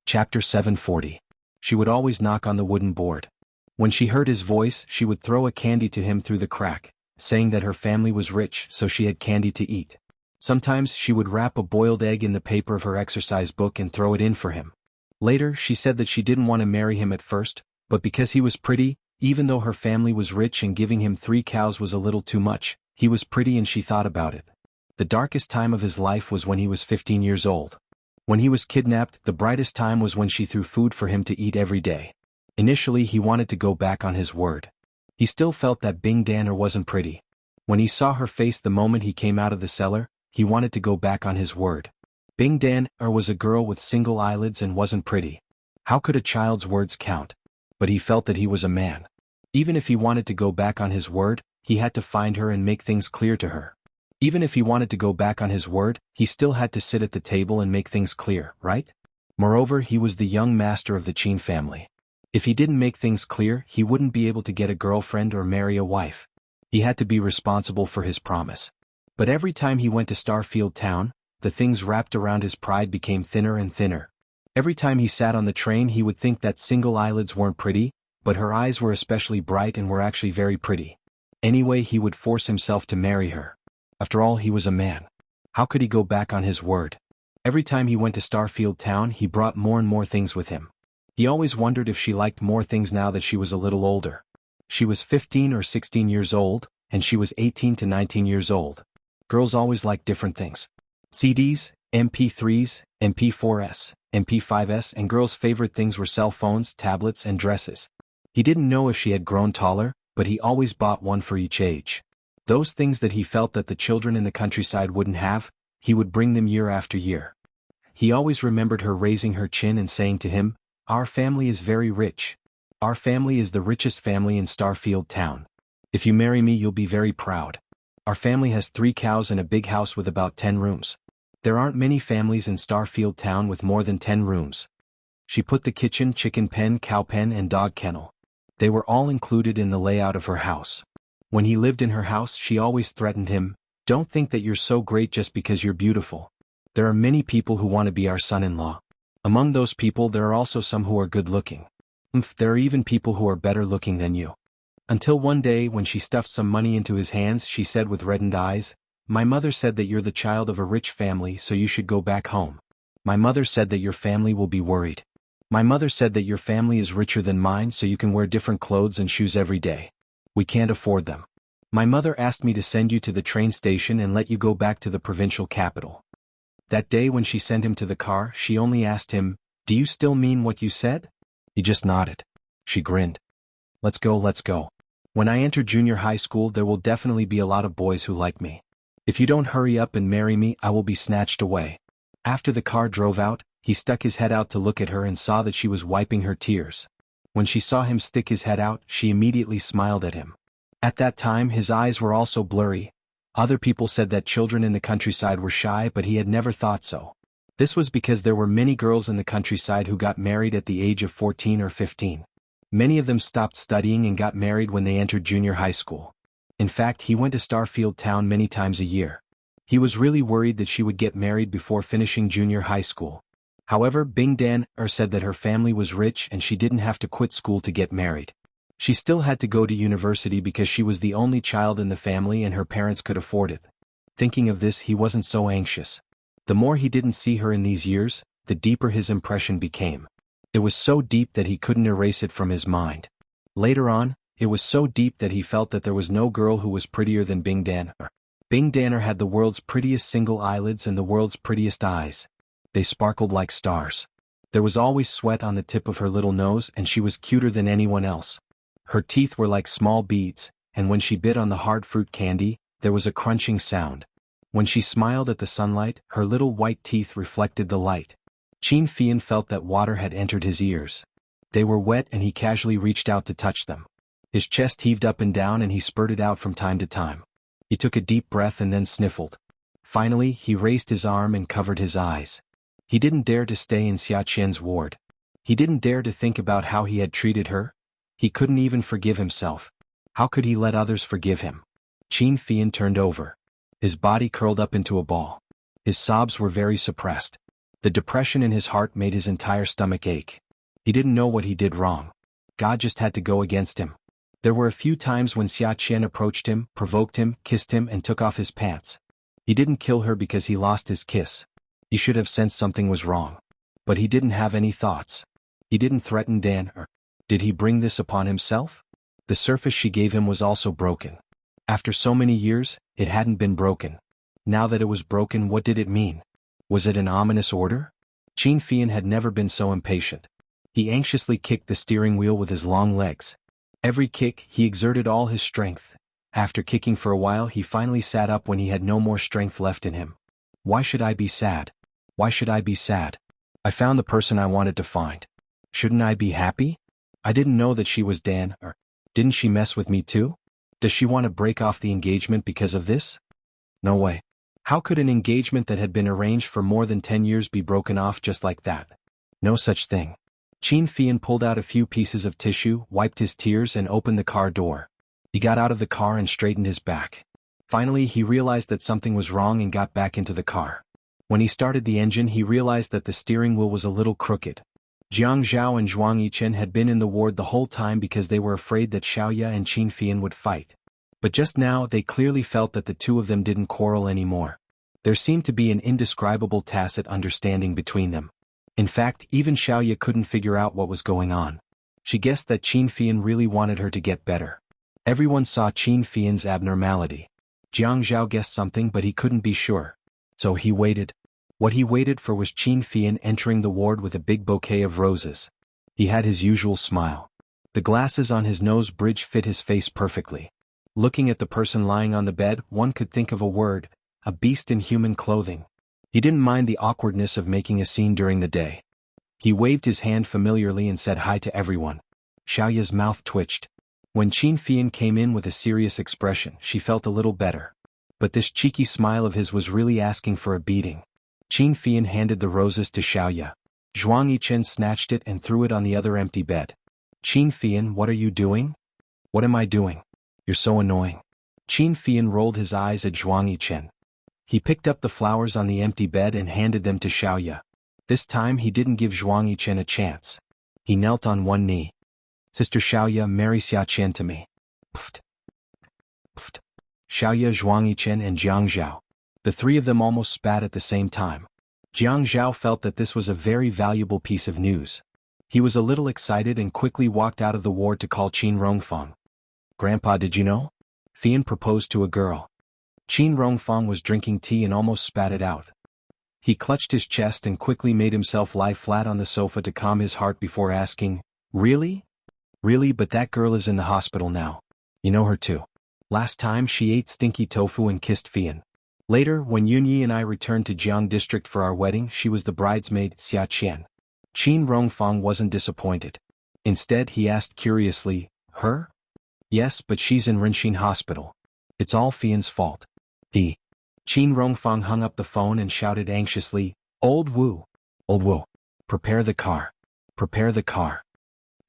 Chapter 740. She would always knock on the wooden board. When she heard his voice, she would throw a candy to him through the crack, saying that her family was rich so she had candy to eat. Sometimes she would wrap a boiled egg in the paper of her exercise book and throw it in for him. Later, she said that she didn't want to marry him at first, but because he was pretty, even though her family was rich and giving him 3 cows was a little too much, he was pretty and she thought about it. The darkest time of his life was when he was 15 years old. When he was kidnapped, the brightest time was when she threw food for him to eat every day. Initially, he wanted to go back on his word. He still felt that Bing Danner wasn't pretty. When he saw her face the moment he came out of the cellar, he wanted to go back on his word. Bing Danner was a girl with single eyelids and wasn't pretty. How could a child's words count? But he felt that he was a man. Even if he wanted to go back on his word, he had to find her and make things clear to her. Even if he wanted to go back on his word, he still had to sit at the table and make things clear, right? Moreover, he was the young master of the Qin family. If he didn't make things clear, he wouldn't be able to get a girlfriend or marry a wife. He had to be responsible for his promise. But every time he went to Starfield Town, the things wrapped around his pride became thinner and thinner. Every time he sat on the train, he would think that single eyelids weren't pretty, but her eyes were especially bright and were actually very pretty. Anyway, he would force himself to marry her. After all, he was a man. How could he go back on his word? Every time he went to Starfield Town, he brought more and more things with him. He always wondered if she liked more things now that she was a little older. She was 15 or 16 years old, and she was 18 to 19 years old. Girls always like different things. CDs, MP3s, MP4s, MP5s, and girls' favorite things were cell phones, tablets, and dresses. He didn't know if she had grown taller, but he always bought one for each age. Those things that he felt that the children in the countryside wouldn't have, he would bring them year after year. He always remembered her raising her chin and saying to him, "Our family is very rich. Our family is the richest family in Starfield Town. If you marry me, you'll be very proud. Our family has 3 cows and a big house with about 10 rooms. There aren't many families in Starfield Town with more than 10 rooms." She put the kitchen, chicken pen, cow pen, and dog kennel. They were all included in the layout of her house. When he lived in her house, she always threatened him, "Don't think that you're so great just because you're beautiful. There are many people who want to be our son-in-law. Among those people there are also some who are good-looking. There are even people who are better looking than you." Until one day, when she stuffed some money into his hands, she said with reddened eyes, "My mother said that you're the child of a rich family, so you should go back home. My mother said that your family will be worried. My mother said that your family is richer than mine, so you can wear different clothes and shoes every day. We can't afford them. My mother asked me to send you to the train station and let you go back to the provincial capital." That day when she sent him to the car, she only asked him, "Do you still mean what you said?" He just nodded. She grinned. Let's go. When I enter junior high school, there will definitely be a lot of boys who like me. If you don't hurry up and marry me, I will be snatched away." After the car drove out, he stuck his head out to look at her and saw that she was wiping her tears. When she saw him stick his head out, she immediately smiled at him. At that time, his eyes were also blurry. Other people said that children in the countryside were shy, but he had never thought so. This was because there were many girls in the countryside who got married at the age of 14 or 15. Many of them stopped studying and got married when they entered junior high school. In fact, he went to Starfield Town many times a year. He was really worried that she would get married before finishing junior high school. However, Bing Danner said that her family was rich and she didn't have to quit school to get married. She still had to go to university because she was the only child in the family and her parents could afford it. Thinking of this, he wasn't so anxious. The more he didn't see her in these years, the deeper his impression became. It was so deep that he couldn't erase it from his mind. Later on, it was so deep that he felt that there was no girl who was prettier than Bing Danner. Bing Danner had the world's prettiest single eyelids and the world's prettiest eyes. They sparkled like stars. There was always sweat on the tip of her little nose, and she was cuter than anyone else. Her teeth were like small beads, and when she bit on the hard fruit candy, there was a crunching sound. When she smiled at the sunlight, her little white teeth reflected the light. Xianxia felt that water had entered his ears. They were wet and he casually reached out to touch them. His chest heaved up and down and he spurted out from time to time. He took a deep breath and then sniffled. Finally, he raised his arm and covered his eyes. He didn't dare to stay in Xiaqian's ward. He didn't dare to think about how he had treated her. He couldn't even forgive himself. How could he let others forgive him? Xianxia turned over. His body curled up into a ball. His sobs were very suppressed. The depression in his heart made his entire stomach ache. He didn't know what he did wrong. God just had to go against him. There were a few times when Xianxia approached him, provoked him, kissed him and took off his pants. He didn't kill her because he lost his kiss. He should have sensed something was wrong. But he didn't have any thoughts. He didn't threaten Dan, or did he bring this upon himself? The surface she gave him was also broken. After so many years, it hadn't been broken. Now that it was broken, what did it mean? Was it an ominous order? Xianhuan had never been so impatient. He anxiously kicked the steering wheel with his long legs. Every kick, he exerted all his strength. After kicking for a while, he finally sat up when he had no more strength left in him. Why should I be sad? Why should I be sad? I found the person I wanted to find. Shouldn't I be happy? I didn't know that she was Dan, or didn't she mess with me too? Does she want to break off the engagement because of this? No way. How could an engagement that had been arranged for more than 10 years be broken off just like that? No such thing. Xianhuan pulled out a few pieces of tissue, wiped his tears and opened the car door. He got out of the car and straightened his back. Finally, he realized that something was wrong and got back into the car. When he started the engine, he realized that the steering wheel was a little crooked. Jianghu and Zhuangyichen had been in the ward the whole time because they were afraid that Xiaoya and Xianhuan would fight. But just now, they clearly felt that the two of them didn't quarrel anymore. There seemed to be an indescribable tacit understanding between them. In fact, even Xiaoya couldn't figure out what was going on. She guessed that Xianhuan really wanted her to get better. Everyone saw Xianhuan's abnormality. Jianghu guessed something, but he couldn't be sure. So he waited. What he waited for was Xianhuan entering the ward with a big bouquet of roses. He had his usual smile. The glasses on his nose bridge fit his face perfectly. Looking at the person lying on the bed, one could think of a word, a beast in human clothing. He didn't mind the awkwardness of making a scene during the day. He waved his hand familiarly and said hi to everyone. Xiaoya's mouth twitched. When Xianhuan came in with a serious expression, she felt a little better. But this cheeky smile of his was really asking for a beating. Xianhuan handed the roses to Xiaoya. Zhuangyichen snatched it and threw it on the other empty bed. Xianhuan, what are you doing? What am I doing? You're so annoying. Xianhuan rolled his eyes at Zhuangyichen. He picked up the flowers on the empty bed and handed them to Xiaoya. This time he didn't give Zhuangyichen a chance. He knelt on one knee. Sister Xiaoya, marry Xiaqian to me. Pft. Pft. Xiaoya, Zhuangyichen and Jianghu. The three of them almost spat at the same time. Jianghu felt that this was a very valuable piece of news. He was a little excited and quickly walked out of the ward to call Qin Rongfang. Grandpa, did you know? Fian proposed to a girl. Qin Rongfang was drinking tea and almost spat it out. He clutched his chest and quickly made himself lie flat on the sofa to calm his heart before asking, Really? Really, but that girl is in the hospital now. You know her too. Last time she ate stinky tofu and kissed Fian. Later, when Yunyi and I returned to Jiang district for our wedding, she was the bridesmaid, Xiaqian. Qin Rongfang wasn't disappointed. Instead, he asked curiously, Her? Yes, but she's in Renxin Hospital. It's all Fian's fault. Qin Rongfang hung up the phone and shouted anxiously, Old Wu. Old Wu. Prepare the car. Prepare the car.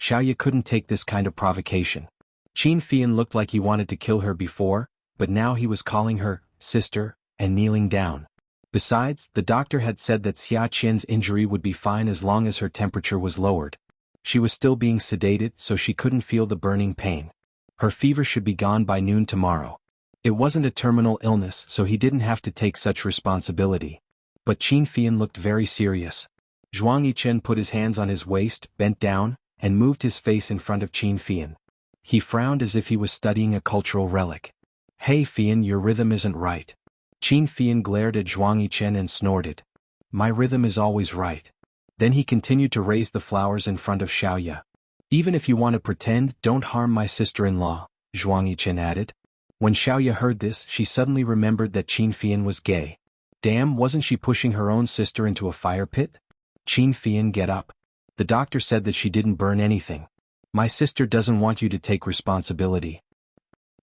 Xiaoya couldn't take this kind of provocation. Xianhuan looked like he wanted to kill her before, but now he was calling her sister and kneeling down. Besides, the doctor had said that Xiaqian's injury would be fine as long as her temperature was lowered. She was still being sedated, so she couldn't feel the burning pain. Her fever should be gone by noon tomorrow. It wasn't a terminal illness, so he didn't have to take such responsibility. But Xianhuan looked very serious. Zhuangyichen put his hands on his waist, bent down, and moved his face in front of Xianhuan. He frowned as if he was studying a cultural relic. Hey Fian, your rhythm isn't right. Xianhuan glared at Zhuangyichen and snorted. My rhythm is always right. Then he continued to raise the flowers in front of Xiaoya. Even if you want to pretend, don't harm my sister-in-law, Zhuangyichen added. When Xiaoya heard this, she suddenly remembered that Xianhuan was gay. Damn, wasn't she pushing her own sister into a fire pit? Xianhuan, get up. The doctor said that she didn't burn anything. My sister doesn't want you to take responsibility.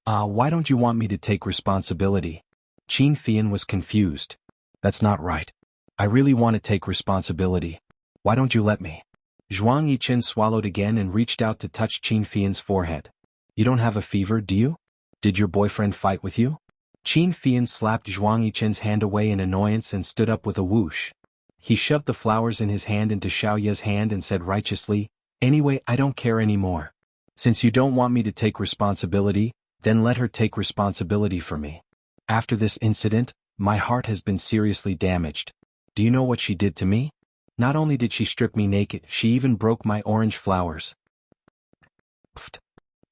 Why don't you want me to take responsibility? Xianhuan was confused. That's not right. I really want to take responsibility. Why don't you let me? Zhuangyichen swallowed again and reached out to touch Xianhuan's forehead. You don't have a fever, do you? Did your boyfriend fight with you? Xianhuan slapped Zhuangyichen's hand away in annoyance and stood up with a whoosh. he shoved the flowers in his hand into Xiaoya's hand and said righteously, "Anyway, I don't care anymore. Since you don't want me to take responsibility, then let her take responsibility for me. After this incident, my heart has been seriously damaged. Do you know what she did to me? Not only did she strip me naked, she even broke my orange flowers."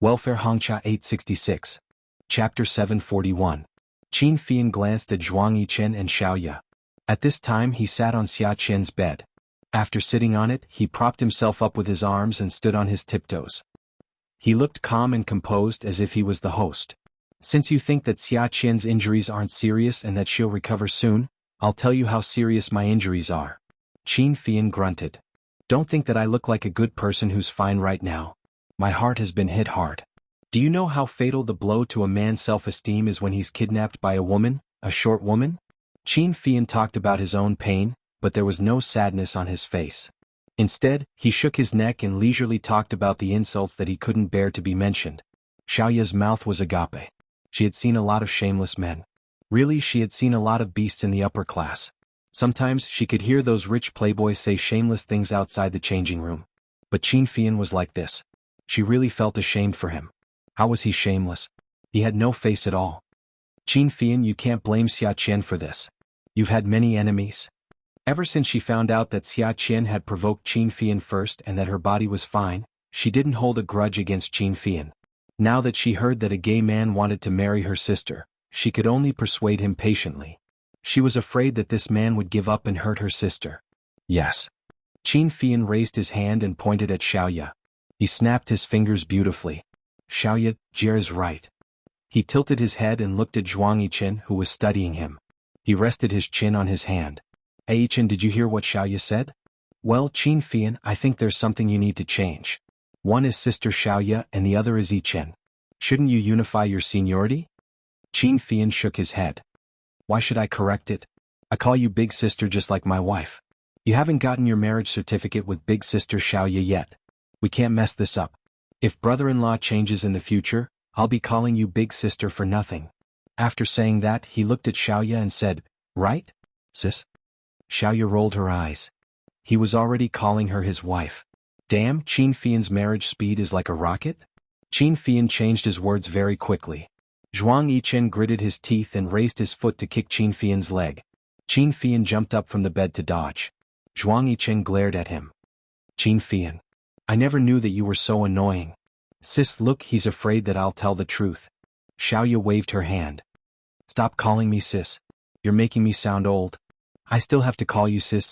Welfare Hongxia 866. Chapter 741. Qin Fian glanced at Zhuang Yichen and Xiaoya. At this time he sat on Xia Qian's bed. After sitting on it, he propped himself up with his arms and stood on his tiptoes. He looked calm and composed as if he was the host. "Since you think that Xia Qian's injuries aren't serious and that she'll recover soon, I'll tell you how serious my injuries are." Qin Fian grunted. "Don't think that I look like a good person who's fine right now. My heart has been hit hard. Do you know how fatal the blow to a man's self-esteem is when he's kidnapped by a woman, a short woman?" Qin Fian talked about his own pain, but there was no sadness on his face. Instead, he shook his neck and leisurely talked about the insults that he couldn't bear to be mentioned. Xiaoya's mouth was agape. She had seen a lot of shameless men. Really, she had seen a lot of beasts in the upper class. Sometimes she could hear those rich playboys say shameless things outside the changing room. But Qin Fian was like this. She really felt ashamed for him. How was he shameless? He had no face at all. "Qin Fian, you can't blame Xia Qian for this. You've had many enemies." Ever since she found out that Xia Qian had provoked Qin Fian first and that her body was fine, she didn't hold a grudge against Qin Fian. Now that she heard that a gay man wanted to marry her sister, she could only persuade him patiently. She was afraid that this man would give up and hurt her sister. "Yes." Qin Fian raised his hand and pointed at Xiaoya. He snapped his fingers beautifully. "Xiaoya, Jie is right." He tilted his head and looked at Zhuang Yichen, who was studying him. He rested his chin on his hand. "Hey Yichen, did you hear what Xiaoya said?" "Well, Qin Fian, I think there's something you need to change. One is Sister Xiaoya and the other is Yichen. Shouldn't you unify your seniority?" Qin Fian shook his head. "Why should I correct it? I call you Big Sister just like my wife. You haven't gotten your marriage certificate with Big Sister Xiaoya yet. We can't mess this up. If brother-in-law changes in the future, I'll be calling you Big Sister for nothing." After saying that, he looked at Xiaoya and said, "Right, sis?" Xiaoya rolled her eyes. He was already calling her his wife. Damn, Qin Fian's marriage speed is like a rocket? Qin Fian changed his words very quickly. Zhuang Yichen gritted his teeth and raised his foot to kick Qin Fian's leg. Qin Fian jumped up from the bed to dodge. Zhuang Yichen glared at him. "Qin Fian, I never knew that you were so annoying." "Sis, look, he's afraid that I'll tell the truth." Xiaoya waved her hand. "Stop calling me sis. You're making me sound old. I still have to call you sis.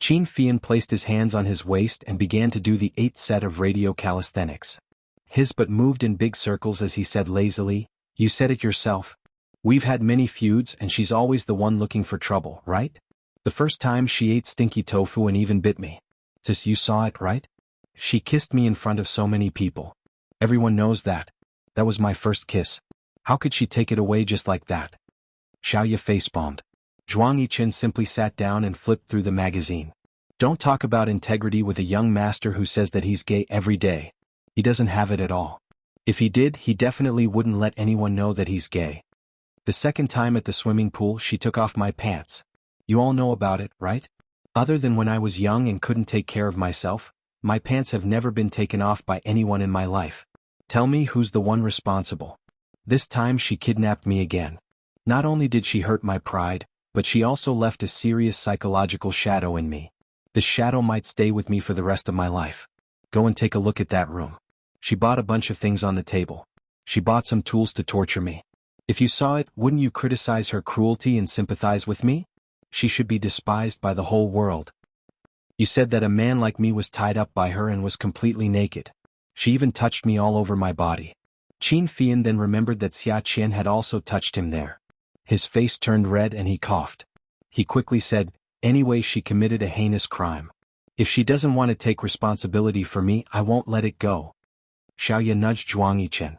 Qin Fian placed his hands on his waist and began to do the 8th set of radio calisthenics. His butt moved in big circles as he said lazily, "You said it yourself. We've had many feuds and she's always the one looking for trouble, right? The first time she ate stinky tofu and even bit me. Sis, you saw it, right? She kissed me in front of so many people. Everyone knows that. That was my first kiss. How could she take it away just like that?" Xiaoya facepalmed. Zhuang Yichen simply sat down and flipped through the magazine. Don't talk about integrity with a young master who says that he's gay every day. He doesn't have it at all. If he did, he definitely wouldn't let anyone know that he's gay. The second time at the swimming pool, she took off my pants. You all know about it, right? Other than when I was young and couldn't take care of myself, my pants have never been taken off by anyone in my life. Tell me who's the one responsible. This time she kidnapped me again. Not only did she hurt my pride, but she also left a serious psychological shadow in me. This shadow might stay with me for the rest of my life. Go and take a look at that room. She bought a bunch of things on the table. She bought some tools to torture me. If you saw it, wouldn't you criticize her cruelty and sympathize with me? She should be despised by the whole world. You said that a man like me was tied up by her and was completely naked. She even touched me all over my body. Qin Fian then remembered that Xia Qian had also touched him there. His face turned red and he coughed. He quickly said, "Anyway, she committed a heinous crime. If she doesn't want to take responsibility for me, I won't let it go." Xiaoya nudged Zhuang Yichen.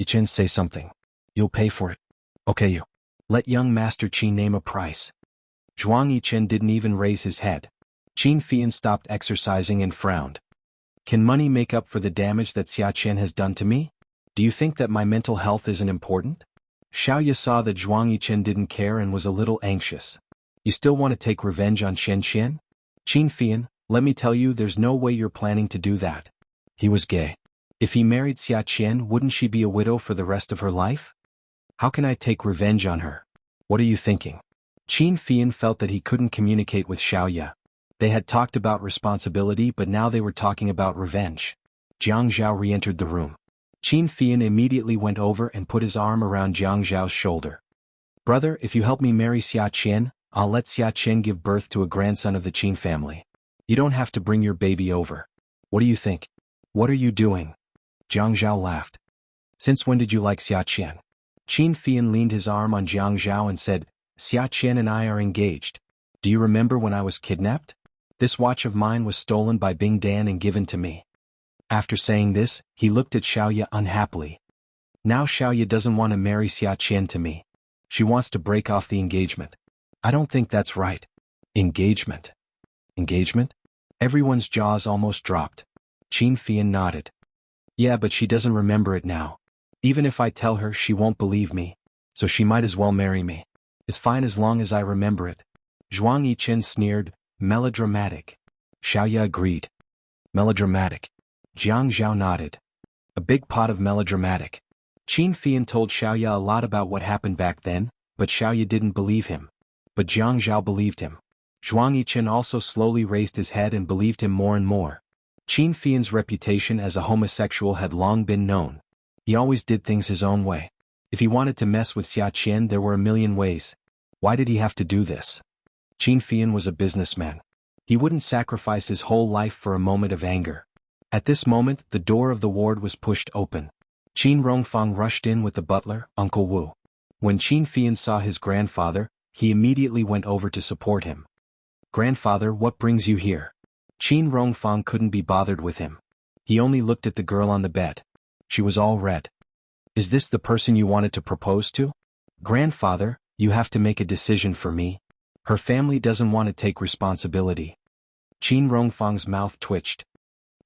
"Yichen, say something. You'll pay for it. Okay, you. Let young Master Qin name a price." Zhuang Yichen didn't even raise his head. Qin Fian stopped exercising and frowned. "Can money make up for the damage that Xia Qian has done to me? Do you think that my mental health isn't important?" Xiaoya saw that Zhuang Yichen didn't care and was a little anxious. You still want to take revenge on Xianxia? Qin Fian, let me tell you there's no way you're planning to do that. He was gay. If he married Xiaqian, wouldn't she be a widow for the rest of her life? How can I take revenge on her? What are you thinking? Qin Fian felt that he couldn't communicate with Xiaoya. They had talked about responsibility, but now they were talking about revenge. Jiang Zhao re-entered the room. Qin Fian immediately went over and put his arm around Jiang Zhao's shoulder. Brother, if you help me marry Xiaqian, I'll let Xiaqian give birth to a grandson of the Qin family. You don't have to bring your baby over. What do you think? What are you doing? Jiang Zhao laughed. Since when did you like Xiaqian? Qin Fian leaned his arm on Jiang Zhao and said, Xiaqian and I are engaged. Do you remember when I was kidnapped? This watch of mine was stolen by Bing Dan and given to me. After saying this, he looked at Xiaoya unhappily. Now Xiaoya doesn't want to marry Xiaqian to me. She wants to break off the engagement. I don't think that's right. Engagement? Engagement? Everyone's jaws almost dropped. Qin Fian nodded. Yeah, but she doesn't remember it now. Even if I tell her, she won't believe me. So she might as well marry me. It's fine as long as I remember it. Zhuang Yichen sneered, melodramatic. Xiaoya agreed. Melodramatic. Jiang Zhao nodded. A big pot of melodramatic. Qin Fian told Xiaoya a lot about what happened back then, but Xiaoya didn't believe him. But Jiang Zhao believed him. Zhuang Yichen also slowly raised his head and believed him more and more. Qin Fian's reputation as a homosexual had long been known. He always did things his own way. If he wanted to mess with Xiaqian, there were a million ways. Why did he have to do this? Qin Fian was a businessman. He wouldn't sacrifice his whole life for a moment of anger. At this moment, the door of the ward was pushed open. Qin Rongfang rushed in with the butler, Uncle Wu. When Qin Fian saw his grandfather, he immediately went over to support him. Grandfather, what brings you here? Qin Rongfang couldn't be bothered with him. He only looked at the girl on the bed. She was all red. Is this the person you wanted to propose to? Grandfather, you have to make a decision for me. Her family doesn't want to take responsibility. Qin Rongfang's mouth twitched.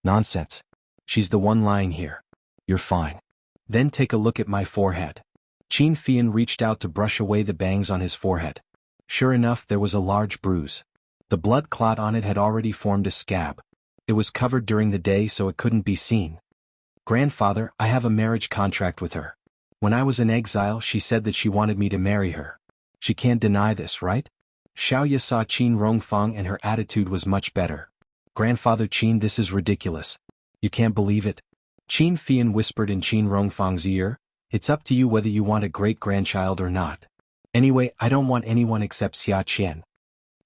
Nonsense. She's the one lying here. You're fine. Then take a look at my forehead. Qin Fian reached out to brush away the bangs on his forehead. Sure enough, there was a large bruise. The blood clot on it had already formed a scab. It was covered during the day so it couldn't be seen. Grandfather, I have a marriage contract with her. When I was in exile, she said that she wanted me to marry her. She can't deny this, right? Xiaoya saw Qin Rongfang and her attitude was much better. Grandfather Qin, this is ridiculous. You can't believe it. Qin Fian whispered in Qin Rongfang's ear, it's up to you whether you want a great-grandchild or not. Anyway, I don't want anyone except Xiaqian.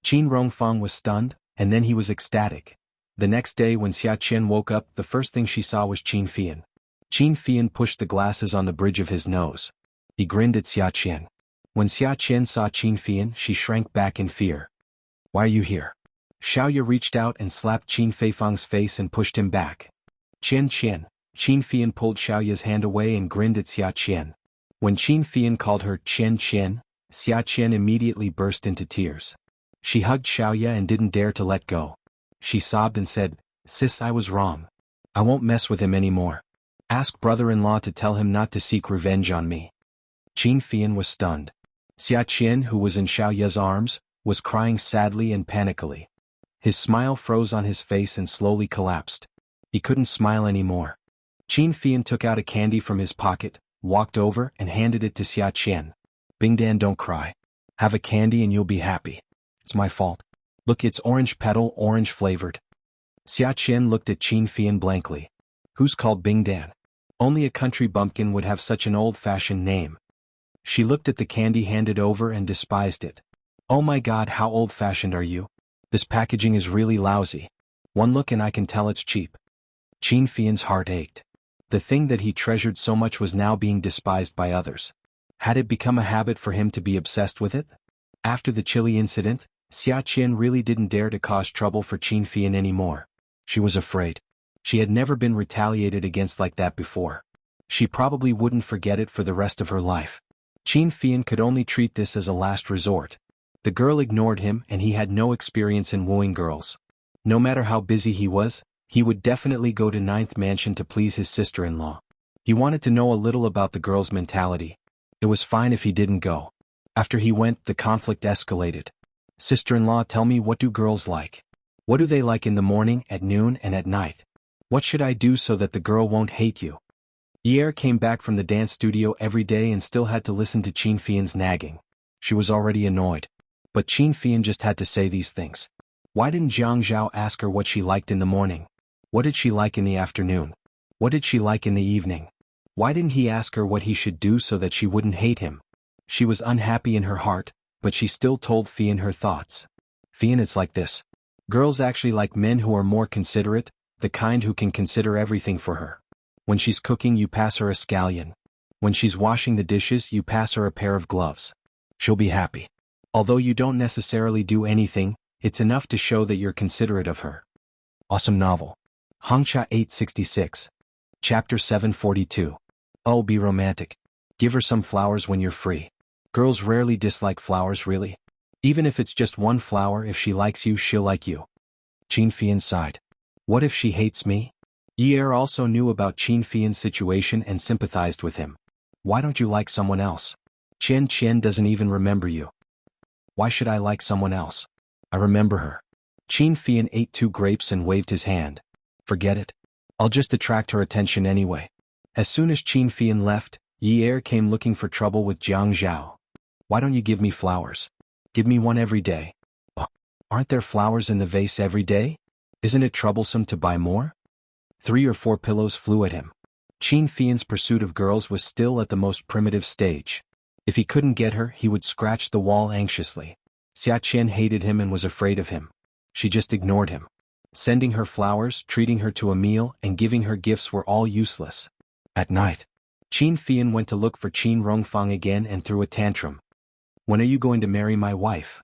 Qin Rongfang was stunned, and then he was ecstatic. The next day when Xiaqian woke up, the first thing she saw was Qin Fian. Qin Fian pushed the glasses on the bridge of his nose. He grinned at Xiaqian. When Xiaqian saw Qin Fian, she shrank back in fear. Why are you here? Xiaoya reached out and slapped Qin Feifang's face and pushed him back. Qian. Qin Fian pulled Xiaoya's hand away and grinned at Xiaqian. When Qin Fian called her Qian, Xiaqian immediately burst into tears. She hugged Xiaoya and didn't dare to let go. She sobbed and said, Sis, I was wrong. I won't mess with him anymore. Ask brother-in-law to tell him not to seek revenge on me. Qin Fian was stunned. Xiaqian, who was in Xiaoya's arms, was crying sadly and panically. His smile froze on his face and slowly collapsed. He couldn't smile anymore. Qin Fian took out a candy from his pocket, walked over and handed it to Xiaqian. Bingdan, don't cry. Have a candy and you'll be happy. It's my fault. Look, it's orange petal, orange flavored. Xiaqian looked at Qin Fian blankly. Who's called Bingdan? Only a country bumpkin would have such an old-fashioned name. She looked at the candy handed over and despised it. Oh my God, how old-fashioned are you? This packaging is really lousy. One look and I can tell it's cheap. Qin Fian's heart ached. The thing that he treasured so much was now being despised by others. Had it become a habit for him to be obsessed with it? After the chili incident, Xiaqian really didn't dare to cause trouble for Qin Fian anymore. She was afraid. She had never been retaliated against like that before. She probably wouldn't forget it for the rest of her life. Qin Fian could only treat this as a last resort. The girl ignored him and he had no experience in wooing girls. No matter how busy he was, he would definitely go to Ninth Mansion to please his sister-in-law. He wanted to know a little about the girl's mentality. It was fine if he didn't go. After he went, the conflict escalated. Sister-in-law, tell me, what do girls like? What do they like in the morning, at noon, and at night? What should I do so that the girl won't hate you? Yi'er came back from the dance studio every day and still had to listen to Qin Fian's nagging. She was already annoyed. But Qin Fian just had to say these things. Why didn't Jiang Zhao ask her what she liked in the morning? What did she like in the afternoon? What did she like in the evening? Why didn't he ask her what he should do so that she wouldn't hate him? She was unhappy in her heart, but she still told Fian her thoughts. Fian, it's like this. Girls actually like men who are more considerate, the kind who can consider everything for her. When she's cooking, you pass her a scallion. When she's washing the dishes, you pass her a pair of gloves. She'll be happy. Although you don't necessarily do anything, it's enough to show that you're considerate of her. Awesome novel. Hangxia 866. Chapter 742. Oh, be romantic. Give her some flowers when you're free. Girls rarely dislike flowers, really. Even if it's just one flower, if she likes you, she'll like you. Qin Fian sighed. What if she hates me? Yi'er also knew about Qin Fian's situation and sympathized with him. Why don't you like someone else? Qian doesn't even remember you. Why should I like someone else? I remember her. Qin Fian ate 2 grapes and waved his hand. Forget it. I'll just attract her attention anyway. As soon as Qin Fian left, Yi'er came looking for trouble with Jiang Zhao. Why don't you give me flowers? Give me one every day. Oh, aren't there flowers in the vase every day? Isn't it troublesome to buy more? 3 or 4 pillows flew at him. Qin Fian's pursuit of girls was still at the most primitive stage. If he couldn't get her, he would scratch the wall anxiously. Xia Qian hated him and was afraid of him. She just ignored him. Sending her flowers, treating her to a meal, and giving her gifts were all useless. At night, Qin Fian went to look for Qin Rongfang again and threw a tantrum. When are you going to marry my wife?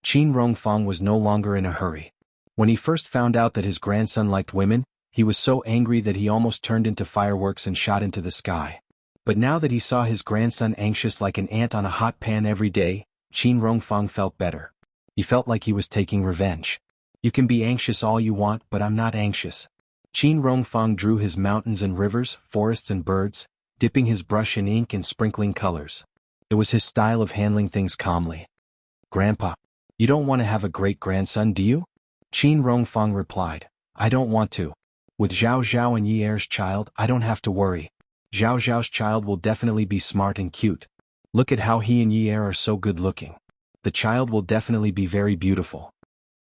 Qin Rongfang was no longer in a hurry. When he first found out that his grandson liked women, he was so angry that he almost turned into fireworks and shot into the sky. But now that he saw his grandson anxious like an ant on a hot pan every day, Qin Rongfang felt better. He felt like he was taking revenge. You can be anxious all you want, but I'm not anxious. Qin Rongfang drew his mountains and rivers, forests and birds, dipping his brush in ink and sprinkling colors. It was his style of handling things calmly. Grandpa, you don't want to have a great-grandson, do you? Qin Rongfang replied. I don't want to. With Zhao Zhao and Yi'er's child, I don't have to worry. Zhao Zhao's child will definitely be smart and cute. Look at how he and Yi'er are so good-looking. The child will definitely be very beautiful.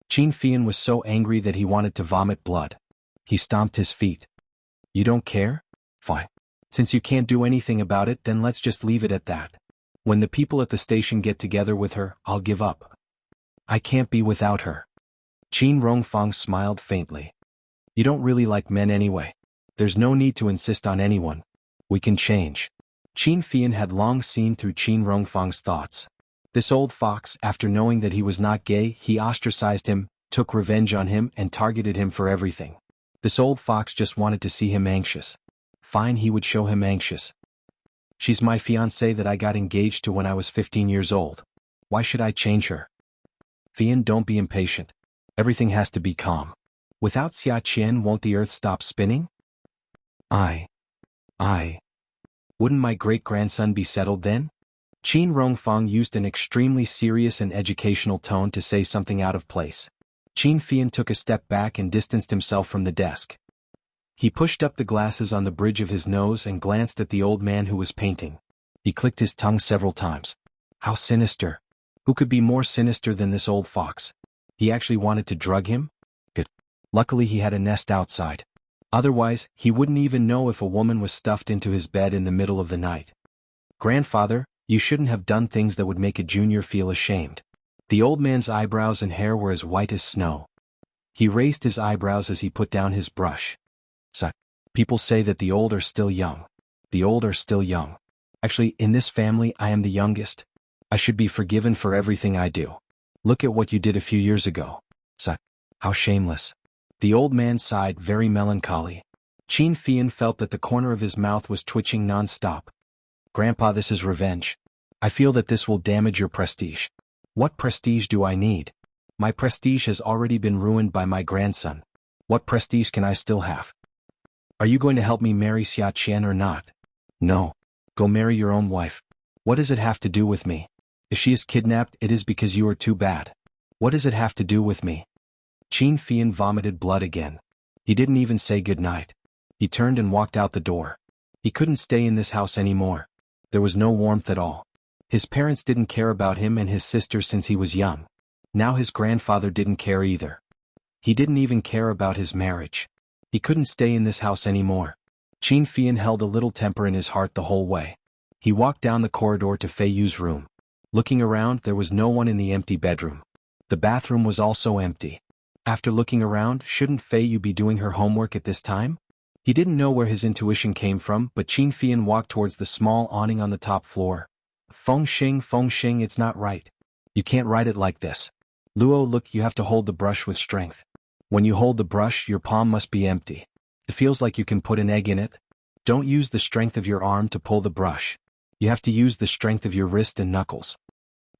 Qin Fian was so angry that he wanted to vomit blood. He stomped his feet. You don't care? Fine. Since you can't do anything about it, then let's just leave it at that. When the people at the station get together with her, I'll give up. I can't be without her. Qin Rongfang smiled faintly. You don't really like men anyway. There's no need to insist on anyone. We can change. Qin Fian had long seen through Qin Rongfang's thoughts. This old fox, after knowing that he was not gay, he ostracized him, took revenge on him, and targeted him for everything. This old fox just wanted to see him anxious. Fine, he would show him anxious. She's my fiancée that I got engaged to when I was 15 years old. Why should I change her? Fian, don't be impatient. Everything has to be calm. Without Xia Qian, won't the earth stop spinning? Wouldn't my great-grandson be settled then? Qin Rongfang used an extremely serious and educational tone to say something out of place. Qin Fian took a step back and distanced himself from the desk. He pushed up the glasses on the bridge of his nose and glanced at the old man who was painting. He clicked his tongue several times. How sinister. Who could be more sinister than this old fox? He actually wanted to drug him? Good. Luckily he had a nest outside. Otherwise, he wouldn't even know if a woman was stuffed into his bed in the middle of the night. Grandfather, you shouldn't have done things that would make a junior feel ashamed. The old man's eyebrows and hair were as white as snow. He raised his eyebrows as he put down his brush. So, people say that the old are still young. The old are still young. Actually, in this family, I am the youngest. I should be forgiven for everything I do. Look at what you did a few years ago. So, how shameless. The old man sighed, very melancholy. Qin Fian felt that the corner of his mouth was twitching non-stop. Grandpa, this is revenge. I feel that this will damage your prestige. What prestige do I need? My prestige has already been ruined by my grandson. What prestige can I still have? Are you going to help me marry Xia Qian or not? No. Go marry your own wife. What does it have to do with me? If she is kidnapped, it is because you are too bad. What does it have to do with me? Xianxia vomited blood again. He didn't even say goodnight. He turned and walked out the door. He couldn't stay in this house anymore. There was no warmth at all. His parents didn't care about him and his sister since he was young. Now his grandfather didn't care either. He didn't even care about his marriage. He couldn't stay in this house anymore. Xianxia held a little temper in his heart the whole way. He walked down the corridor to Fei Yu's room. Looking around, there was no one in the empty bedroom. The bathroom was also empty. After looking around, shouldn't Fei Yu be doing her homework at this time? He didn't know where his intuition came from, but Xianxia walked towards the small awning on the top floor. Feng Xing, it's not right. You can't write it like this. Luo, look, you have to hold the brush with strength. When you hold the brush, your palm must be empty. It feels like you can put an egg in it. Don't use the strength of your arm to pull the brush. You have to use the strength of your wrist and knuckles.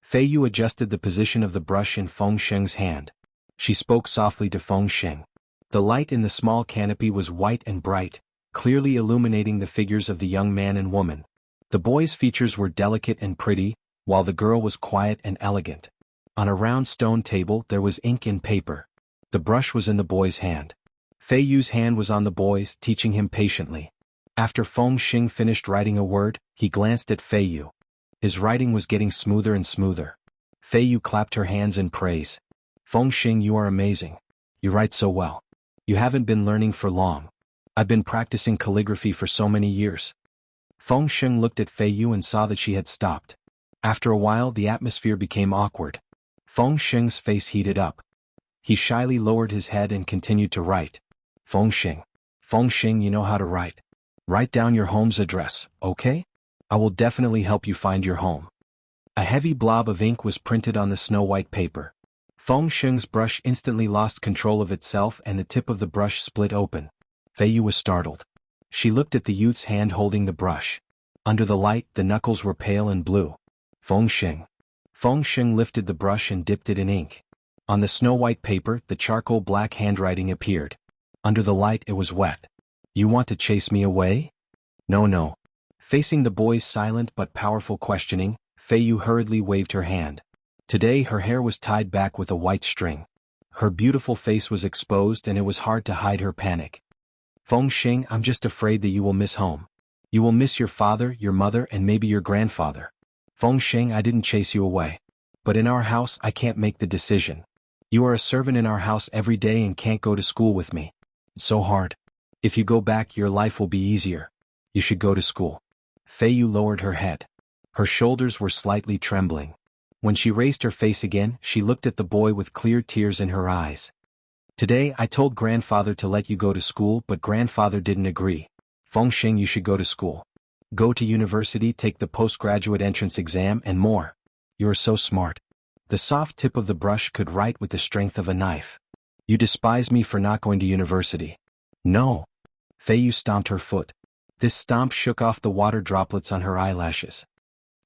Fei Yu adjusted the position of the brush in Feng Xing's hand. She spoke softly to Feng Xing. The light in the small canopy was white and bright, clearly illuminating the figures of the young man and woman. The boy's features were delicate and pretty, while the girl was quiet and elegant. On a round stone table there was ink and paper. The brush was in the boy's hand. Fei Yu's hand was on the boy's, teaching him patiently. After Feng Xing finished writing a word, he glanced at Fei Yu. His writing was getting smoother and smoother. Fei Yu clapped her hands in praise. Feng Xing, you are amazing. You write so well. You haven't been learning for long. I've been practicing calligraphy for so many years. Feng Xing looked at Fei Yu and saw that she had stopped. After a while the atmosphere became awkward. Feng Xing's face heated up. He shyly lowered his head and continued to write. Feng Xing, you know how to write. Write down your home's address, okay? I will definitely help you find your home. A heavy blob of ink was printed on the snow-white paper. Feng Xing's brush instantly lost control of itself and the tip of the brush split open. Fei Yu was startled. She looked at the youth's hand holding the brush. Under the light, the knuckles were pale and blue. Feng Xing lifted the brush and dipped it in ink. On the snow-white paper, the charcoal black handwriting appeared. Under the light, it was wet. You want to chase me away? No. Facing the boy's silent but powerful questioning, Fei Yu hurriedly waved her hand. Today her hair was tied back with a white string. Her beautiful face was exposed and it was hard to hide her panic. Feng Xing, I'm just afraid that you will miss home. You will miss your father, your mother, and maybe your grandfather. Feng Xing, I didn't chase you away. But in our house I can't make the decision. You are a servant in our house every day and can't go to school with me. It's so hard. If you go back, your life will be easier. You should go to school. Fei Yu lowered her head. Her shoulders were slightly trembling. When she raised her face again, she looked at the boy with clear tears in her eyes. Today I told grandfather to let you go to school, but grandfather didn't agree. Feng Xing, you should go to school. Go to university, take the postgraduate entrance exam, and more. You are so smart. The soft tip of the brush could write with the strength of a knife. You despise me for not going to university. No. Fei Yu stomped her foot. This stomp shook off the water droplets on her eyelashes.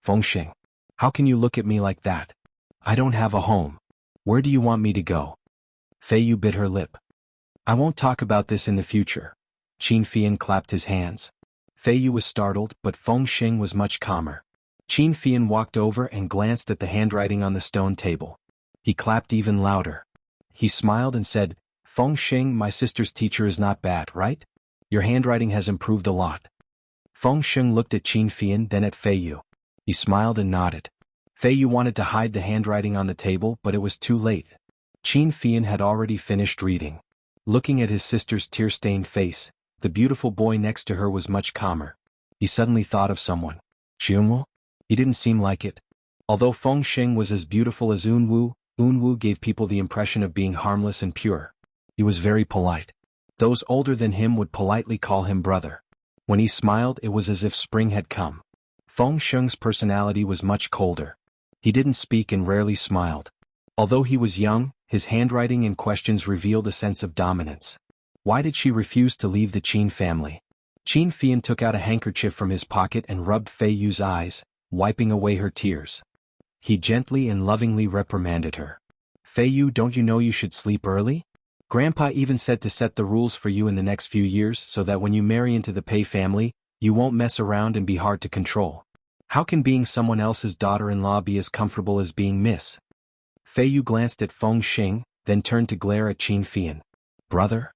Feng Xing, how can you look at me like that? I don't have a home. Where do you want me to go? Fei Yu bit her lip. I won't talk about this in the future. Xianxia clapped his hands. Fei Yu was startled, but Feng Xing was much calmer. Xianxia walked over and glanced at the handwriting on the stone table. He clapped even louder. He smiled and said, Feng Xing, my sister's teacher is not bad, right? Your handwriting has improved a lot. Feng Xing looked at Xianxia, then at Fei Yu. He smiled and nodded. Fei Yu wanted to hide the handwriting on the table, but it was too late. Xianxia had already finished reading. Looking at his sister's tear-stained face, the beautiful boy next to her was much calmer. He suddenly thought of someone. Jianghu? He didn't seem like it. Although Feng Xing was as beautiful as Unwu gave people the impression of being harmless and pure. He was very polite. Those older than him would politely call him brother. When he smiled, it was as if spring had come. Feng Xing's personality was much colder. He didn't speak and rarely smiled. Although he was young, his handwriting and questions revealed a sense of dominance. Why did she refuse to leave the Qin family? Xianxia took out a handkerchief from his pocket and rubbed Fei Yu's eyes, wiping away her tears. He gently and lovingly reprimanded her. Fei Yu, don't you know you should sleep early? Grandpa even said to set the rules for you in the next few years so that when you marry into the Pei family, you won't mess around and be hard to control. How can being someone else's daughter-in-law be as comfortable as being Miss? Fei Yu glanced at Feng Xing, then turned to glare at Qin Fian. Brother?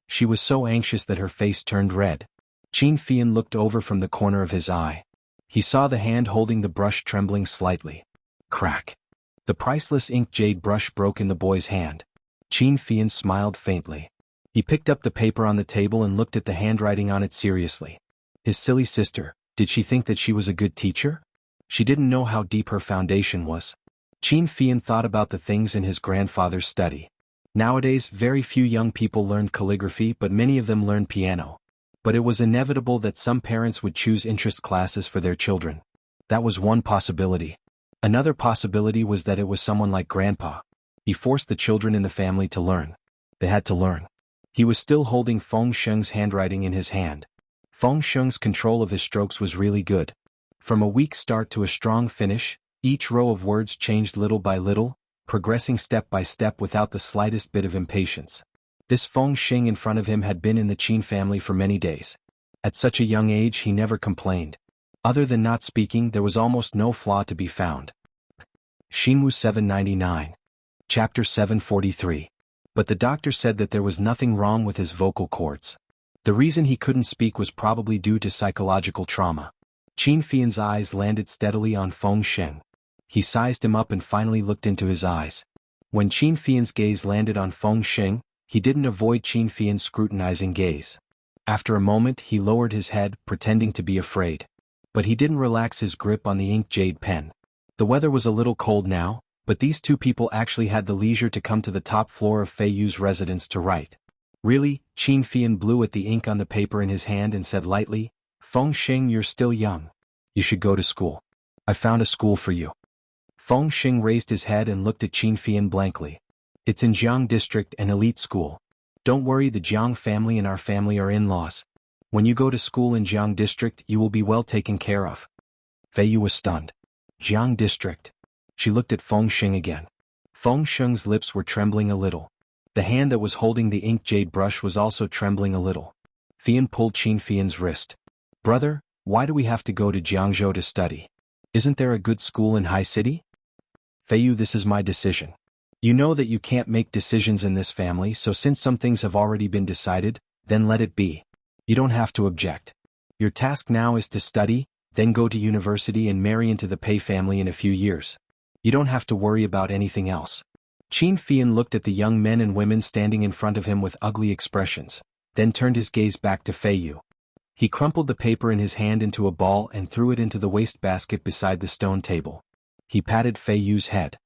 She was so anxious that her face turned red. Qin Fian looked over from the corner of his eye. He saw the hand holding the brush trembling slightly. Crack. The priceless ink jade brush broke in the boy's hand. Qin Fian smiled faintly. He picked up the paper on the table and looked at the handwriting on it seriously. His silly sister, did she think that she was a good teacher? She didn't know how deep her foundation was. Qin Fian thought about the things in his grandfather's study. Nowadays, very few young people learned calligraphy, but many of them learned piano. But it was inevitable that some parents would choose interest classes for their children. That was one possibility. Another possibility was that it was someone like Grandpa. He forced the children in the family to learn. They had to learn. He was still holding Feng Sheng's handwriting in his hand. Feng Sheng's control of his strokes was really good. From a weak start to a strong finish, each row of words changed little by little, progressing step by step without the slightest bit of impatience. This Feng Sheng in front of him had been in the Qin family for many days. At such a young age he never complained. Other than not speaking, there was almost no flaw to be found. Xinwu 799. Chapter 743. But the doctor said that there was nothing wrong with his vocal cords. The reason he couldn't speak was probably due to psychological trauma. Qin Fian's eyes landed steadily on Feng Sheng. He sized him up and finally looked into his eyes. When Qin Fian's gaze landed on Feng Sheng, he didn't avoid Qin Fian's scrutinizing gaze. After a moment he lowered his head, pretending to be afraid. But he didn't relax his grip on the ink jade pen. The weather was a little cold now, but these two people actually had the leisure to come to the top floor of Fei Yu's residence to write. Really? Qin Fian blew at the ink on the paper in his hand and said lightly, Feng Sheng, you're still young. You should go to school. I found a school for you. Feng Sheng raised his head and looked at Qin Fian blankly. It's in Jianghu district, an elite school. Don't worry, the Jiang family and our family are in-laws. When you go to school in Jianghu district, you will be well taken care of. Fei Yu was stunned. Jianghu district. She looked at Feng Sheng again. Feng Sheng's lips were trembling a little. The hand that was holding the ink jade brush was also trembling a little. Fian pulled Qin Fian's wrist. Brother, why do we have to go to Jiangzhou to study? Isn't there a good school in High City? Fei Yu, this is my decision. You know that you can't make decisions in this family, so since some things have already been decided, then let it be. You don't have to object. Your task now is to study, then go to university and marry into the Pei family in a few years. You don't have to worry about anything else. Qin Fian looked at the young men and women standing in front of him with ugly expressions, then turned his gaze back to Fei Yu. He crumpled the paper in his hand into a ball and threw it into the wastebasket beside the stone table. He patted Fei Yu's head.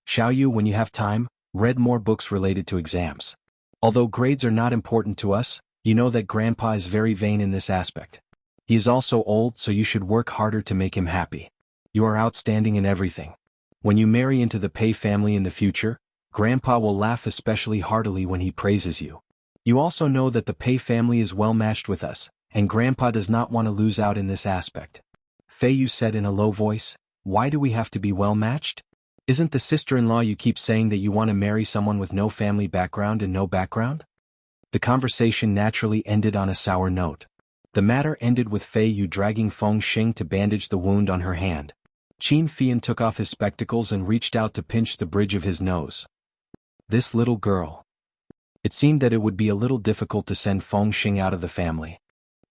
Xiao Yu, when you have time, read more books related to exams. Although grades are not important to us, you know that Grandpa is very vain in this aspect. He is also old, so you should work harder to make him happy. You are outstanding in everything. When you marry into the Pei family in the future, Grandpa will laugh especially heartily when he praises you. You also know that the Pei family is well matched with us, and Grandpa does not want to lose out in this aspect. Fei Yu said in a low voice, why do we have to be well matched? Isn't the sister-in-law you keep saying that you want to marry someone with no family background and no background? The conversation naturally ended on a sour note. The matter ended with Fei Yu dragging Feng Sheng to bandage the wound on her hand. Qin Fian took off his spectacles and reached out to pinch the bridge of his nose. This little girl. It seemed that it would be a little difficult to send Feng Sheng out of the family.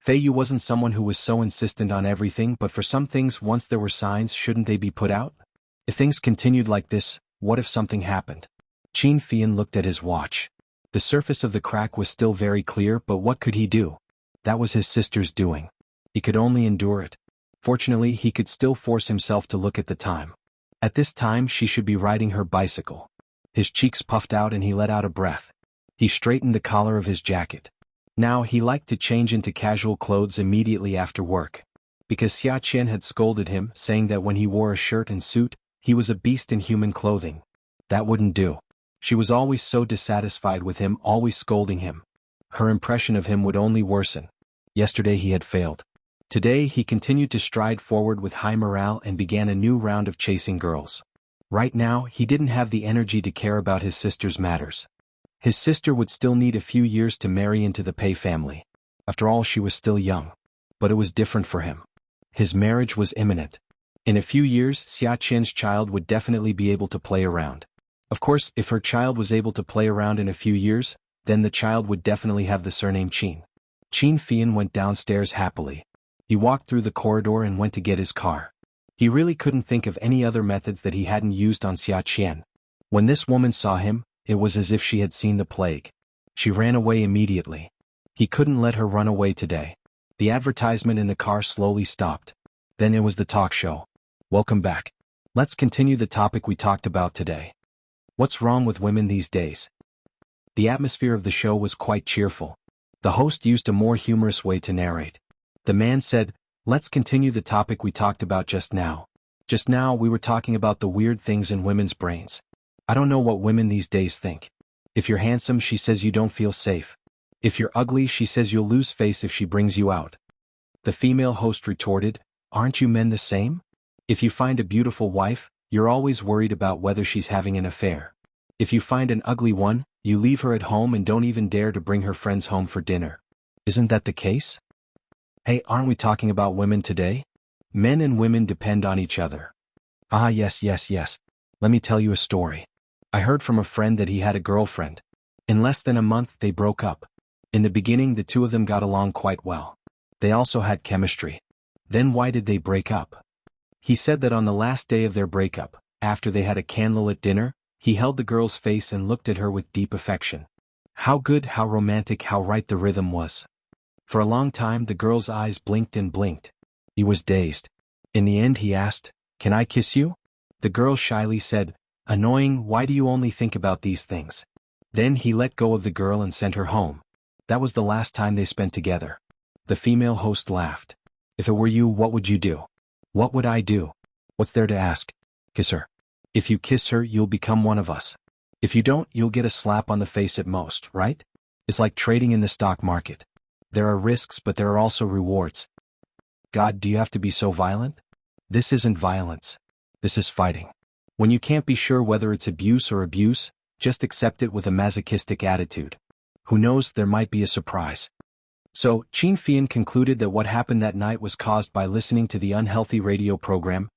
Fei Yu wasn't someone who was so insistent on everything, but for some things, once there were signs, shouldn't they be put out? If things continued like this, what if something happened? Qin Fian looked at his watch. The surface of the crack was still very clear, but what could he do? That was his sister's doing. He could only endure it. Fortunately, he could still force himself to look at the time. At this time, she should be riding her bicycle. His cheeks puffed out and he let out a breath. He straightened the collar of his jacket. Now he liked to change into casual clothes immediately after work. Because Xia Qian had scolded him, saying that when he wore a shirt and suit, he was a beast in human clothing. That wouldn't do. She was always so dissatisfied with him, always scolding him. Her impression of him would only worsen. Yesterday he had failed. Today he continued to stride forward with high morale and began a new round of chasing girls. Right now, he didn't have the energy to care about his sister's matters. His sister would still need a few years to marry into the Pei family. After all, she was still young. But it was different for him. His marriage was imminent. In a few years, Xia Qian's child would definitely be able to play around. Of course, if her child was able to play around in a few years, then the child would definitely have the surname Qin. Qin Fian went downstairs happily. He walked through the corridor and went to get his car. He really couldn't think of any other methods that he hadn't used on Xia Qian. When this woman saw him, it was as if she had seen the plague. She ran away immediately. He couldn't let her run away today. The advertisement in the car slowly stopped. Then it was the talk show. Welcome back. Let's continue the topic we talked about today. What's wrong with women these days? The atmosphere of the show was quite cheerful. The host used a more humorous way to narrate. The man said, "Let's continue the topic we talked about just now. Just now we were talking about the weird things in women's brains. I don't know what women these days think. If you're handsome, she says you don't feel safe. If you're ugly, she says you'll lose face if she brings you out." The female host retorted, "Aren't you men the same? If you find a beautiful wife, you're always worried about whether she's having an affair. If you find an ugly one, you leave her at home and don't even dare to bring her friends home for dinner. Isn't that the case? Hey, aren't we talking about women today? Men and women depend on each other." "Ah, yes. Let me tell you a story. I heard from a friend that he had a girlfriend. In less than a month they broke up. In the beginning the two of them got along quite well. They also had chemistry. Then why did they break up? He said that on the last day of their breakup, after they had a candlelit dinner, he held the girl's face and looked at her with deep affection. How good, how romantic, how right the rhythm was. For a long time the girl's eyes blinked and blinked. He was dazed. In the end he asked, "Can I kiss you?" The girl shyly said, "Annoying, why do you only think about these things?" Then he let go of the girl and sent her home. That was the last time they spent together. The female host laughed. "If it were you, what would you do?" "What would I do? What's there to ask? Kiss her. If you kiss her, you'll become one of us. If you don't, you'll get a slap on the face at most, right? It's like trading in the stock market. There are risks, but there are also rewards." God, do you have to be so violent? This isn't violence. This is fighting. When you can't be sure whether it's abuse or abuse, just accept it with a masochistic attitude. Who knows, there might be a surprise. So, Qin Fian concluded that what happened that night was caused by listening to the unhealthy radio program.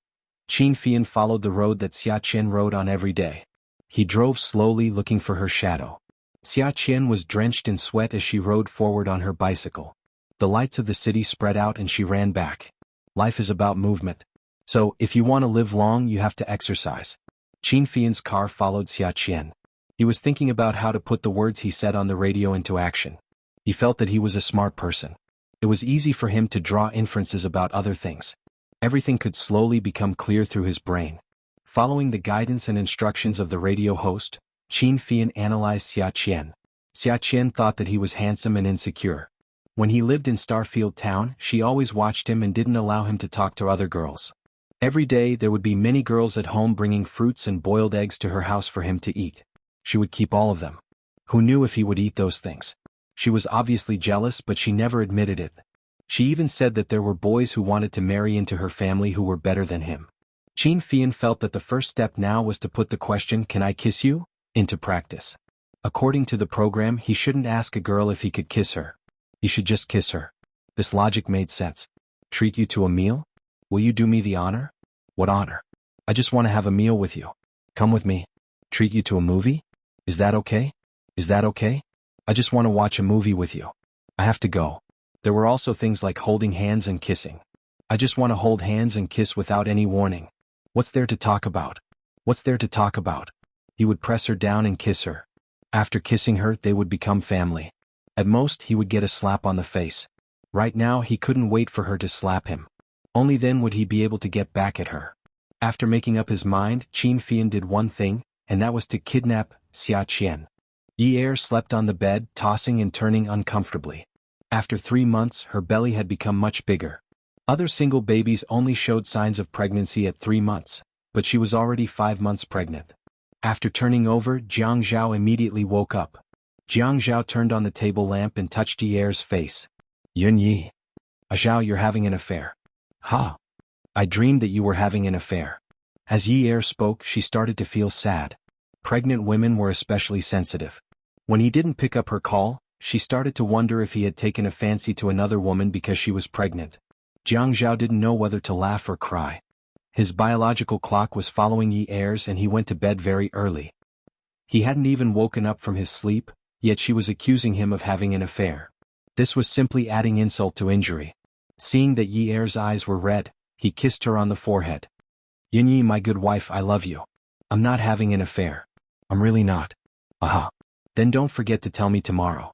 Qin Fian followed the road that Xia Qian rode on every day. He drove slowly looking for her shadow. Xia Qian was drenched in sweat as she rode forward on her bicycle. The lights of the city spread out and she ran back. Life is about movement. So, if you want to live long, you have to exercise. Qin Fian's car followed Xia Qian. He was thinking about how to put the words he said on the radio into action. He felt that he was a smart person. It was easy for him to draw inferences about other things. Everything could slowly become clear through his brain. Following the guidance and instructions of the radio host, Qin Fian analyzed Xia Qian. Xia Qian thought that he was handsome and insecure. When he lived in Starfield Town, she always watched him and didn't allow him to talk to other girls. Every day there would be many girls at home bringing fruits and boiled eggs to her house for him to eat. She would keep all of them. Who knew if he would eat those things? She was obviously jealous, but she never admitted it. She even said that there were boys who wanted to marry into her family who were better than him. Qin Fian felt that the first step now was to put the question, "Can I kiss you?" into practice. According to the program, he shouldn't ask a girl if he could kiss her. He should just kiss her. This logic made sense. Treat you to a meal? Will you do me the honor? What honor? I just want to have a meal with you. Come with me. Treat you to a movie? Is that okay? Is that okay? I just want to watch a movie with you. I have to go. There were also things like holding hands and kissing. I just want to hold hands and kiss without any warning. What's there to talk about? What's there to talk about? He would press her down and kiss her. After kissing her, they would become family. At most, he would get a slap on the face. Right now, he couldn't wait for her to slap him. Only then would he be able to get back at her. After making up his mind, Qin Fian did one thing, and that was to kidnap Xia Qian. Yi Er slept on the bed, tossing and turning uncomfortably. After 3 months, her belly had become much bigger. Other single babies only showed signs of pregnancy at 3 months, but she was already 5 months pregnant. After turning over, Jianghu immediately woke up. Jianghu turned on the table lamp and touched Yi Er's face. "Yun Yi. Zhao, you're having an affair." "Ha! I dreamed that you were having an affair." As Yi Er spoke, she started to feel sad. Pregnant women were especially sensitive. When he didn't pick up her call, she started to wonder if he had taken a fancy to another woman because she was pregnant. Jianghu didn't know whether to laugh or cry. His biological clock was following Yi Er's and he went to bed very early. He hadn't even woken up from his sleep, yet she was accusing him of having an affair. This was simply adding insult to injury. Seeing that Yi Er's eyes were red, he kissed her on the forehead. Yunyi, my good wife, I love you. I'm not having an affair. I'm really not. Aha. Then don't forget to tell me tomorrow.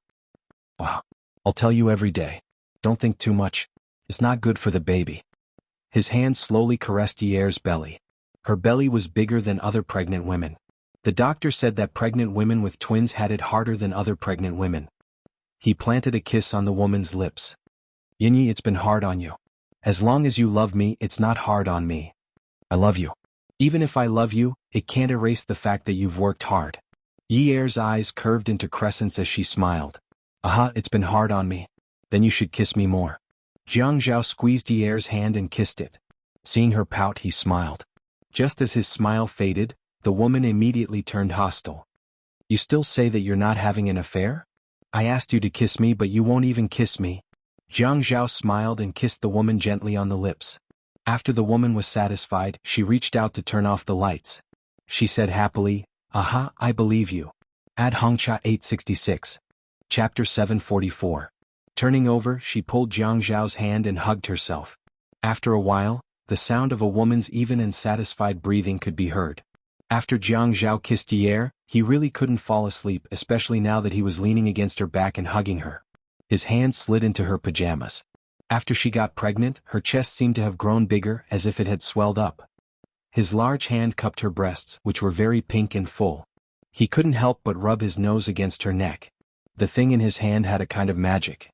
Wow. I'll tell you every day. Don't think too much. It's not good for the baby. His hand slowly caressed Yi Er's belly. Her belly was bigger than other pregnant women. The doctor said that pregnant women with twins had it harder than other pregnant women. He planted a kiss on the woman's lips. Yunyi, it's been hard on you. As long as you love me, it's not hard on me. I love you. Even if I love you, it can't erase the fact that you've worked hard. Yi Er's eyes curved into crescents as she smiled. Aha, it's been hard on me. Then you should kiss me more. Jianghu squeezed Yi Er's hand and kissed it. Seeing her pout, he smiled. Just as his smile faded, the woman immediately turned hostile. You still say that you're not having an affair? I asked you to kiss me, but you won't even kiss me. Jianghu smiled and kissed the woman gently on the lips. After the woman was satisfied, she reached out to turn off the lights. She said happily, Aha, I believe you. Ad Hongcha 866. Chapter 744. Turning over, she pulled Jianghu's hand and hugged herself. After a while, the sound of a woman's even and satisfied breathing could be heard. After Jianghu kissed Yi Er, he really couldn't fall asleep, especially now that he was leaning against her back and hugging her. His hand slid into her pajamas. After she got pregnant, her chest seemed to have grown bigger, as if it had swelled up. His large hand cupped her breasts, which were very pink and full. He couldn't help but rub his nose against her neck. The thing in his hand had a kind of magic.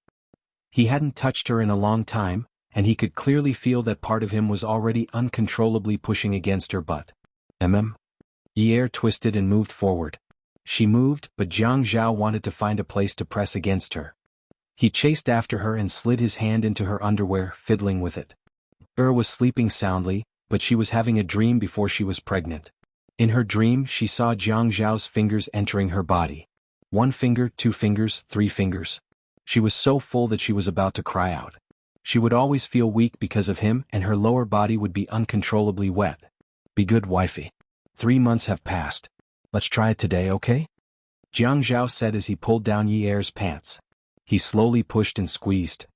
He hadn't touched her in a long time, and he could clearly feel that part of him was already uncontrollably pushing against her butt. Yi Er twisted and moved forward. She moved, but Jianghu wanted to find a place to press against her. He chased after her and slid his hand into her underwear, fiddling with it. Was sleeping soundly, but she was having a dream before she was pregnant. In her dream, she saw Jianghu's fingers entering her body. 1 finger, 2 fingers, 3 fingers. She was so full that she was about to cry out. She would always feel weak because of him, and her lower body would be uncontrollably wet. Be good, wifey. 3 months have passed. Let's try it today, okay? Jianghu said as he pulled down Yi Er's pants. He slowly pushed and squeezed.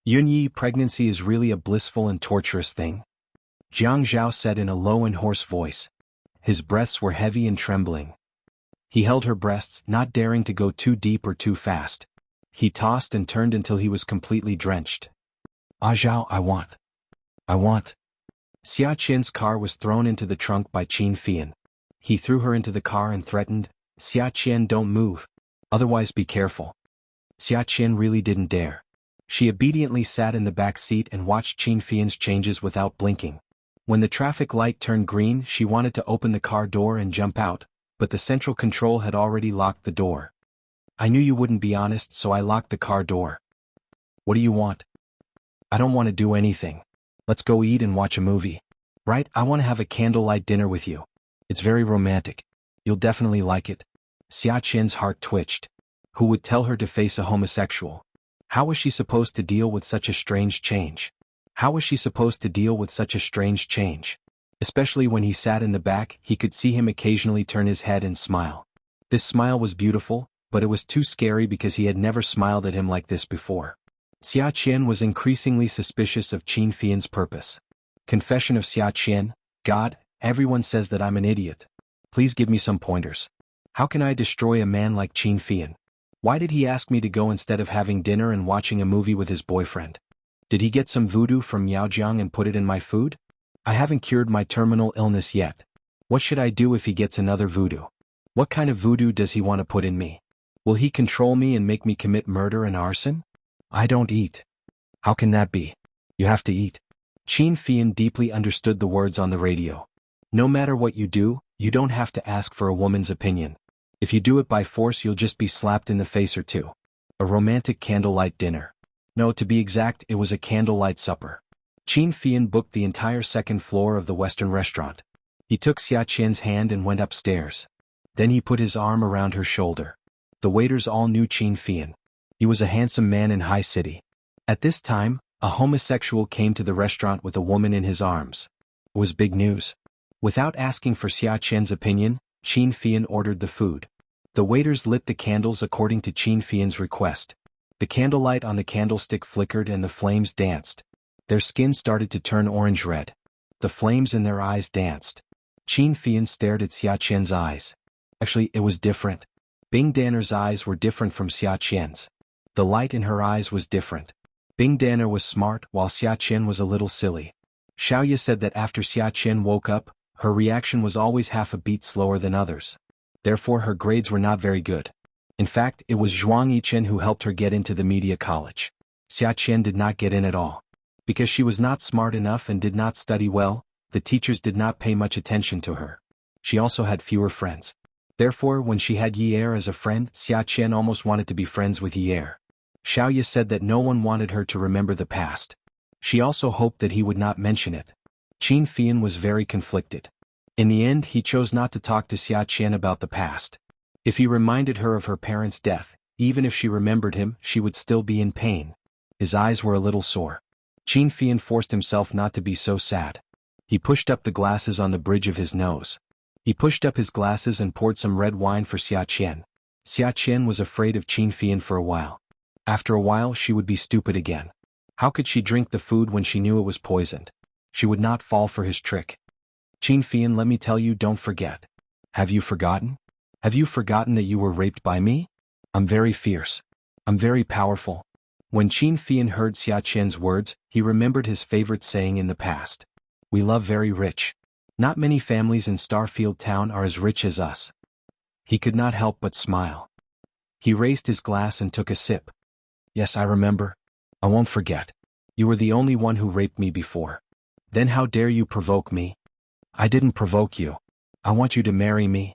Yunyi, pregnancy is really a blissful and torturous thing. Jianghu said in a low and hoarse voice. His breaths were heavy and trembling. He held her breasts, not daring to go too deep or too fast. He tossed and turned until he was completely drenched. Zhao, I want. Xia Qin's car was thrown into the trunk by Qin Fian. He threw her into the car and threatened, Xia Qin, don't move. Otherwise be careful. Xia Qin really didn't dare. She obediently sat in the back seat and watched Qin Fian's changes without blinking. When the traffic light turned green, she wanted to open the car door and jump out, but the central control had already locked the door. I knew you wouldn't be honest, so I locked the car door. What do you want? I don't want to do anything. Let's go eat and watch a movie. Right, I want to have a candlelight dinner with you. It's very romantic. You'll definitely like it. Xia Qin's heart twitched. Who would tell her to face a homosexual? How was she supposed to deal with such a strange change? Especially when he sat in the back, he could see him occasionally turn his head and smile. This smile was beautiful, but it was too scary because he had never smiled at him like this before. Xia Qin was increasingly suspicious of Qin Fian's purpose. Confession of Xia Qin. God, everyone says that I'm an idiot. Please give me some pointers. How can I destroy a man like Qin Fian? Why did he ask me to go instead of having dinner and watching a movie with his boyfriend? Did he get some voodoo from Miaojiang and put it in my food? I haven't cured my terminal illness yet. What should I do if he gets another voodoo? What kind of voodoo does he want to put in me? Will he control me and make me commit murder and arson? I don't eat. How can that be? You have to eat. Qin Fian deeply understood the words on the radio. No matter what you do, you don't have to ask for a woman's opinion. If you do it by force, you'll just be slapped in the face or two. A romantic candlelight dinner. No, to be exact, it was a candlelight supper. Qin Fian booked the entire second floor of the Western restaurant. He took Xia Qin's hand and went upstairs. Then he put his arm around her shoulder. The waiters all knew Qin Fian. He was a handsome man in high city. At this time, a homosexual came to the restaurant with a woman in his arms. It was big news. Without asking for Xia Qian's opinion, Qin Fian ordered the food. The waiters lit the candles according to Qin Fian's request. The candlelight on the candlestick flickered and the flames danced. Their skin started to turn orange-red. The flames in their eyes danced. Qin Fian stared at Xia Qian's eyes. Actually, it was different. Bing Danner's eyes were different from Xia Qian's. The light in her eyes was different. Bing Danner was smart while Xia Qian was a little silly. Xiaoya said that after Xia Qian woke up, her reaction was always half a beat slower than others. Therefore her grades were not very good. In fact, it was Zhuang Yichen who helped her get into the media college. Xia Qian did not get in at all. Because she was not smart enough and did not study well, the teachers did not pay much attention to her. She also had fewer friends. Therefore, when she had Yi Er as a friend, Xia Qian almost wanted to be friends with Yi Er. Xiaoya said that no one wanted her to remember the past. She also hoped that he would not mention it. Qin Fian was very conflicted. In the end, he chose not to talk to Xia Qian about the past. If he reminded her of her parents' death, even if she remembered him, she would still be in pain. His eyes were a little sore. Qin Fian forced himself not to be so sad. He pushed up the glasses on the bridge of his nose. He pushed up his glasses and poured some red wine for Xia Qian. Xia Qian was afraid of Qin Fian for a while. After a while she would be stupid again. How could she drink the food when she knew it was poisoned? She would not fall for his trick. Qin Fian, let me tell you, don't forget. Have you forgotten? Have you forgotten that you were raped by me? I'm very fierce. I'm very powerful. When Qin Fian heard Xia Qian's words, he remembered his favorite saying in the past. We love very rich. Not many families in Starfield Town are as rich as us. He could not help but smile. He raised his glass and took a sip. Yes, I remember. I won't forget. You were the only one who raped me before. Then how dare you provoke me? I didn't provoke you. I want you to marry me.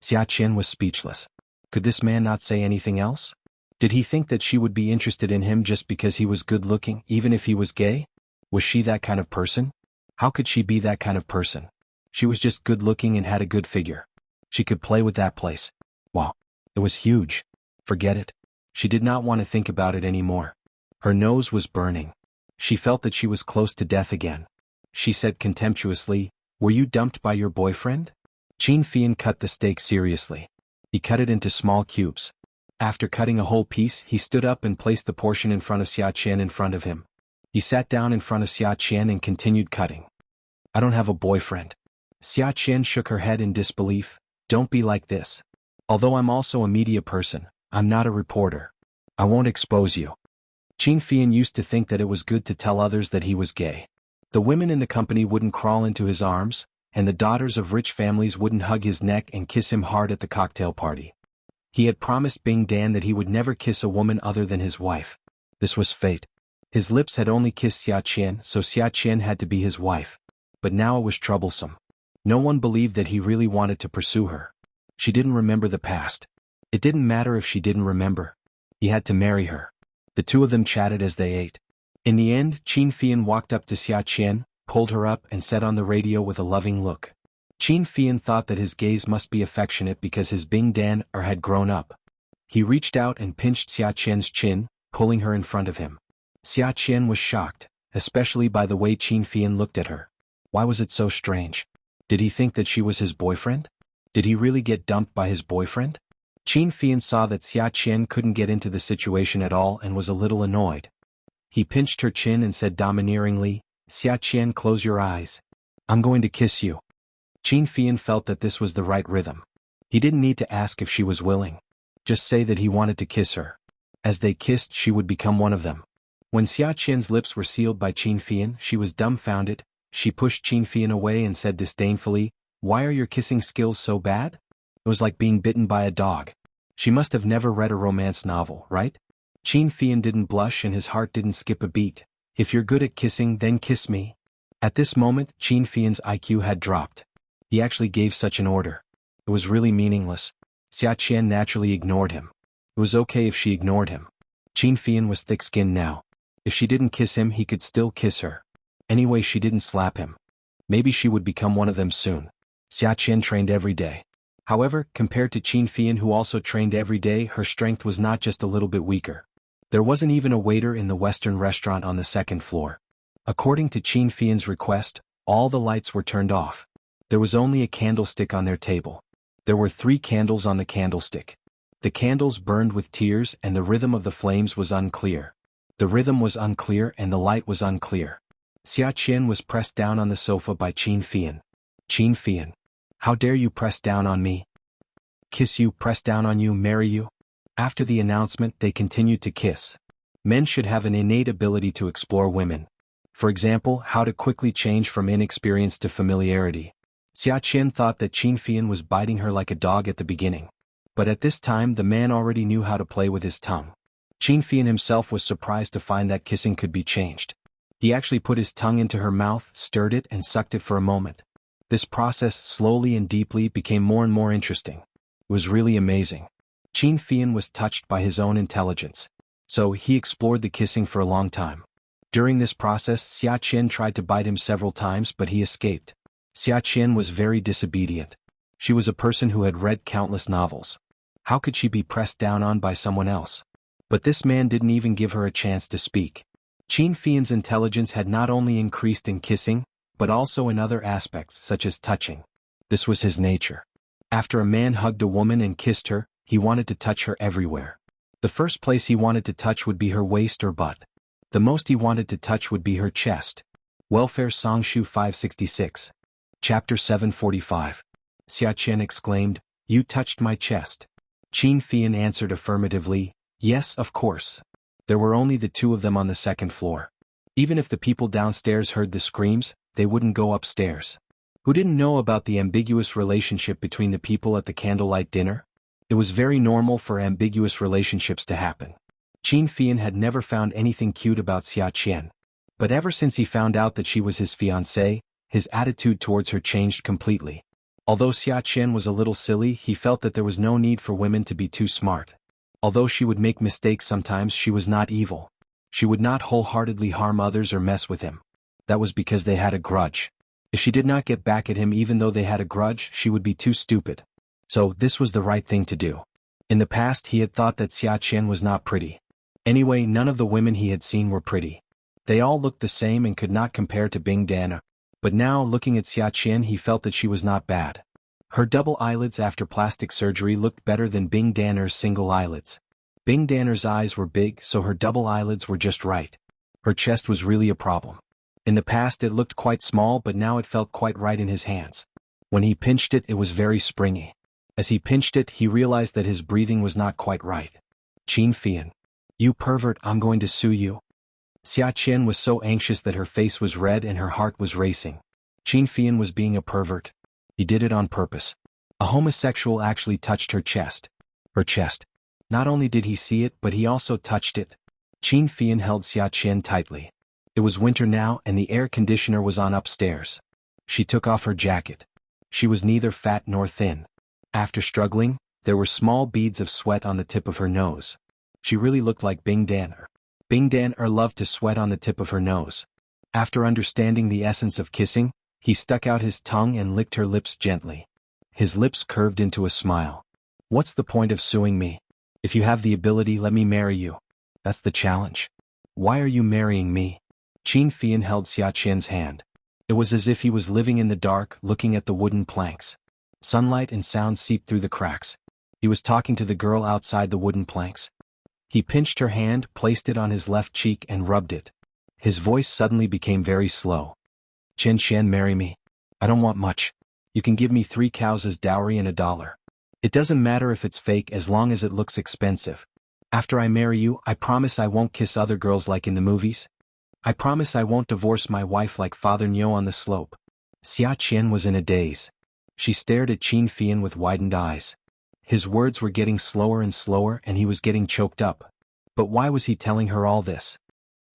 Xia Qian was speechless. Could this man not say anything else? Did he think that she would be interested in him just because he was good-looking, even if he was gay? Was she that kind of person? How could she be that kind of person? She was just good-looking and had a good figure. She could play with that place. Wow. It was huge. Forget it. She did not want to think about it anymore. Her nose was burning. She felt that she was close to death again. She said contemptuously, Were you dumped by your boyfriend? Qin Fian cut the steak seriously. He cut it into small cubes. After cutting a whole piece, he stood up and placed the portion in front of Xia Qian in front of him. He sat down in front of Xia Qian and continued cutting. I don't have a boyfriend. Xia Qian shook her head in disbelief. Don't be like this. Although I'm also a media person, I'm not a reporter. I won't expose you. Qin Fian used to think that it was good to tell others that he was gay. The women in the company wouldn't crawl into his arms, and the daughters of rich families wouldn't hug his neck and kiss him hard at the cocktail party. He had promised Bing Dan that he would never kiss a woman other than his wife. This was fate. His lips had only kissed Xia Qian, so Xia Qian had to be his wife. But now it was troublesome. No one believed that he really wanted to pursue her. She didn't remember the past. It didn't matter if she didn't remember. He had to marry her. The two of them chatted as they ate. In the end, Qin Fian walked up to Xia Qian, pulled her up and said on the radio with a loving look. Qin Fian thought that his gaze must be affectionate because his Bing Dan had grown up. He reached out and pinched Xia Qian's chin, pulling her in front of him. Xia Qian was shocked, especially by the way Qin Fian looked at her. Why was it so strange? Did he think that she was his boyfriend? Did he really get dumped by his boyfriend? Qin Fian saw that Xia Qian couldn't get into the situation at all and was a little annoyed. He pinched her chin and said domineeringly, Xia Qian, close your eyes. I'm going to kiss you. Qin Fian felt that this was the right rhythm. He didn't need to ask if she was willing. Just say that he wanted to kiss her. As they kissed, she would become one of them. When Xia Qian's lips were sealed by Qin Fian, she was dumbfounded. She pushed Qin Fian away and said disdainfully, Why are your kissing skills so bad? It was like being bitten by a dog. She must have never read a romance novel, right? Qin Fian didn't blush and his heart didn't skip a beat. If you're good at kissing, then kiss me. At this moment, Qin Fian's IQ had dropped. He actually gave such an order. It was really meaningless. Xia Qian naturally ignored him. It was okay if she ignored him. Qin Fian was thick-skinned now. If she didn't kiss him, he could still kiss her. Anyway, she didn't slap him. Maybe she would become one of them soon. Xia Qian trained every day. However, compared to Qin Fian, who also trained every day, her strength was not just a little bit weaker. There wasn't even a waiter in the Western restaurant on the second floor. According to Qin Fian's request, all the lights were turned off. There was only a candlestick on their table. There were 3 candles on the candlestick. The candles burned with tears and the rhythm of the flames was unclear. The rhythm was unclear and the light was unclear. Xiaqian was pressed down on the sofa by Qin Fian. Qin Fian. How dare you press down on me? Kiss you, press down on you, marry you? After the announcement, they continued to kiss. Men should have an innate ability to explore women. For example, how to quickly change from inexperience to familiarity. Xiaqian thought that Qin Fian was biting her like a dog at the beginning. But at this time the man already knew how to play with his tongue. Qin Fian himself was surprised to find that kissing could be changed. He actually put his tongue into her mouth, stirred it and sucked it for a moment. This process slowly and deeply became more and more interesting. It was really amazing. Qin Fian was touched by his own intelligence. So he explored the kissing for a long time. During this process Xiaqian tried to bite him several times but he escaped. Xiaqian was very disobedient. She was a person who had read countless novels. How could she be pressed down on by someone else? But this man didn't even give her a chance to speak. Qin Fian's intelligence had not only increased in kissing, but also in other aspects such as touching. This was his nature. After a man hugged a woman and kissed her, he wanted to touch her everywhere. The first place he wanted to touch would be her waist or butt. The most he wanted to touch would be her chest. Welfare Songshu 566. Chapter 745. Xiaqian exclaimed, "You touched my chest." Qin Fian answered affirmatively, "Yes, of course." There were only the 2 of them on the 2nd floor. Even if the people downstairs heard the screams, they wouldn't go upstairs. Who didn't know about the ambiguous relationship between the people at the candlelight dinner? It was very normal for ambiguous relationships to happen. Qin Fian had never found anything cute about Xiaqian. But ever since he found out that she was his fiancée, his attitude towards her changed completely. Although Xiaqian was a little silly, he felt that there was no need for women to be too smart. Although she would make mistakes sometimes, she was not evil. She would not wholeheartedly harm others or mess with him. That was because they had a grudge. If she did not get back at him even though they had a grudge, she would be too stupid. So this was the right thing to do. In the past he had thought that Xiaqian was not pretty. Anyway, none of the women he had seen were pretty. They all looked the same and could not compare to Bing Dan. But now, looking at Xiaqian, he felt that she was not bad. Her double eyelids after plastic surgery looked better than Bing Danner's single eyelids. Bing Danner's eyes were big, so her double eyelids were just right. Her chest was really a problem. In the past it looked quite small, but now it felt quite right in his hands. When he pinched it, it was very springy. As he pinched it, he realized that his breathing was not quite right. Qin Fian. "You pervert, I'm going to sue you." Xiaqian was so anxious that her face was red and her heart was racing. Qin Fian was being a pervert. He did it on purpose. A homosexual actually touched her chest. Her chest. Not only did he see it, but he also touched it. Qin Fian held Xiaqian tightly. It was winter now and the air conditioner was on upstairs. She took off her jacket. She was neither fat nor thin. After struggling, there were small beads of sweat on the tip of her nose. She really looked like Bing Danner. Bing Danner loved to sweat on the tip of her nose. After understanding the essence of kissing, he stuck out his tongue and licked her lips gently. His lips curved into a smile. "What's the point of suing me? If you have the ability, let me marry you. That's the challenge. Why are you marrying me?" Qin Fian held Xiaqian's hand. It was as if he was living in the dark, looking at the wooden planks. Sunlight and sound seeped through the cracks. He was talking to the girl outside the wooden planks. He pinched her hand, placed it on his left cheek and rubbed it. His voice suddenly became very slow. "Chen Xian, marry me. I don't want much. You can give me 3 cows as dowry and $1. It doesn't matter if it's fake as long as it looks expensive. After I marry you, I promise I won't kiss other girls like in the movies. I promise I won't divorce my wife like Father Nyo on the slope." Xiaqian was in a daze. She stared at Qin Fian with widened eyes. His words were getting slower and slower and he was getting choked up. But why was he telling her all this?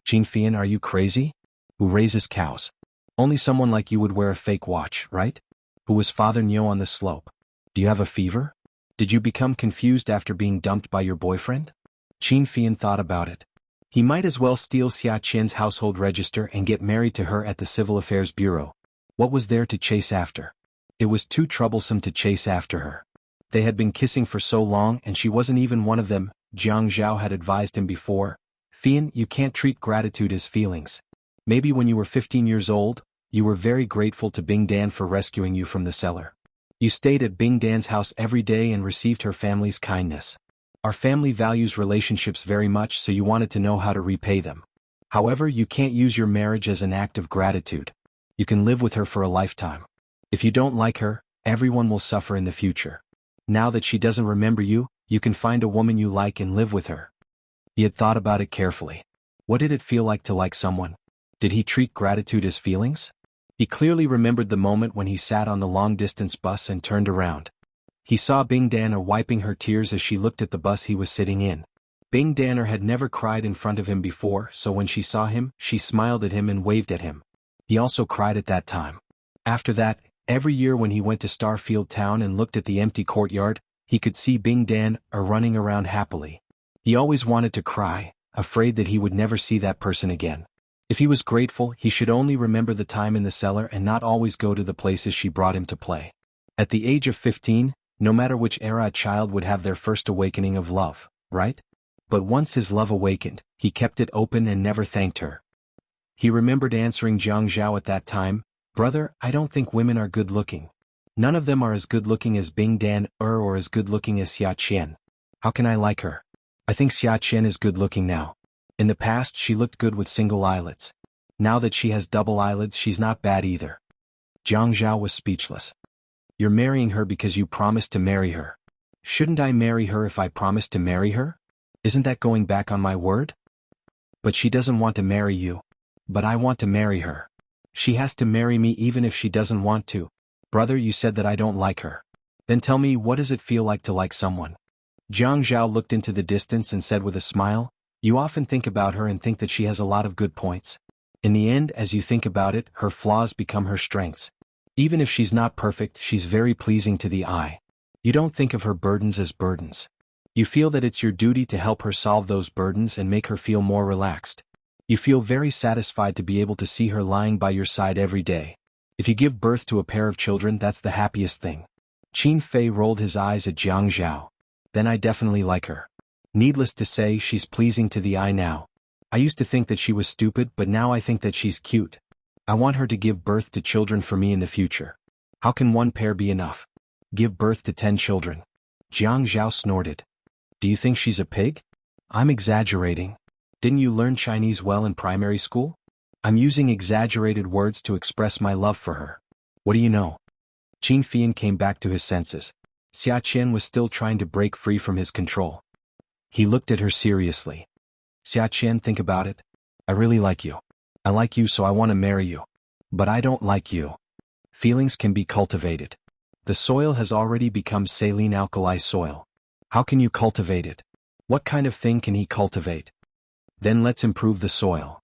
"Qin Fian, are you crazy? Who raises cows? Only someone like you would wear a fake watch, right? Who was Father Nyo on the slope? Do you have a fever? Did you become confused after being dumped by your boyfriend?" Qin Fian thought about it. He might as well steal Xiaqian's household register and get married to her at the Civil Affairs Bureau. What was there to chase after? It was too troublesome to chase after her. They had been kissing for so long and she wasn't even one of them. Jianghu had advised him before. "Fian, you can't treat gratitude as feelings. Maybe when you were 15 years old, you were very grateful to Bing Dan for rescuing you from the cellar. You stayed at Bing Dan's house every day and received her family's kindness. Our family values relationships very much, so you wanted to know how to repay them. However, you can't use your marriage as an act of gratitude. You can live with her for a lifetime. If you don't like her, everyone will suffer in the future. Now that she doesn't remember you, you can find a woman you like and live with her. He had thought about it carefully. What did it feel like to like someone? Did he treat gratitude as feelings? He clearly remembered the moment when he sat on the long-distance bus and turned around. He saw Bing Danner wiping her tears as she looked at the bus he was sitting in. Bing Danner had never cried in front of him before, so when she saw him, she smiled at him and waved at him. He also cried at that time. After that, every year when he went to Starfield Town and looked at the empty courtyard, he could see Bing Dan running around happily. He always wanted to cry, afraid that he would never see that person again. If he was grateful, he should only remember the time in the cellar and not always go to the places she brought him to play. At the age of 15, no matter which era a child would have their first awakening of love, right? But once his love awakened, he kept it open and never thanked her. He remembered answering Jianghu at that time, "Brother, I don't think women are good-looking. None of them are as good-looking as Bing Dan or as good-looking as Xianxia. How can I like her? I think Xianxia is good-looking now. In the past she looked good with single eyelids. Now that she has double eyelids, she's not bad either." Jianghu was speechless. "You're marrying her because you promised to marry her. Shouldn't I marry her if I promised to marry her? Isn't that going back on my word?" "But she doesn't want to marry you." "But I want to marry her. She has to marry me even if she doesn't want to." "Brother, you said that I don't like her. Then tell me, what does it feel like to like someone?" Jianghu looked into the distance and said with a smile, "You often think about her and think that she has a lot of good points. In the end, as you think about it, her flaws become her strengths. Even if she's not perfect, she's very pleasing to the eye. You don't think of her burdens as burdens. You feel that it's your duty to help her solve those burdens and make her feel more relaxed. You feel very satisfied to be able to see her lying by your side every day. If you give birth to a pair of children, that's the happiest thing." Qin Fei rolled his eyes at Jianghu. "Then I definitely like her. Needless to say, she's pleasing to the eye now. I used to think that she was stupid, but now I think that she's cute. I want her to give birth to children for me in the future. How can one pair be enough? Give birth to 10 children. Jianghu snorted. "Do you think she's a pig?" "I'm exaggerating. Didn't you learn Chinese well in primary school? I'm using exaggerated words to express my love for her. What do you know?" Qin Fian came back to his senses. Xianxia was still trying to break free from his control. He looked at her seriously. "Xianxia, think about it. I really like you. I like you, so I want to marry you. But I don't like you. Feelings can be cultivated. The soil has already become saline alkali soil. How can you cultivate it? What kind of thing can he cultivate? Then let's improve the soil."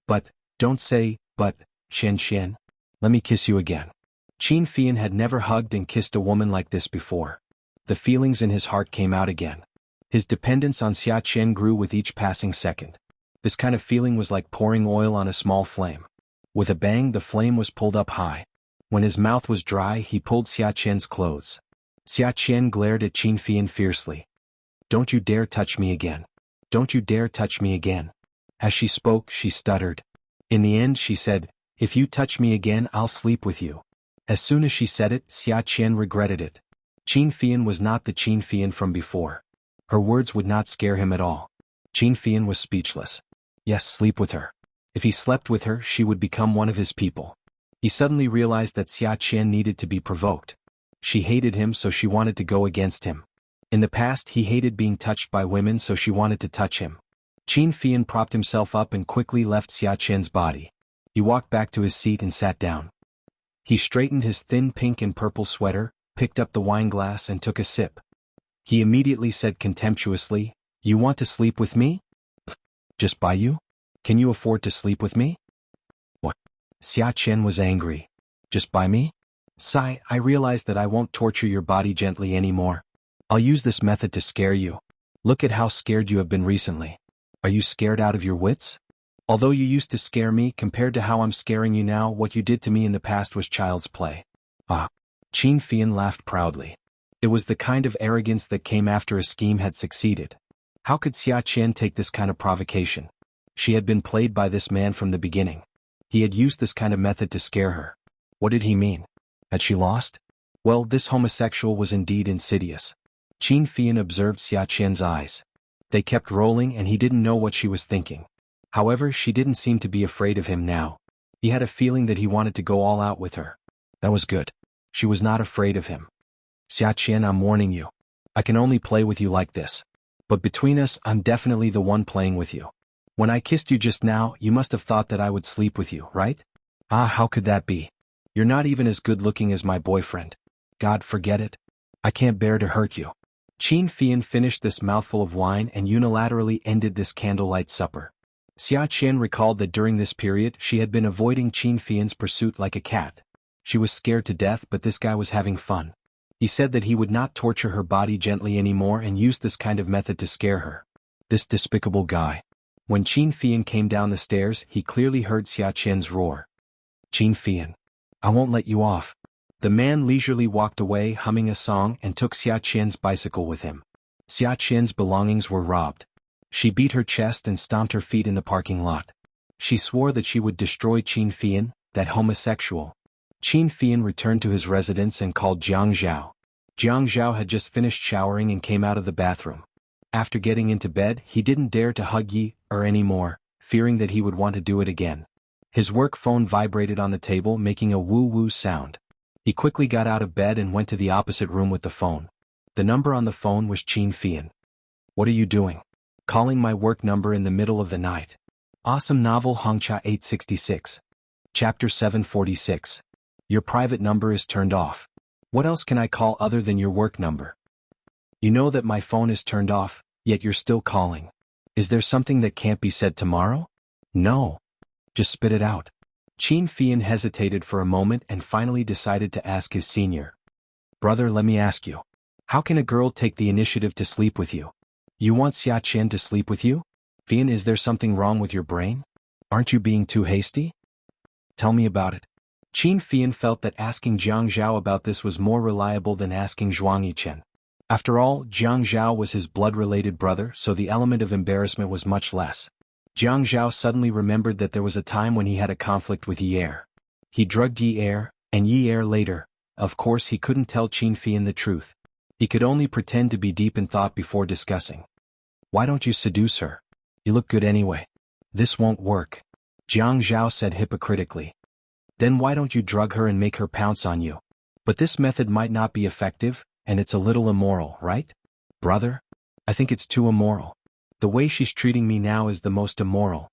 "But, don't say, but, Xianxia. Let me kiss you again." Qin Fian had never hugged and kissed a woman like this before. The feelings in his heart came out again. His dependence on Xianxia grew with each passing second. This kind of feeling was like pouring oil on a small flame. With a bang, the flame was pulled up high. When his mouth was dry, he pulled Xianxia's clothes. Xianxia glared at Qin Fian fiercely. "Don't you dare touch me again. Don't you dare touch me again." As she spoke, she stuttered. In the end, she said, "If you touch me again, I'll sleep with you." As soon as she said it, Xianxia regretted it. Qin Fian was not the Qin Fian from before. Her words would not scare him at all. Qin Fian was speechless. Yes, sleep with her. If he slept with her, she would become one of his people. He suddenly realized that Xianxia needed to be provoked. She hated him, so she wanted to go against him. In the past, he hated being touched by women, so she wanted to touch him. Qin Fian propped himself up and quickly left Xianxia's body. He walked back to his seat and sat down. He straightened his thin pink and purple sweater, picked up the wine glass and took a sip. He immediately said contemptuously, "You want to sleep with me? Just by you? Can you afford to sleep with me?" "What?" Xianxia was angry. "Just by me? Sai, I realize that I won't torture your body gently anymore. I'll use this method to scare you. Look at how scared you have been recently. Are you scared out of your wits? Although you used to scare me, compared to how I'm scaring you now, what you did to me in the past was child's play." "Ah." Qin Fian laughed proudly. It was the kind of arrogance that came after a scheme had succeeded. How could Xianxia take this kind of provocation? She had been played by this man from the beginning. He had used this kind of method to scare her. What did he mean? Had she lost? Well, this homosexual was indeed insidious. Qin Fian observed Xia Qian's eyes. They kept rolling and he didn't know what she was thinking. However, she didn't seem to be afraid of him now. He had a feeling that he wanted to go all out with her. That was good. She was not afraid of him. Xia Qian, I'm warning you. I can only play with you like this. But between us, I'm definitely the one playing with you. When I kissed you just now, you must have thought that I would sleep with you, right? Ah, how could that be? You're not even as good-looking as my boyfriend. God, forget it. I can't bear to hurt you. Qin Fian finished this mouthful of wine and unilaterally ended this candlelight supper. Xia Qian recalled that during this period she had been avoiding Qin Fian's pursuit like a cat. She was scared to death, but this guy was having fun. He said that he would not torture her body gently anymore and used this kind of method to scare her. This despicable guy. When Qin Fian came down the stairs, he clearly heard Xia Qian's roar. Qin Fian, I won't let you off. The man leisurely walked away humming a song and took Xia Qian's bicycle with him. Xia Qian's belongings were robbed. She beat her chest and stomped her feet in the parking lot. She swore that she would destroy Qin Fian, that homosexual. Qin Fian returned to his residence and called Jianghu. Jianghu had just finished showering and came out of the bathroom. After getting into bed, he didn't dare to hug her anymore, fearing that he would want to do it again. His work phone vibrated on the table, making a woo-woo sound. He quickly got out of bed and went to the opposite room with the phone. The number on the phone was Qin Fian. What are you doing? Calling my work number in the middle of the night. Awesome novel Hongcha 866. Chapter 746. Your private number is turned off. What else can I call other than your work number? You know that my phone is turned off, yet you're still calling. Is there something that can't be said tomorrow? No. Just spit it out. Qin Fian hesitated for a moment and finally decided to ask his senior. Brother, let me ask you. How can a girl take the initiative to sleep with you? You want Xia Qian to sleep with you? Fian, is there something wrong with your brain? Aren't you being too hasty? Tell me about it. Qin Fian felt that asking Jianghu about this was more reliable than asking Zhuang Yichen. After all, Jianghu was his blood-related brother, so the element of embarrassment was much less. Jianghu suddenly remembered that there was a time when he had a conflict with Yi Er. He drugged Yi Er, and Yi Er later. Of course he couldn't tell Qin Fian the truth. He could only pretend to be deep in thought before discussing. Why don't you seduce her? You look good anyway. This won't work. Jianghu said hypocritically. Then why don't you drug her and make her pounce on you? But this method might not be effective, and it's a little immoral, right? Brother? I think it's too immoral. The way she's treating me now is the most immoral.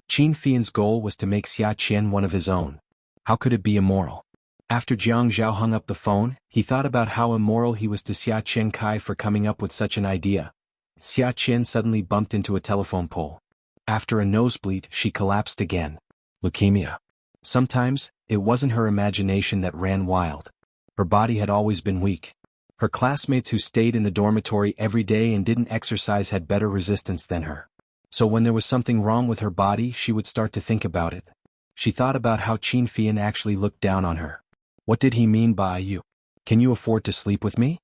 Qin Fian's goal was to make Xia Qian one of his own. How could it be immoral? After Jianghu hung up the phone, he thought about how immoral he was to Xia Qian Kai for coming up with such an idea. Xia Qian suddenly bumped into a telephone pole. After a nosebleed, she collapsed again. Leukemia. Sometimes, it wasn't her imagination that ran wild. Her body had always been weak. Her classmates who stayed in the dormitory every day and didn't exercise had better resistance than her. So when there was something wrong with her body, she would start to think about it. She thought about how Qin Fian actually looked down on her. What did he mean by you? Can you afford to sleep with me?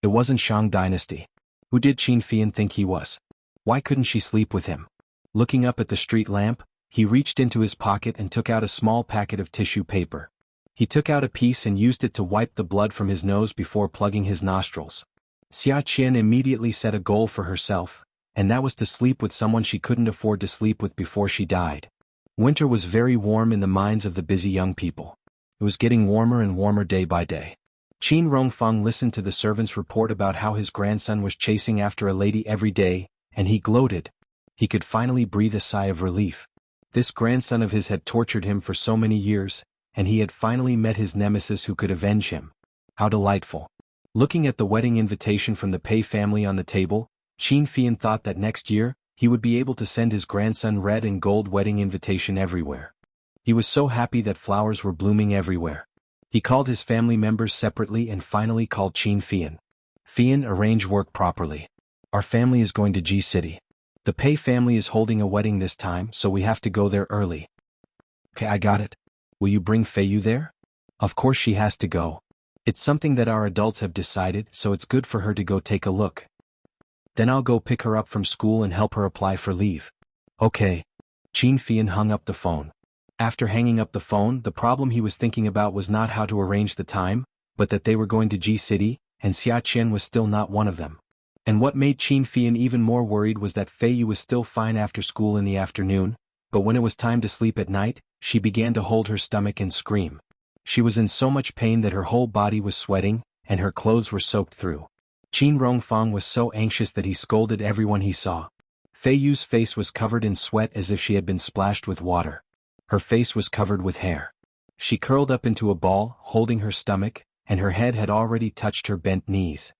It wasn't Shang Dynasty. Who did Qin Fian think he was? Why couldn't she sleep with him? Looking up at the street lamp, he reached into his pocket and took out a small packet of tissue paper. He took out a piece and used it to wipe the blood from his nose before plugging his nostrils. Xia Qian immediately set a goal for herself, and that was to sleep with someone she couldn't afford to sleep with before she died. Winter was very warm in the minds of the busy young people. It was getting warmer and warmer day by day. Qin Rongfeng listened to the servant's report about how his grandson was chasing after a lady every day, and he gloated. He could finally breathe a sigh of relief. This grandson of his had tortured him for so many years, and he had finally met his nemesis who could avenge him. How delightful. Looking at the wedding invitation from the Pei family on the table, Qin Fian thought that next year, he would be able to send his grandson red and gold wedding invitation everywhere. He was so happy that flowers were blooming everywhere. He called his family members separately and finally called Qin Fian. Fian, arrange work properly. Our family is going to G City. The Pei family is holding a wedding this time, so we have to go there early. Okay, I got it. Will you bring Feiyu there? Of course she has to go. It's something that our adults have decided, so it's good for her to go take a look. Then I'll go pick her up from school and help her apply for leave. Okay. Qin Fian hung up the phone. After hanging up the phone, the problem he was thinking about was not how to arrange the time, but that they were going to G City, and Xiaqian was still not one of them. And what made Qin Fian even more worried was that Fei Yu was still fine after school in the afternoon, but when it was time to sleep at night, she began to hold her stomach and scream. She was in so much pain that her whole body was sweating, and her clothes were soaked through. Qin Rongfang was so anxious that he scolded everyone he saw. Fei Yu's face was covered in sweat as if she had been splashed with water. Her face was covered with hair. She curled up into a ball, holding her stomach, and her head had already touched her bent knees.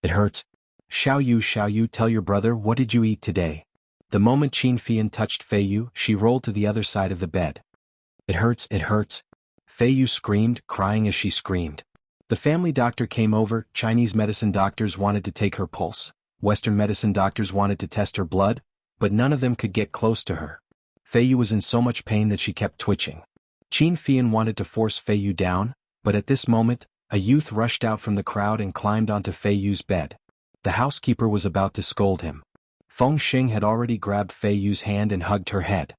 It hurts. Xiao Yu, tell your brother, what did you eat today? The moment Qin Fian touched Fei Yu, she rolled to the other side of the bed. It hurts. Fei Yu screamed, crying as she screamed. The family doctor came over. Chinese medicine doctors wanted to take her pulse. Western medicine doctors wanted to test her blood, but none of them could get close to her. Fei Yu was in so much pain that she kept twitching. Qin Fian wanted to force Fei Yu down, but at this moment, a youth rushed out from the crowd and climbed onto Fei Yu's bed. The housekeeper was about to scold him. Feng Xing had already grabbed Fei Yu's hand and hugged her head.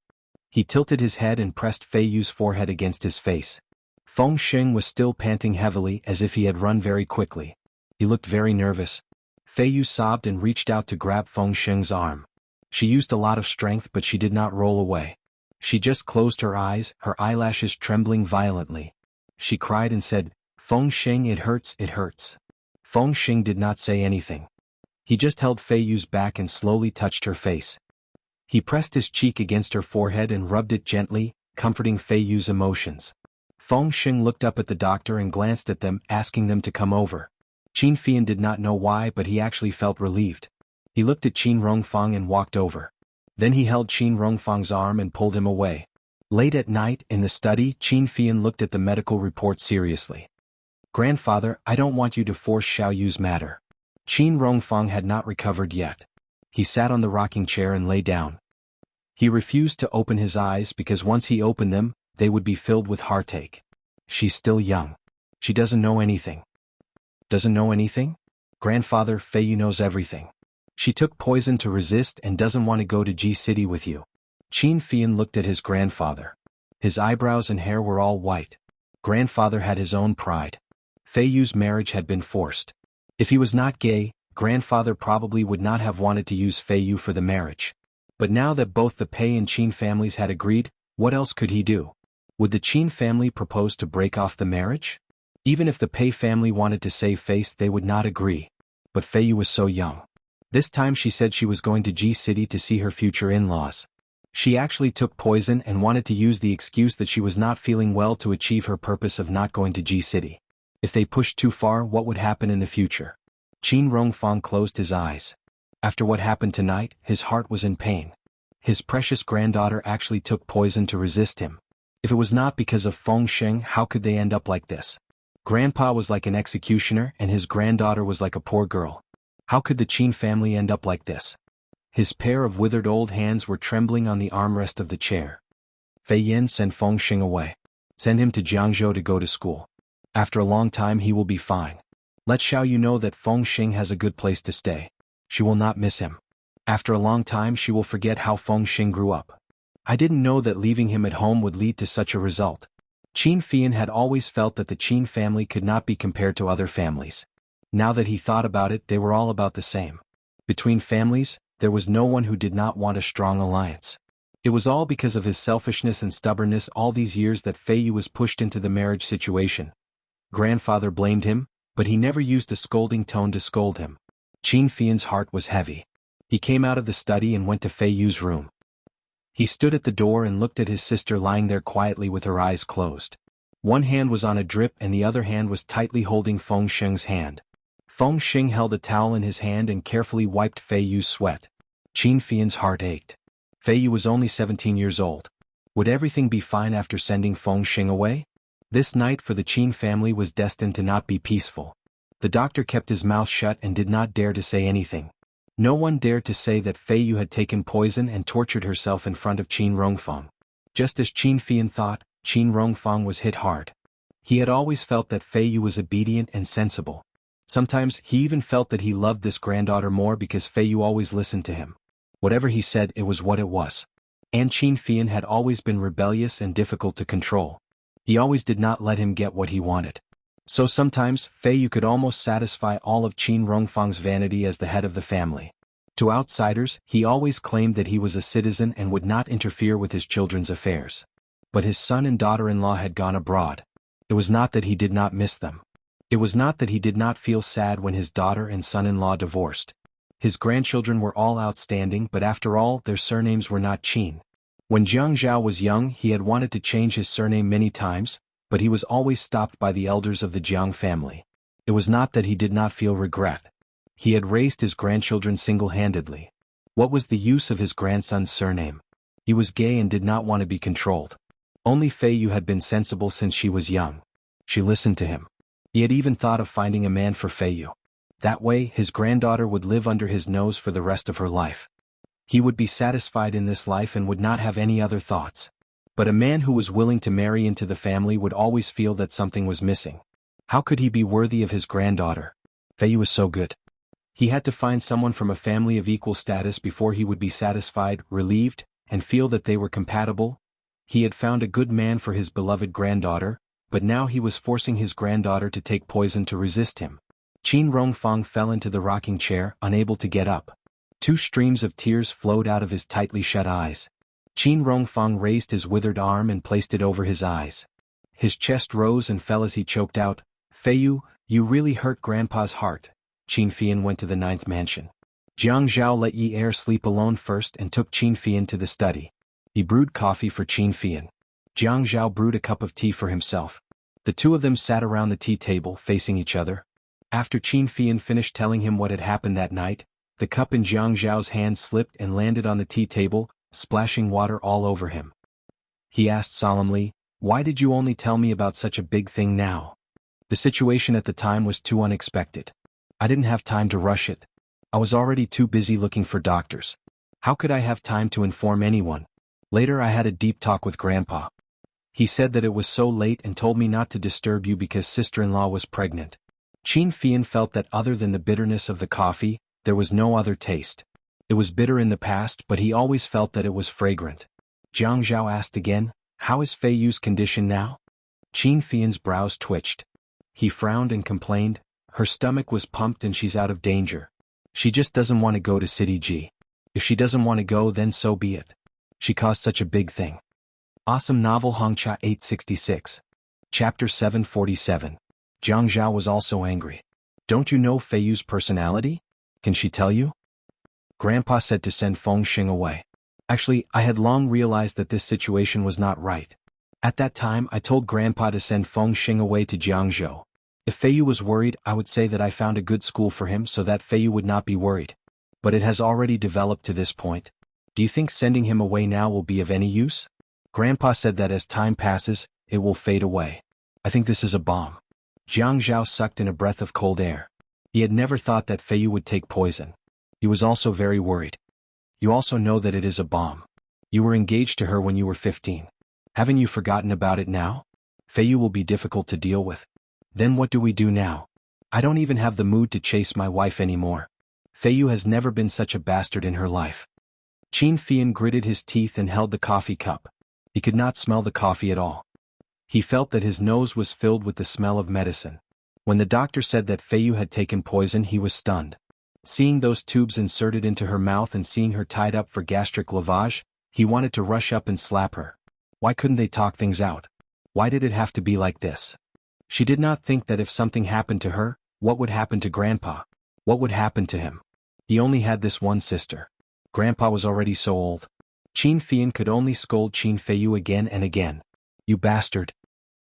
He tilted his head and pressed Fei Yu's forehead against his face. Feng Xing was still panting heavily as if he had run very quickly. He looked very nervous. Fei Yu sobbed and reached out to grab Feng Xing's arm. She used a lot of strength, but she did not roll away. She just closed her eyes, her eyelashes trembling violently. She cried and said, Feng Xing, it hurts. Feng Xing did not say anything. He just held Fei Yu's back and slowly touched her face. He pressed his cheek against her forehead and rubbed it gently, comforting Fei Yu's emotions. Feng Xing looked up at the doctor and glanced at them, asking them to come over. Qin Fian did not know why, but he actually felt relieved. He looked at Qin Rongfang and walked over. Then he held Qin Rongfang's arm and pulled him away. Late at night, in the study, Qin Fian looked at the medical report seriously. Grandfather, I don't want you to force Xiao Yu's matter. Qin Rongfang had not recovered yet. He sat on the rocking chair and lay down. He refused to open his eyes because once he opened them, they would be filled with heartache. She's still young. She doesn't know anything. Doesn't know anything? Grandfather, Fei Yu knows everything. She took poison to resist and doesn't want to go to G City with you. Qin Fian looked at his grandfather. His eyebrows and hair were all white. Grandfather had his own pride. Fei Yu's marriage had been forced. If he was not gay, grandfather probably would not have wanted to use Fei Yu for the marriage. But now that both the Pei and Qin families had agreed, what else could he do? Would the Qin family propose to break off the marriage? Even if the Pei family wanted to save face, they would not agree. But Fei Yu was so young. This time she said she was going to G City to see her future in-laws. She actually took poison and wanted to use the excuse that she was not feeling well to achieve her purpose of not going to G City. If they pushed too far, what would happen in the future? Qin Rongfang closed his eyes. After what happened tonight, his heart was in pain. His precious granddaughter actually took poison to resist him. If it was not because of Feng Xing, how could they end up like this? Grandpa was like an executioner and his granddaughter was like a poor girl. How could the Qin family end up like this? His pair of withered old hands were trembling on the armrest of the chair. Fei Yin, send Feng Xing away. Send him to Jianghu to go to school. After a long time he will be fine. Let Xiao Yu know that Feng Xing has a good place to stay. She will not miss him. After a long time she will forget how Feng Xing grew up. I didn't know that leaving him at home would lead to such a result. Qin Fian had always felt that the Qin family could not be compared to other families. Now that he thought about it, they were all about the same. Between families, there was no one who did not want a strong alliance. It was all because of his selfishness and stubbornness all these years that Fei Yu was pushed into the marriage situation. Grandfather blamed him, but he never used a scolding tone to scold him. Qin Fian's heart was heavy. He came out of the study and went to Fei Yu's room. He stood at the door and looked at his sister lying there quietly with her eyes closed. One hand was on a drip and the other hand was tightly holding Feng Xing's hand. Feng Xing held a towel in his hand and carefully wiped Fei Yu's sweat. Qin Fian's heart ached. Fei Yu was only 17 years old. Would everything be fine after sending Feng Xing away? This night for the Qin family was destined to not be peaceful. The doctor kept his mouth shut and did not dare to say anything. No one dared to say that Fei Yu had taken poison and tortured herself in front of Qin Rongfang. Just as Qin Fian thought, Qin Rongfang was hit hard. He had always felt that Fei Yu was obedient and sensible. Sometimes he even felt that he loved this granddaughter more because Fei Yu always listened to him. Whatever he said, it was what it was. And Qin Fian had always been rebellious and difficult to control. He always did not let him get what he wanted. So sometimes, Fei Yu could almost satisfy all of Qin Rongfang's vanity as the head of the family. To outsiders, he always claimed that he was a citizen and would not interfere with his children's affairs. But his son and daughter-in-law had gone abroad. It was not that he did not miss them. It was not that he did not feel sad when his daughter and son-in-law divorced. His grandchildren were all outstanding, but after all, their surnames were not Qin. When Jianghu was young, he had wanted to change his surname many times, but he was always stopped by the elders of the Jiang family. It was not that he did not feel regret. He had raised his grandchildren single-handedly. What was the use of his grandson's surname? He was gay and did not want to be controlled. Only Fei Yu had been sensible since she was young. She listened to him. He had even thought of finding a man for Fei Yu. That way, his granddaughter would live under his nose for the rest of her life. He would be satisfied in this life and would not have any other thoughts. But a man who was willing to marry into the family would always feel that something was missing. How could he be worthy of his granddaughter? Fei Yu was so good. He had to find someone from a family of equal status before he would be satisfied, relieved, and feel that they were compatible. He had found a good man for his beloved granddaughter, but now he was forcing his granddaughter to take poison to resist him. Qin Rongfang fell into the rocking chair, unable to get up. 2 streams of tears flowed out of his tightly shut eyes. Qin Rongfang raised his withered arm and placed it over his eyes. His chest rose and fell as he choked out, "Fei Yu, you really hurt Grandpa's heart." Qin Fian went to the 9th mansion. Jianghu let Yi Er sleep alone first and took Qin Fian to the study. He brewed coffee for Qin Fian. Jianghu brewed a cup of tea for himself. The two of them sat around the tea table, facing each other. After Qin Fian finished telling him what had happened that night, the cup in Jianghu's hand slipped and landed on the tea table, splashing water all over him. He asked solemnly, "Why did you only tell me about such a big thing now?" The situation at the time was too unexpected. I didn't have time to rush it. I was already too busy looking for doctors. How could I have time to inform anyone? Later I had a deep talk with Grandpa. He said that it was so late and told me not to disturb you because sister-in-law was pregnant. Qin Fian felt that other than the bitterness of the coffee, there was no other taste. It was bitter in the past, but he always felt that it was fragrant. Jianghu asked again, "How is Fei Yu's condition now?" Qin Fian's brows twitched. He frowned and complained, "Her stomach was pumped and she's out of danger. She just doesn't want to go to City G. If she doesn't want to go, then so be it. She caused such a big thing." Awesome Novel Hongcha 866. Chapter 747. Jianghu was also angry. "Don't you know Fei Yu's personality? Can she tell you?" Grandpa said to send Feng Xing away. Actually, I had long realized that this situation was not right. At that time, I told Grandpa to send Feng Xing away to Jianghu. If Fei Yu was worried, I would say that I found a good school for him so that Fei Yu would not be worried. But it has already developed to this point. Do you think sending him away now will be of any use? Grandpa said that as time passes, it will fade away. I think this is a bomb. Jianghu sucked in a breath of cold air. He had never thought that Fei Yu would take poison. He was also very worried. You also know that it is a bomb. You were engaged to her when you were 15. Haven't you forgotten about it now? Fei Yu will be difficult to deal with. Then what do we do now? I don't even have the mood to chase my wife anymore. Fei Yu has never been such a bastard in her life. Qin Fian gritted his teeth and held the coffee cup. He could not smell the coffee at all. He felt that his nose was filled with the smell of medicine. When the doctor said that Fei Yu had taken poison, he was stunned. Seeing those tubes inserted into her mouth and seeing her tied up for gastric lavage, he wanted to rush up and slap her. Why couldn't they talk things out? Why did it have to be like this? She did not think that if something happened to her, what would happen to Grandpa? What would happen to him? He only had this one sister. Grandpa was already so old. Qin Fian could only scold Qin Fei Yu again and again. "You bastard."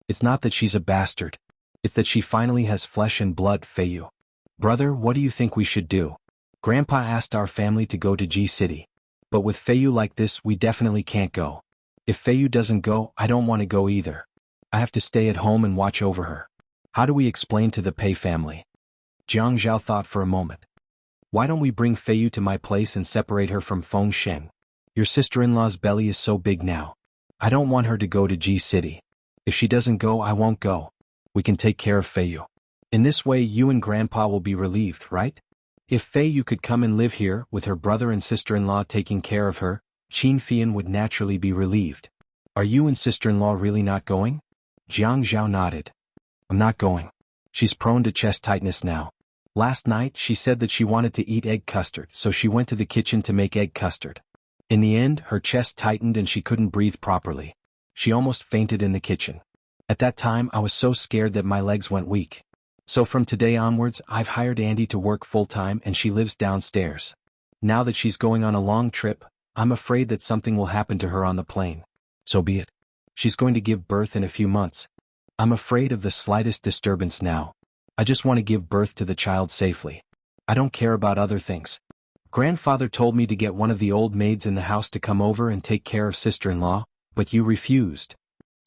It's not that she's a bastard. It's that she finally has flesh and blood, Fei Yu. "Brother, what do you think we should do?" Grandpa asked our family to go to G City. But with Fei Yu like this, we definitely can't go. If Fei Yu doesn't go, I don't want to go either. I have to stay at home and watch over her. How do we explain to the Pei family? Jianghu thought for a moment. Why don't we bring Fei Yu to my place and separate her from Feng Xing? Your sister-in-law's belly is so big now. I don't want her to go to G City. If she doesn't go, I won't go. We can take care of Fei Yu. In this way, you and Grandpa will be relieved, right? If Fei Yu could come and live here, with her brother and sister-in-law taking care of her, Qin Fian would naturally be relieved. Are you and sister-in-law really not going? Jiang Zhao nodded. I'm not going. She's prone to chest tightness now. Last night she said that she wanted to eat egg custard, so she went to the kitchen to make egg custard. In the end, her chest tightened and she couldn't breathe properly. She almost fainted in the kitchen. At that time I was so scared that my legs went weak. So from today onwards I've hired Andy to work full-time and she lives downstairs. Now that she's going on a long trip, I'm afraid that something will happen to her on the plane. So be it. She's going to give birth in a few months. I'm afraid of the slightest disturbance now. I just want to give birth to the child safely. I don't care about other things. Grandfather told me to get one of the old maids in the house to come over and take care of sister-in-law, but you refused.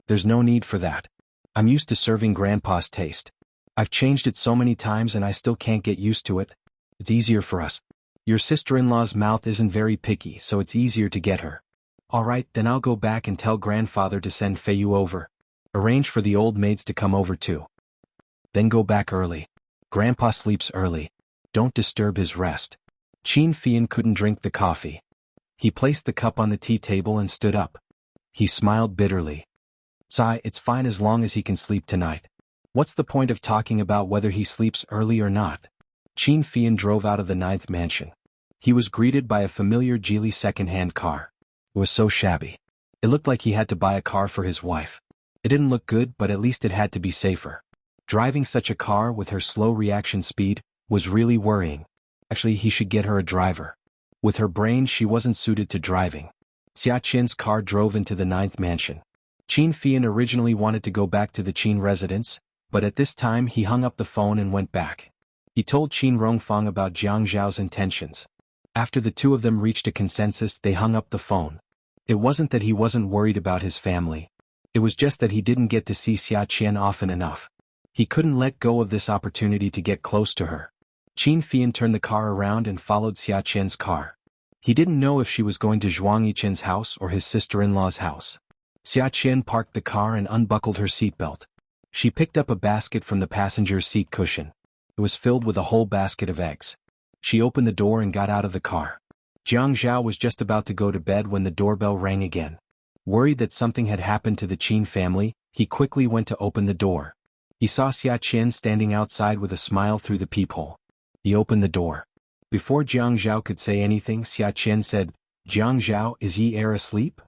There's no need for that. I'm used to serving Grandpa's taste. I've changed it so many times and I still can't get used to it. It's easier for us. Your sister-in-law's mouth isn't very picky, so it's easier to get her. Alright, then I'll go back and tell Grandfather to send Feiyu over. Arrange for the old maids to come over too. Then go back early. Grandpa sleeps early. Don't disturb his rest. Qin Fian couldn't drink the coffee. He placed the cup on the tea table and stood up. He smiled bitterly. Sigh, it's fine as long as he can sleep tonight. What's the point of talking about whether he sleeps early or not? Qin Fian drove out of the 9th mansion. He was greeted by a familiar Geely second-hand car. It was so shabby. It looked like he had to buy a car for his wife. It didn't look good, but at least it had to be safer. Driving such a car with her slow reaction speed was really worrying. Actually, he should get her a driver. With her brain, she wasn't suited to driving. Xia Qian's car drove into the 9th mansion. Qin Fian originally wanted to go back to the Qin residence, but at this time he hung up the phone and went back. He told Qin Rongfang about Jiang Zhao's intentions. After the two of them reached a consensus, they hung up the phone. It wasn't that he wasn't worried about his family. It was just that he didn't get to see Xia Qian often enough. He couldn't let go of this opportunity to get close to her. Qin Fian turned the car around and followed Xia Qian's car. He didn't know if she was going to Zhuang Yiqian's house or his sister-in-law's house. Xia Qian parked the car and unbuckled her seatbelt. She picked up a basket from the passenger's seat cushion. It was filled with a whole basket of eggs. She opened the door and got out of the car. Jiang Zhao was just about to go to bed when the doorbell rang again. Worried that something had happened to the Qin family, he quickly went to open the door. He saw Xia Qian standing outside with a smile through the peephole. He opened the door. Before Jiang Zhao could say anything, Xia Qian said, "Jiang Zhao, is Yi Er asleep?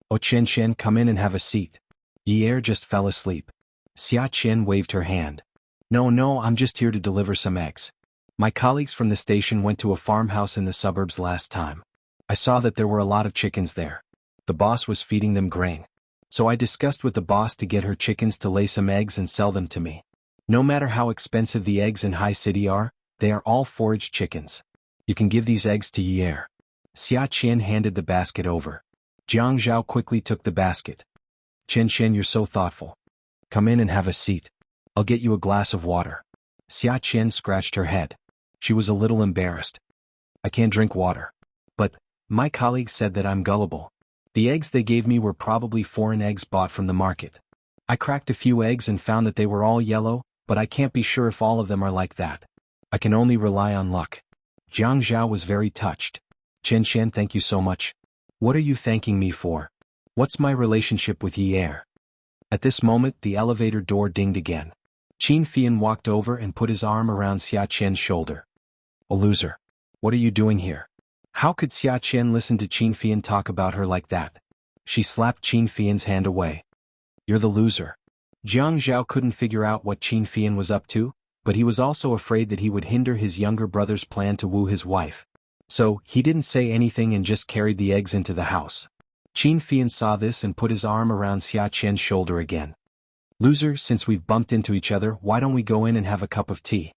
Oh Qian, come in and have a seat." Yi Er just fell asleep. Xia Qian waved her hand. No, I'm just here to deliver some eggs. My colleagues from the station went to a farmhouse in the suburbs last time. I saw that there were a lot of chickens there. The boss was feeding them grain. So I discussed with the boss to get her chickens to lay some eggs and sell them to me. No matter how expensive the eggs in High City are, they are all foraged chickens. You can give these eggs to Yi Er. Xia Qian handed the basket over. Jiang Zhao quickly took the basket. Qian, you're so thoughtful. Come in and have a seat. I'll get you a glass of water. Xia Qian scratched her head. She was a little embarrassed. I can't drink water. But my colleagues said that I'm gullible. The eggs they gave me were probably foreign eggs bought from the market. I cracked a few eggs and found that they were all yellow, but I can't be sure if all of them are like that. I can only rely on luck. Jiang Zhao was very touched. Qian, thank you so much. What are you thanking me for? What's my relationship with Yi Er? At this moment, the elevator door dinged again. Qin Fian walked over and put his arm around Xia Qian's shoulder. A loser. What are you doing here? How could Xia Qian listen to Qin Fian talk about her like that? She slapped Qin Fian's hand away. You're the loser. Jiang Zhao couldn't figure out what Qin Fian was up to, but he was also afraid that he would hinder his younger brother's plan to woo his wife. So, he didn't say anything and just carried the eggs into the house. Qin Fian saw this and put his arm around Xia Qian's shoulder again. Loser, since we've bumped into each other, why don't we go in and have a cup of tea?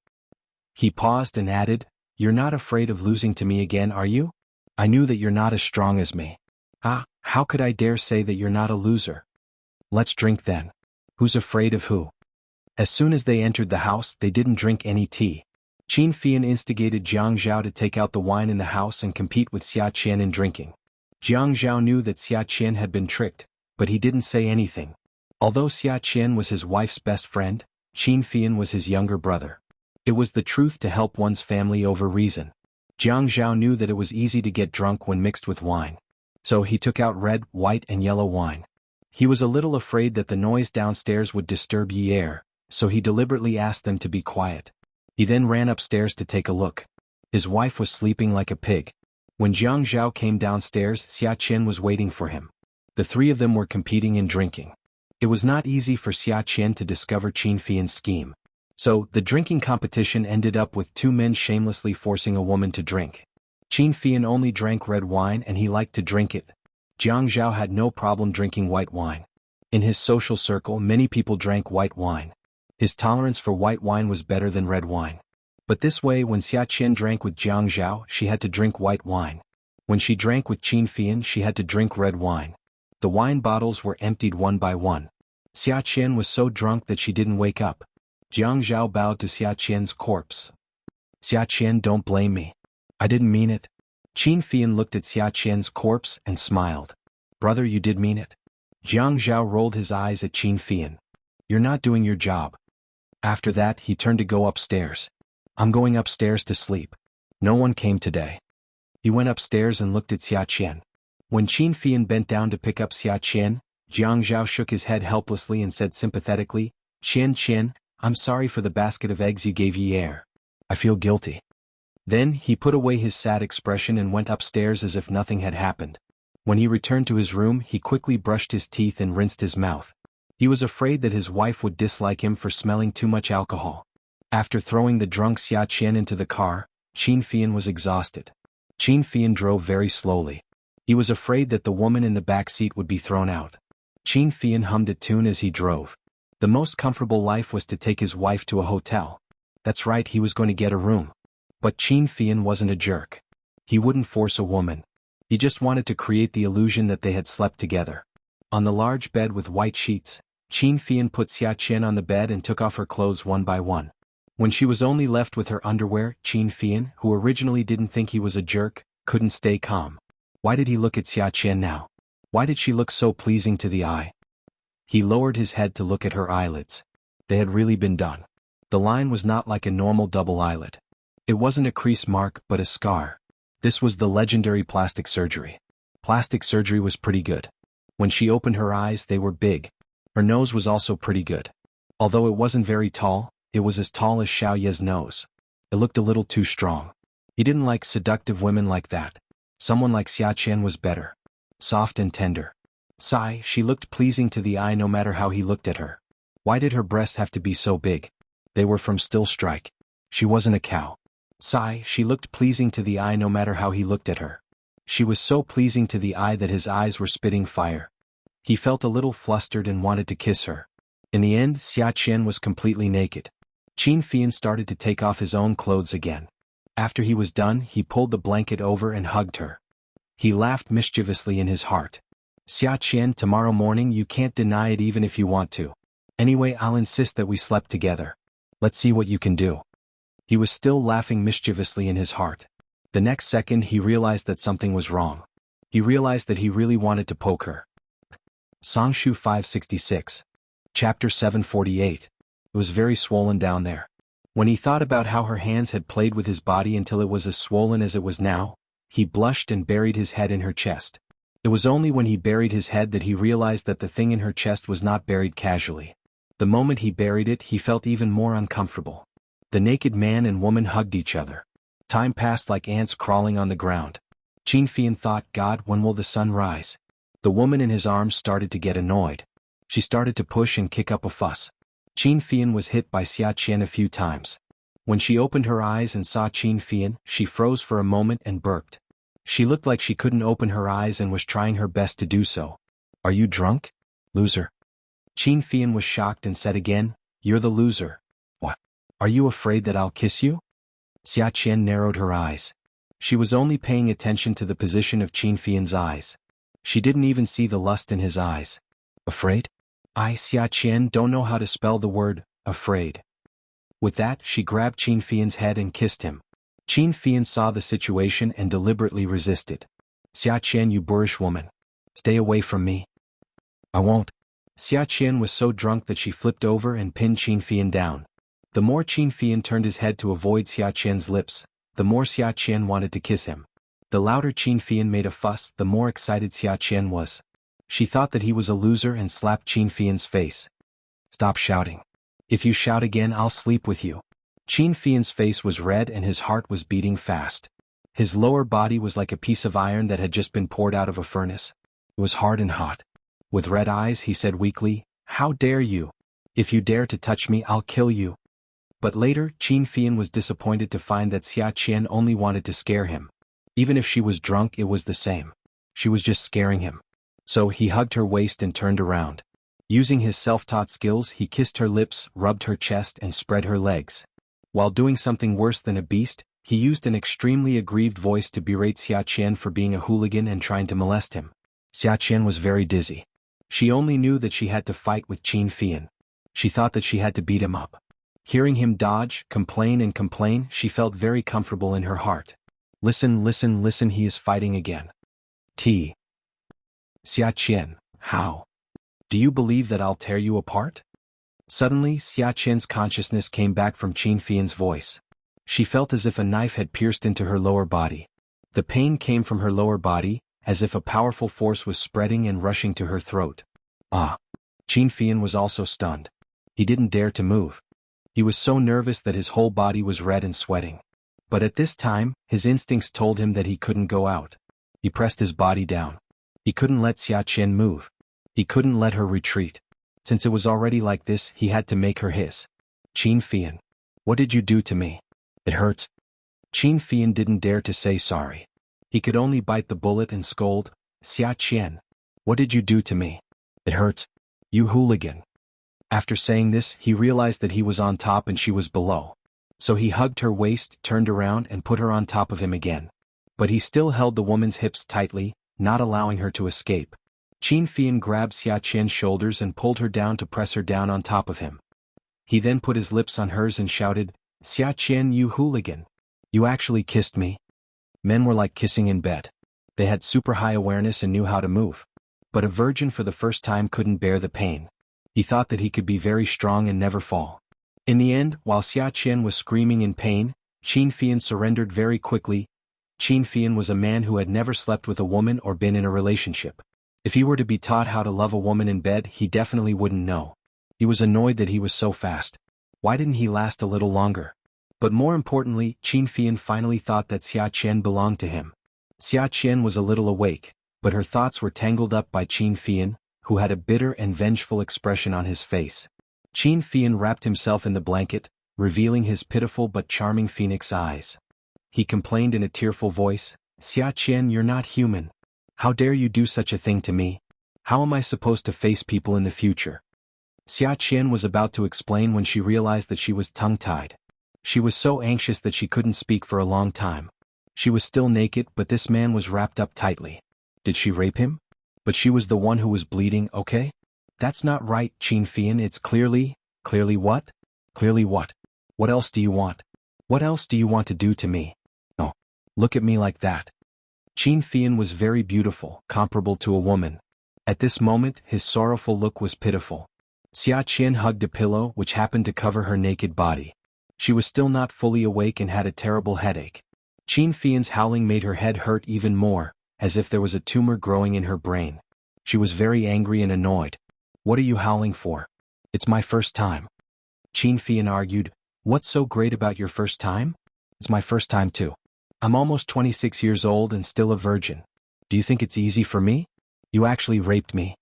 He paused and added, You're not afraid of losing to me again, are you? I knew that you're not as strong as me. How could I dare say that you're not a loser? Let's drink then. Who's afraid of who? As soon as they entered the house, they didn't drink any tea. Qin Fian instigated Jiang Zhao to take out the wine in the house and compete with Xia Qian in drinking. Jiang Zhao knew that Xia Qian had been tricked, but he didn't say anything. Although Xia Qian was his wife's best friend, Qin Fian was his younger brother. It was the truth to help one's family over reason. Jiang Zhao knew that it was easy to get drunk when mixed with wine. So he took out red, white and yellow wine. He was a little afraid that the noise downstairs would disturb Yi Er, so he deliberately asked them to be quiet. He then ran upstairs to take a look. His wife was sleeping like a pig. When Jiang Zhao came downstairs, Xia Qian was waiting for him. The three of them were competing in drinking. It was not easy for Xia Qian to discover Qin Fian's scheme. So, the drinking competition ended up with two men shamelessly forcing a woman to drink. Qin Fian only drank red wine and he liked to drink it. Jiang Zhao had no problem drinking white wine. In his social circle, many people drank white wine. His tolerance for white wine was better than red wine. But this way, when Xia Qian drank with Jiang Zhao, she had to drink white wine. When she drank with Qin Fian, she had to drink red wine. The wine bottles were emptied one by one. Xia Qian was so drunk that she didn't wake up. Jiang Zhao bowed to Xia Qian's corpse. Xia Qian, don't blame me. I didn't mean it. Qin Fian looked at Xia Qian's corpse and smiled. Brother, you did mean it. Jiang Zhao rolled his eyes at Qin Fian. You're not doing your job. After that, he turned to go upstairs. I'm going upstairs to sleep. No one came today. He went upstairs and looked at Xia Qian. When Qin Fian bent down to pick up Xia Qian, Jiang Zhao shook his head helplessly and said sympathetically, Qian, I'm sorry for the basket of eggs you gave Yi Er. I feel guilty. Then, he put away his sad expression and went upstairs as if nothing had happened. When he returned to his room, he quickly brushed his teeth and rinsed his mouth. He was afraid that his wife would dislike him for smelling too much alcohol. After throwing the drunk Xia Qian into the car, Qin Fian was exhausted. Qin Fian drove very slowly. He was afraid that the woman in the back seat would be thrown out. Qin Fian hummed a tune as he drove. The most comfortable life was to take his wife to a hotel. That's right, he was going to get a room. But Qin Fian wasn't a jerk. He wouldn't force a woman. He just wanted to create the illusion that they had slept together. On the large bed with white sheets, Qin Fian put Xia Qian on the bed and took off her clothes one by one. When she was only left with her underwear, Qin Fian, who originally didn't think he was a jerk, couldn't stay calm. Why did he look at Xia Qian now? Why did she look so pleasing to the eye? He lowered his head to look at her eyelids. They had really been done. The line was not like a normal double eyelid. It wasn't a crease mark but a scar. This was the legendary plastic surgery. Plastic surgery was pretty good. When she opened her eyes, they were big. Her nose was also pretty good. Although it wasn't very tall, it was as tall as Xiaoye's nose. It looked a little too strong. He didn't like seductive women like that. Someone like Xia Qian was better. Soft and tender. Sigh, she looked pleasing to the eye no matter how he looked at her. Why did her breasts have to be so big? They were from Still Strike. She wasn't a cow. Sigh, she looked pleasing to the eye no matter how he looked at her. She was so pleasing to the eye that his eyes were spitting fire. He felt a little flustered and wanted to kiss her. In the end, Xia Qian was completely naked. Qin Fian started to take off his own clothes again. After he was done, he pulled the blanket over and hugged her. He laughed mischievously in his heart. Xia Qian, tomorrow morning you can't deny it even if you want to. Anyway, I'll insist that we slept together. Let's see what you can do. He was still laughing mischievously in his heart. The next second he realized that something was wrong. He realized that he really wanted to poke her. Songshu 566. Chapter 748. It was very swollen down there. When he thought about how her hands had played with his body until it was as swollen as it was now, he blushed and buried his head in her chest. It was only when he buried his head that he realized that the thing in her chest was not buried casually. The moment he buried it, he felt even more uncomfortable. The naked man and woman hugged each other. Time passed like ants crawling on the ground. Qin Fian thought, God, when will the sun rise? The woman in his arms started to get annoyed. She started to push and kick up a fuss. Qin Fian was hit by Xia Qian a few times. When she opened her eyes and saw Qin Fian, she froze for a moment and burped. She looked like she couldn't open her eyes and was trying her best to do so. Are you drunk? Loser. Qin Fian was shocked and said again, You're the loser. What? Are you afraid that I'll kiss you? Xia Qian narrowed her eyes. She was only paying attention to the position of Qin Fian's eyes. She didn't even see the lust in his eyes. Afraid? I, Xia Qian, don't know how to spell the word, afraid. With that, she grabbed Qin Fian's head and kissed him. Qin Fian saw the situation and deliberately resisted. Xia Qian, you boorish woman. Stay away from me. I won't. Xia Qian was so drunk that she flipped over and pinned Qin Fian down. The more Qin Fian turned his head to avoid Xia Qian's lips, the more Xia Qian wanted to kiss him. The louder Qin Fian made a fuss, the more excited Xiaqian was. She thought that he was a loser and slapped Qin Fian's face. Stop shouting. If you shout again, I'll sleep with you. Qin Fian's face was red and his heart was beating fast. His lower body was like a piece of iron that had just been poured out of a furnace. It was hard and hot. With red eyes, he said weakly, "How dare you? If you dare to touch me, I'll kill you." But later, Qin Fian was disappointed to find that Xiaqian only wanted to scare him. Even if she was drunk, it was the same. She was just scaring him. So he hugged her waist and turned around. Using his self-taught skills, he kissed her lips, rubbed her chest, and spread her legs. While doing something worse than a beast, he used an extremely aggrieved voice to berate Xiaqian for being a hooligan and trying to molest him. Xiaqian was very dizzy. She only knew that she had to fight with Qin Fian. She thought that she had to beat him up. Hearing him dodge, complain and complain, she felt very comfortable in her heart. Listen, listen, listen, he is fighting again. Xiaqian, how? Do you believe that I'll tear you apart? Suddenly, Xiaqian's consciousness came back from Qin Fian's voice. She felt as if a knife had pierced into her lower body. The pain came from her lower body, as if a powerful force was spreading and rushing to her throat. Ah! Qin Fian was also stunned. He didn't dare to move. He was so nervous that his whole body was red and sweating. But at this time, his instincts told him that he couldn't go out. He pressed his body down. He couldn't let Xiaqian move. He couldn't let her retreat. Since it was already like this, he had to make her his. Qin Fian, what did you do to me? It hurts. Qin Fian didn't dare to say sorry. He could only bite the bullet and scold, Xiaqian, what did you do to me? It hurts. You hooligan. After saying this, he realized that he was on top and she was below. So he hugged her waist, turned around and put her on top of him again. But he still held the woman's hips tightly, not allowing her to escape. Qin Fian grabbed Xiaqian's shoulders and pulled her down to press her down on top of him. He then put his lips on hers and shouted, Xiaqian, you hooligan. You actually kissed me. Men were like kissing in bed. They had super high awareness and knew how to move. But a virgin for the first time couldn't bear the pain. He thought that he could be very strong and never fall. In the end, while Xiaqian was screaming in pain, Qin Fian surrendered very quickly. Qin Fian was a man who had never slept with a woman or been in a relationship. If he were to be taught how to love a woman in bed, he definitely wouldn't know. He was annoyed that he was so fast. Why didn't he last a little longer? But more importantly, Qin Fian finally thought that Xiaqian belonged to him. Xiaqian was a little awake, but her thoughts were tangled up by Qin Fian, who had a bitter and vengeful expression on his face. Qin Fian wrapped himself in the blanket, revealing his pitiful but charming phoenix eyes. He complained in a tearful voice, Xiaqian, you're not human. How dare you do such a thing to me? How am I supposed to face people in the future? Xiaqian was about to explain when she realized that she was tongue-tied. She was so anxious that she couldn't speak for a long time. She was still naked, but this man was wrapped up tightly. Did she rape him? But she was the one who was bleeding, okay? That's not right, Qin Fian, it's clearly what? Clearly what? What else do you want? What else do you want to do to me? Oh, look at me like that. Qin Fian was very beautiful, comparable to a woman. At this moment, his sorrowful look was pitiful. Xiaqian hugged a pillow which happened to cover her naked body. She was still not fully awake and had a terrible headache. Qin Fian's howling made her head hurt even more, as if there was a tumor growing in her brain. She was very angry and annoyed. What are you howling for? It's my first time. Qin Fian argued, what's so great about your first time? It's my first time too. I'm almost 26 years old and still a virgin. Do you think it's easy for me? You actually raped me.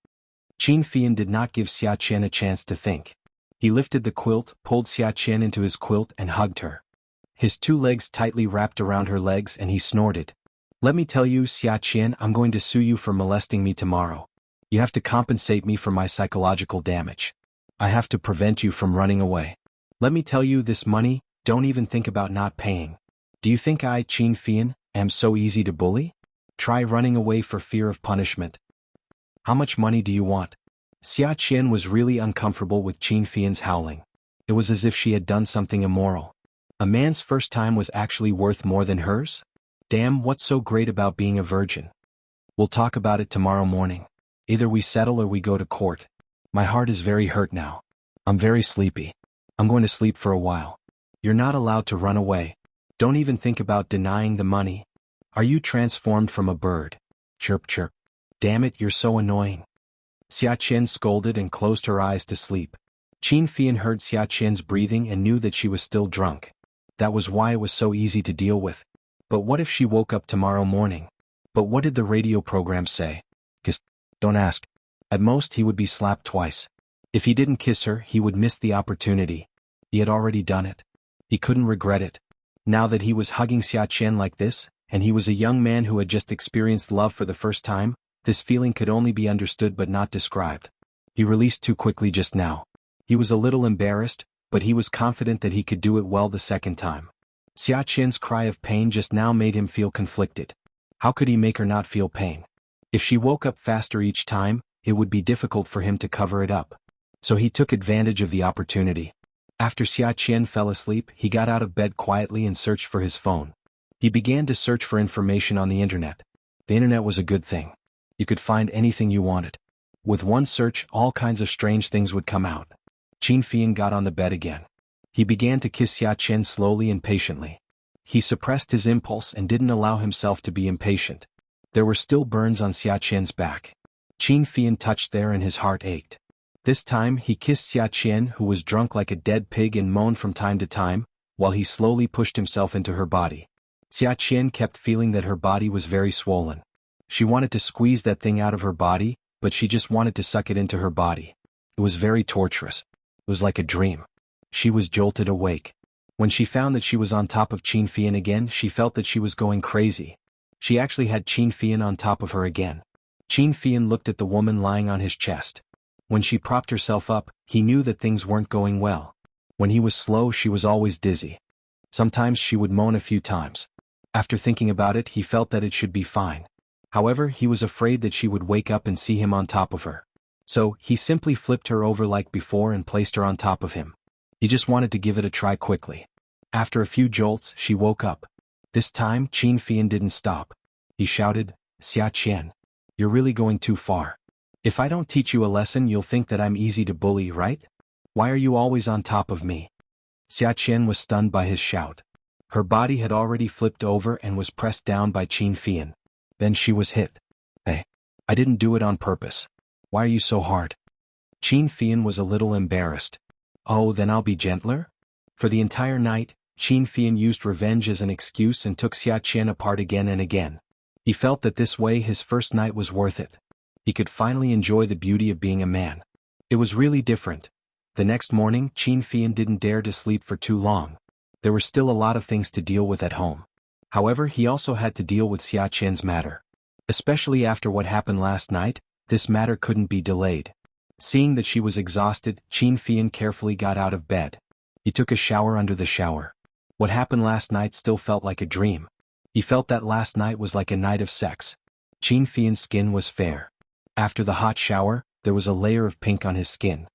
Qin Fian did not give Xiaqian a chance to think. He lifted the quilt, pulled Xiaqian into his quilt and hugged her. His two legs tightly wrapped around her legs and he snorted. Let me tell you, Xiaqian, I'm going to sue you for molesting me tomorrow. You have to compensate me for my psychological damage. I have to prevent you from running away. Let me tell you, this money, don't even think about not paying. Do you think I, Qin Fian, am so easy to bully? Try running away for fear of punishment. How much money do you want? Xiaqian was really uncomfortable with Qin Fian's howling. It was as if she had done something immoral. A man's first time was actually worth more than hers? Damn, what's so great about being a virgin? We'll talk about it tomorrow morning. Either we settle or we go to court. My heart is very hurt now. I'm very sleepy. I'm going to sleep for a while. You're not allowed to run away. Don't even think about denying the money. Are you transformed from a bird? Chirp chirp. Damn it, you're so annoying. Xiaqian scolded and closed her eyes to sleep. Qin Fian heard Xiaqian's breathing and knew that she was still drunk. That was why it was so easy to deal with. But what if she woke up tomorrow morning? But what did the radio program say? Don't ask. At most he would be slapped twice. If he didn't kiss her, he would miss the opportunity. He had already done it. He couldn't regret it. Now that he was hugging Xiaqian like this, and he was a young man who had just experienced love for the first time, this feeling could only be understood but not described. He released too quickly just now. He was a little embarrassed, but he was confident that he could do it well the second time. Xiaqian's cry of pain just now made him feel conflicted. How could he make her not feel pain? If she woke up faster each time, it would be difficult for him to cover it up. So he took advantage of the opportunity. After Xiaqian fell asleep, he got out of bed quietly and searched for his phone. He began to search for information on the internet. The internet was a good thing. You could find anything you wanted. With one search, all kinds of strange things would come out. Qin Fian got on the bed again. He began to kiss Xiaqian slowly and patiently. He suppressed his impulse and didn't allow himself to be impatient. There were still burns on Xiaqian's back. Qin Fian touched there and his heart ached. This time he kissed Xiaqian, who was drunk like a dead pig, and moaned from time to time, while he slowly pushed himself into her body. Xiaqian kept feeling that her body was very swollen. She wanted to squeeze that thing out of her body, but she just wanted to suck it into her body. It was very torturous. It was like a dream. She was jolted awake. When she found that she was on top of Qin Fian again, she felt that she was going crazy. She actually had Qin Fian on top of her again. Qin Fian looked at the woman lying on his chest. When she propped herself up, he knew that things weren't going well. When he was slow, she was always dizzy. Sometimes she would moan a few times. After thinking about it, he felt that it should be fine. However, he was afraid that she would wake up and see him on top of her. So, he simply flipped her over like before and placed her on top of him. He just wanted to give it a try quickly. After a few jolts, she woke up. This time, Qin Fian didn't stop. He shouted, "Xiaqian, you're really going too far. If I don't teach you a lesson, you'll think that I'm easy to bully, right? Why are you always on top of me?" Xiaqian was stunned by his shout. Her body had already flipped over and was pressed down by Qin Fian. Then she was hit. "Hey, I didn't do it on purpose. Why are you so hard?" Qin Fian was a little embarrassed. "Oh, then I'll be gentler?" For the entire night, Qin Fian used revenge as an excuse and took Xiaqian apart again and again. He felt that this way his first night was worth it. He could finally enjoy the beauty of being a man. It was really different. The next morning, Qin Fian didn't dare to sleep for too long. There were still a lot of things to deal with at home. However, he also had to deal with Xiaqian's matter. Especially after what happened last night, this matter couldn't be delayed. Seeing that she was exhausted, Qin Fian carefully got out of bed. He took a shower under the shower. What happened last night still felt like a dream. He felt that last night was like a night of sex. Qin Fian's skin was fair. After the hot shower, there was a layer of pink on his skin.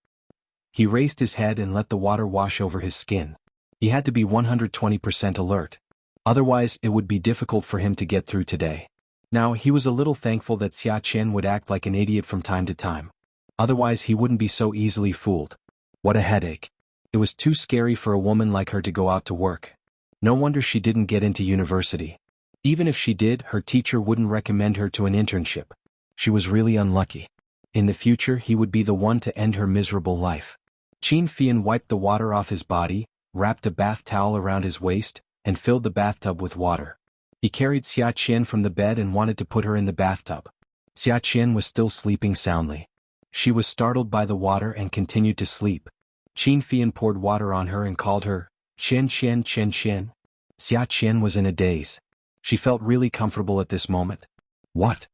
He raised his head and let the water wash over his skin. He had to be 120% alert. Otherwise, it would be difficult for him to get through today. Now, he was a little thankful that Xiaqian would act like an idiot from time to time. Otherwise, he wouldn't be so easily fooled. What a headache. It was too scary for a woman like her to go out to work. No wonder she didn't get into university. Even if she did, her teacher wouldn't recommend her to an internship. She was really unlucky. In the future, he would be the one to end her miserable life. Qin Fian wiped the water off his body, wrapped a bath towel around his waist, and filled the bathtub with water. He carried Xiaqian from the bed and wanted to put her in the bathtub. Xiaqian was still sleeping soundly. She was startled by the water and continued to sleep. Qin Fian poured water on her and called her, "Qian Qian Qian Qian." Xiaqian was in a daze. She felt really comfortable at this moment. "What?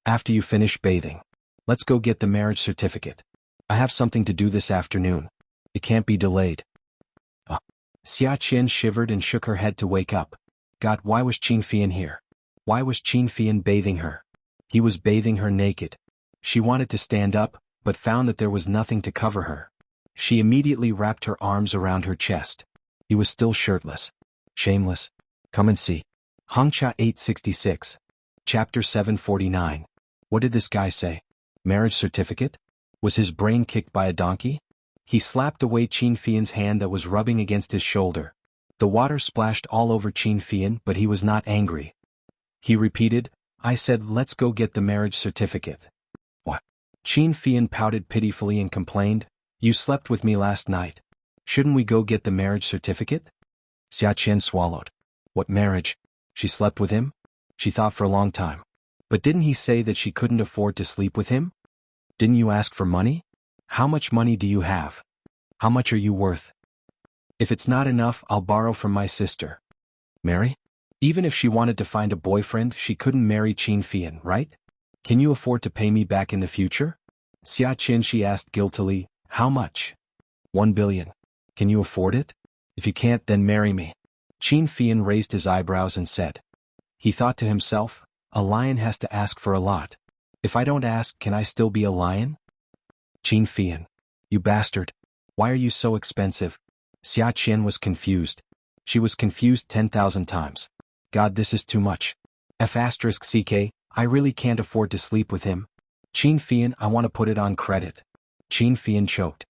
After you finish bathing. Let's go get the marriage certificate. I have something to do this afternoon. It can't be delayed." Xiaqian shivered and shook her head to wake up. God, why was Qin Fian here? Why was Qin Fian bathing her? He was bathing her naked. She wanted to stand up, but found that there was nothing to cover her. She immediately wrapped her arms around her chest. He was still shirtless. Shameless. Come and see. Hangcha 866. Chapter 749. What did this guy say? Marriage certificate? Was his brain kicked by a donkey? He slapped away Qin Fian's hand that was rubbing against his shoulder. The water splashed all over Qin Fian, but he was not angry. He repeated, I said let's go get the marriage certificate. What? Xianxian pouted pitifully and complained, you slept with me last night. Shouldn't we go get the marriage certificate? Xiaqian swallowed. What marriage? She slept with him? She thought for a long time. But didn't he say that she couldn't afford to sleep with him? Didn't you ask for money? How much money do you have? How much are you worth? If it's not enough, I'll borrow from my sister. Marry? Even if she wanted to find a boyfriend, she couldn't marry Xianxian, right? Can you afford to pay me back in the future? Xiaqian, she asked guiltily, how much? 1 billion. Can you afford it? If you can't, then marry me. Xianxian raised his eyebrows and said. He thought to himself, a lion has to ask for a lot. If I don't ask, can I still be a lion? Xianxian. You bastard. Why are you so expensive? Xiaqian was confused. She was confused 10,000 times. God, this is too much. F*ck, I really can't afford to sleep with him. Xianxian, I want to put it on credit. Xianxian choked.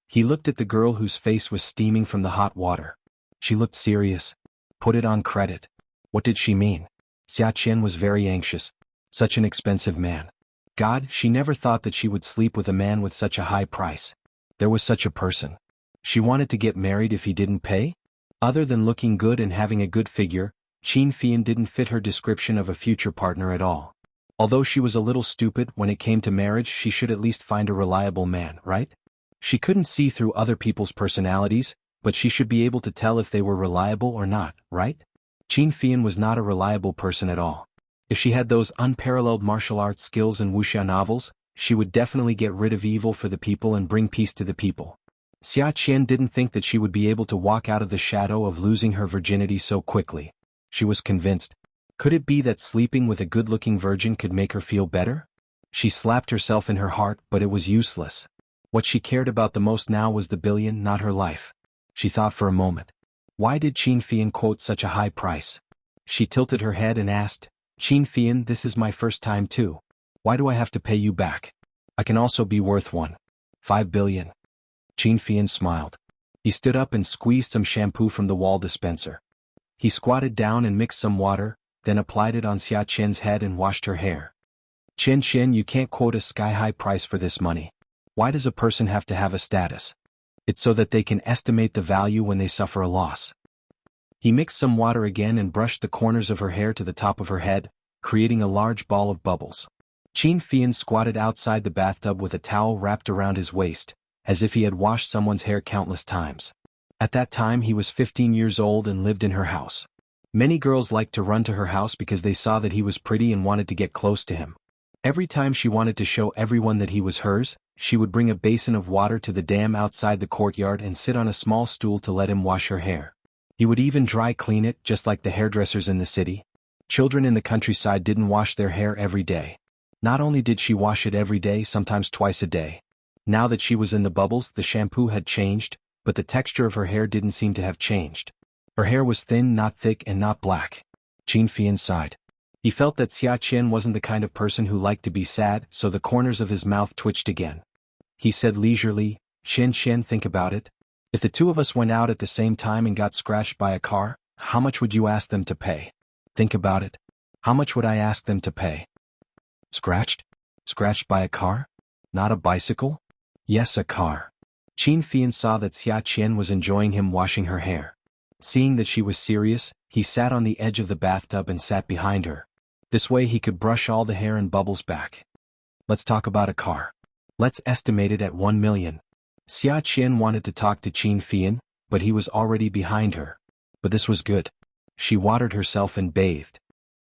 He looked at the girl whose face was steaming from the hot water. She looked serious. Put it on credit. What did she mean? Xiaqian was very anxious. Such an expensive man. God, she never thought that she would sleep with a man with such a high price. There was such a person. She wanted to get married if he didn't pay? Other than looking good and having a good figure, Xianxian didn't fit her description of a future partner at all. Although she was a little stupid when it came to marriage, she should at least find a reliable man, right? She couldn't see through other people's personalities, but she should be able to tell if they were reliable or not, right? Xianxian was not a reliable person at all. If she had those unparalleled martial arts skills and wuxia novels, she would definitely get rid of evil for the people and bring peace to the people. Xiaqian didn't think that she would be able to walk out of the shadow of losing her virginity so quickly. She was convinced. Could it be that sleeping with a good-looking virgin could make her feel better? She slapped herself in her heart, but it was useless. What she cared about the most now was the billion, not her life. She thought for a moment. Why did Xianxian quote such a high price? She tilted her head and asked, Xianxian, this is my first time too. Why do I have to pay you back? I can also be worth 1.5 billion. Xianxian smiled. He stood up and squeezed some shampoo from the wall dispenser. He squatted down and mixed some water, then applied it on Xiaqian's head and washed her hair. Xianxian, you can't quote a sky-high price for this money. Why does a person have to have a status? It's so that they can estimate the value when they suffer a loss. He mixed some water again and brushed the corners of her hair to the top of her head, creating a large ball of bubbles. Xianxian squatted outside the bathtub with a towel wrapped around his waist, as if he had washed someone's hair countless times. At that time he was 15 years old and lived in her house. Many girls liked to run to her house because they saw that he was pretty and wanted to get close to him. Every time she wanted to show everyone that he was hers, she would bring a basin of water to the dam outside the courtyard and sit on a small stool to let him wash her hair. He would even dry clean it, just like the hairdressers in the city. Children in the countryside didn't wash their hair every day. Not only did she wash it every day, sometimes twice a day. Now that she was in the bubbles, the shampoo had changed, but the texture of her hair didn't seem to have changed. Her hair was thin, not thick, and not black. Xianxian sighed. He felt that Xiaqian wasn't the kind of person who liked to be sad, so the corners of his mouth twitched again. He said leisurely, Xianxian, think about it. If the two of us went out at the same time and got scratched by a car, how much would you ask them to pay? Think about it. How much would I ask them to pay? Scratched? Scratched by a car? Not a bicycle? Yes, a car. Xianxian saw that Xiaqian was enjoying him washing her hair. Seeing that she was serious, he sat on the edge of the bathtub and sat behind her. This way he could brush all the hair and bubbles back. Let's talk about a car. Let's estimate it at 1 million. Xiaqian wanted to talk to Xianxian, but he was already behind her. But this was good. She watered herself and bathed.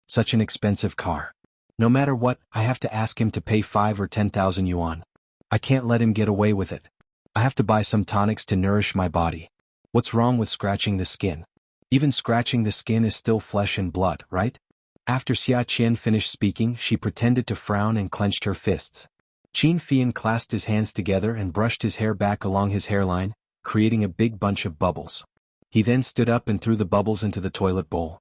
Such an expensive car. No matter what, I have to ask him to pay 5 or 10,000 yuan. I can't let him get away with it. I have to buy some tonics to nourish my body. What's wrong with scratching the skin? Even scratching the skin is still flesh and blood, right? After Xiaqian finished speaking, she pretended to frown and clenched her fists. Xianxian clasped his hands together and brushed his hair back along his hairline, creating a big bunch of bubbles. He then stood up and threw the bubbles into the toilet bowl.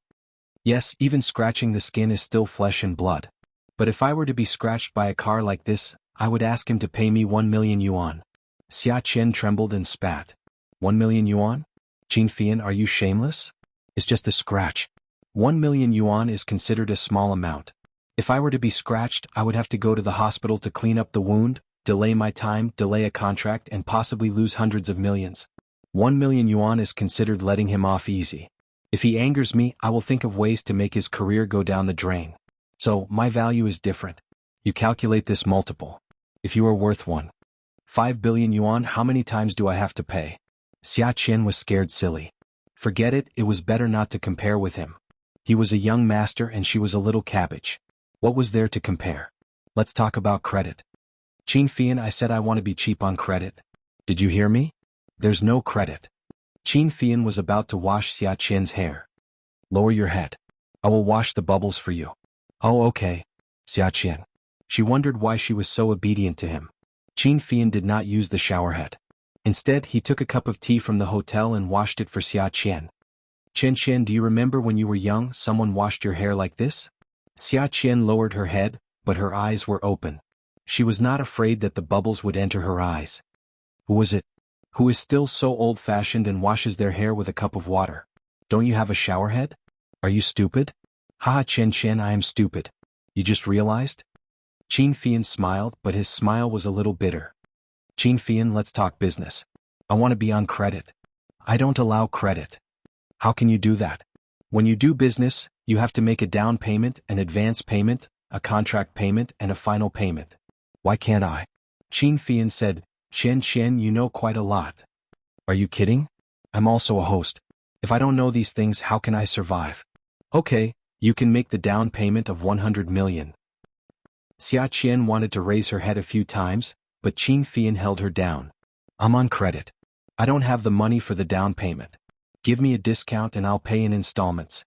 Yes, even scratching the skin is still flesh and blood. But if I were to be scratched by a car like this, I would ask him to pay me 1 million yuan. Xiaqian trembled and spat. 1 million yuan? Xianxian, are you shameless? It's just a scratch. 1 million yuan is considered a small amount. If I were to be scratched, I would have to go to the hospital to clean up the wound, delay my time, delay a contract, and possibly lose hundreds of millions. 1 million yuan is considered letting him off easy. If he angers me, I will think of ways to make his career go down the drain. So, my value is different. You calculate this multiple. If you are worth 1.5 billion yuan, how many times do I have to pay? Xia Qian was scared silly. Forget it, it was better not to compare with him. He was a young master and she was a little cabbage. What was there to compare? Let's talk about credit. Qin Fian, I said I want to be cheap on credit. Did you hear me? There's no credit. Qin Fian was about to wash Xia Qian's hair. Lower your head. I will wash the bubbles for you. Oh, okay. Xia Qian. She wondered why she was so obedient to him. Qin Fian did not use the shower head. Instead, he took a cup of tea from the hotel and washed it for Xia Qian. Qian Qian, do you remember when you were young, someone washed your hair like this? Xia Qian lowered her head, but her eyes were open. She was not afraid that the bubbles would enter her eyes. Who was it? Who is still so old-fashioned and washes their hair with a cup of water? Don't you have a shower head? Are you stupid? Haha, Qian Qian, I am stupid. You just realized? Qin Fian smiled, but his smile was a little bitter. Qin Fian, let's talk business. I want to be on credit. I don't allow credit. How can you do that? When you do business, you have to make a down payment, an advance payment, a contract payment, and a final payment. Why can't I? Qin Fian said, Qian Qian, you know quite a lot. Are you kidding? I'm also a host. If I don't know these things, how can I survive? Okay, you can make the down payment of 100 million. Xia Qian wanted to raise her head a few times, but Qin Fian held her down. I'm on credit. I don't have the money for the down payment. Give me a discount and I'll pay in installments.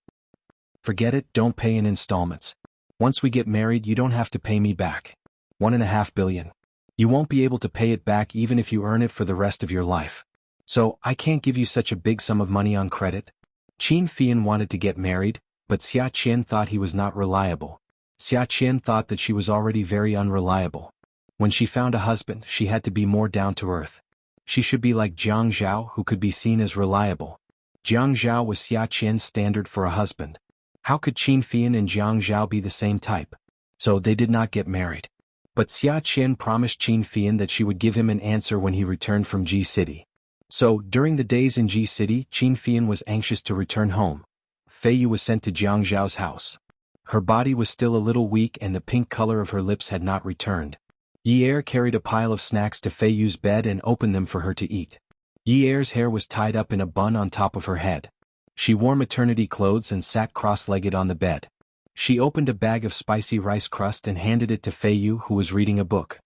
Forget it, don't pay in installments. Once we get married, you don't have to pay me back. 1.5 billion. You won't be able to pay it back even if you earn it for the rest of your life. So, I can't give you such a big sum of money on credit. Qin Fian wanted to get married, but Xia Qian thought he was not reliable. Xia Qian thought that she was already very unreliable. When she found a husband, she had to be more down to earth. She should be like Jianghu, who could be seen as reliable. Jianghu was Xia Qian's standard for a husband. How could Qin Fian and Jianghu be the same type? So they did not get married. But Xia Qian promised Qin Fian that she would give him an answer when he returned from Ji City. So, during the days in Ji City, Qin Fian was anxious to return home. Fei Yu was sent to Jianghu's house. Her body was still a little weak and the pink color of her lips had not returned. Yi Er carried a pile of snacks to Fei Yu's bed and opened them for her to eat. Yi Er's hair was tied up in a bun on top of her head. She wore maternity clothes and sat cross-legged on the bed. She opened a bag of spicy rice crust and handed it to Fei Yu, who was reading a book.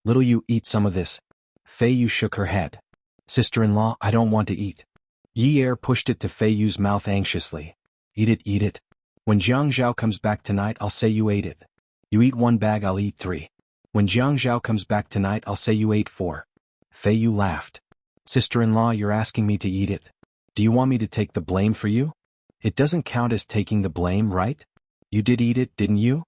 Little Yu, eat some of this. Fei Yu shook her head. Sister-in-law, I don't want to eat. Yi Er pushed it to Fei Yu's mouth anxiously. Eat it, eat it. When Jianghu comes back tonight, I'll say you ate it. You eat 1 bag, I'll eat 3. When Jianghu comes back tonight, I'll say you ate 4. Fei Yu laughed. Sister-in-law, you're asking me to eat it. Do you want me to take the blame for you? It doesn't count as taking the blame, right? You did eat it, didn't you?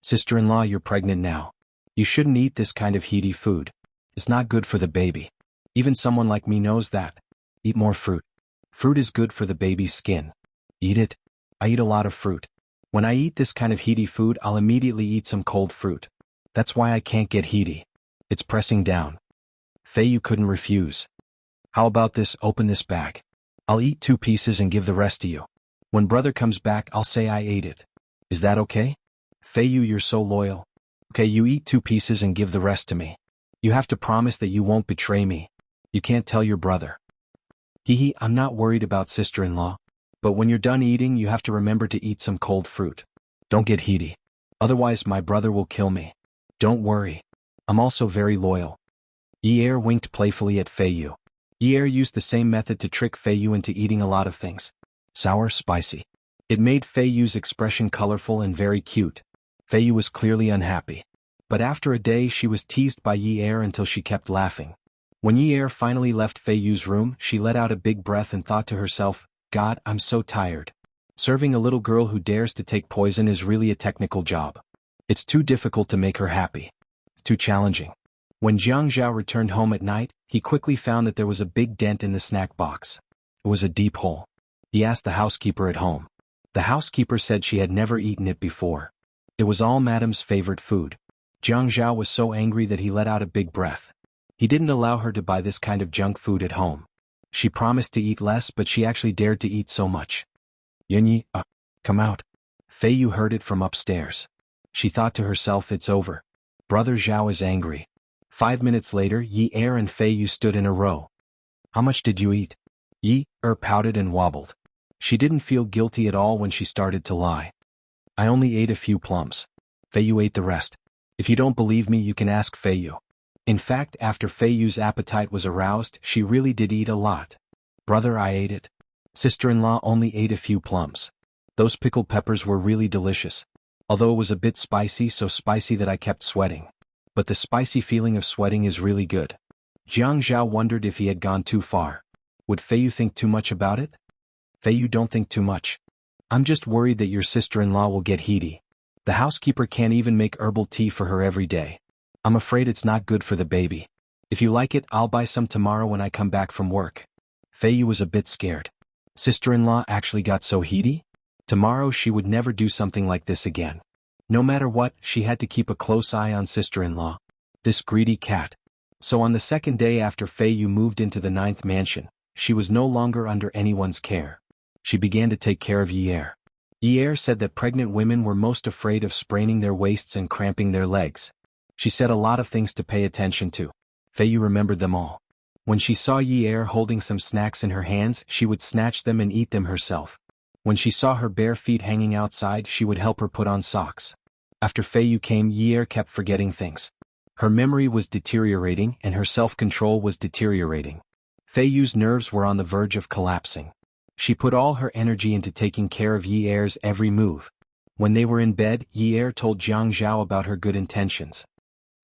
Sister-in-law, you're pregnant now. You shouldn't eat this kind of heaty food. It's not good for the baby. Even someone like me knows that. Eat more fruit. Fruit is good for the baby's skin. Eat it. I eat a lot of fruit. When I eat this kind of heaty food, I'll immediately eat some cold fruit. That's why I can't get heaty. It's pressing down. Fei Yu couldn't refuse. How about this, open this bag. I'll eat 2 pieces and give the rest to you. When brother comes back, I'll say I ate it. Is that okay? Fei Yu, you're so loyal. Okay, you eat 2 pieces and give the rest to me. You have to promise that you won't betray me. You can't tell your brother. Hee, I'm not worried about sister-in-law. But when you're done eating, you have to remember to eat some cold fruit. Don't get heaty. Otherwise my brother will kill me. Don't worry. I'm also very loyal. Yi Er winked playfully at Fei Yu. Yi Er used the same method to trick Fei Yu into eating a lot of things. Sour, spicy. It made Fei Yu's expression colorful and very cute. Fei Yu was clearly unhappy. But after a day she was teased by Yi Er until she kept laughing. When Yi Er finally left Fei Yu's room, she let out a big breath and thought to herself, God, I'm so tired. Serving a little girl who dares to take poison is really a technical job. It's too difficult to make her happy. It's too challenging. When Jianghu returned home at night, he quickly found that there was a big dent in the snack box. It was a deep hole. He asked the housekeeper at home. The housekeeper said she had never eaten it before. It was all Madame's favorite food. Jianghu was so angry that he let out a big breath. He didn't allow her to buy this kind of junk food at home. She promised to eat less, but she actually dared to eat so much. Yunyi, come out. Fei Yu heard it from upstairs. She thought to herself, it's over. Brother Zhao is angry. 5 minutes later, Yi Er and Fei Yu stood in a row. How much did you eat? Yi Er pouted and wobbled. She didn't feel guilty at all when she started to lie. I only ate a few plums. Fei Yu ate the rest. If you don't believe me, you can ask Fei Yu. In fact, after Fei Yu's appetite was aroused, she really did eat a lot. Brother, I ate it. Sister-in-law only ate a few plums. Those pickled peppers were really delicious. Although it was a bit spicy, so spicy that I kept sweating. But the spicy feeling of sweating is really good. Jianghu wondered if he had gone too far. Would Fei Yu think too much about it? Fei Yu, don't think too much. I'm just worried that your sister-in-law will get heaty. The housekeeper can't even make herbal tea for her every day. I'm afraid it's not good for the baby. If you like it, I'll buy some tomorrow when I come back from work. Fei Yu was a bit scared. Sister-in-law actually got so heaty? Tomorrow she would never do something like this again. No matter what, she had to keep a close eye on sister-in-law. This greedy cat. So on the second day after Fei Yu moved into the 9th mansion, she was no longer under anyone's care. She began to take care of Yi Er. Yi Er said that pregnant women were most afraid of spraining their waists and cramping their legs. She said a lot of things to pay attention to. Fei Yu remembered them all. When she saw Yi Er holding some snacks in her hands, she would snatch them and eat them herself. When she saw her bare feet hanging outside, she would help her put on socks. After Fei Yu came, Yi Er kept forgetting things. Her memory was deteriorating and her self-control was deteriorating. Fei Yu's nerves were on the verge of collapsing. She put all her energy into taking care of Yi Er's every move. When they were in bed, Yi Er told Jianghu about her good intentions.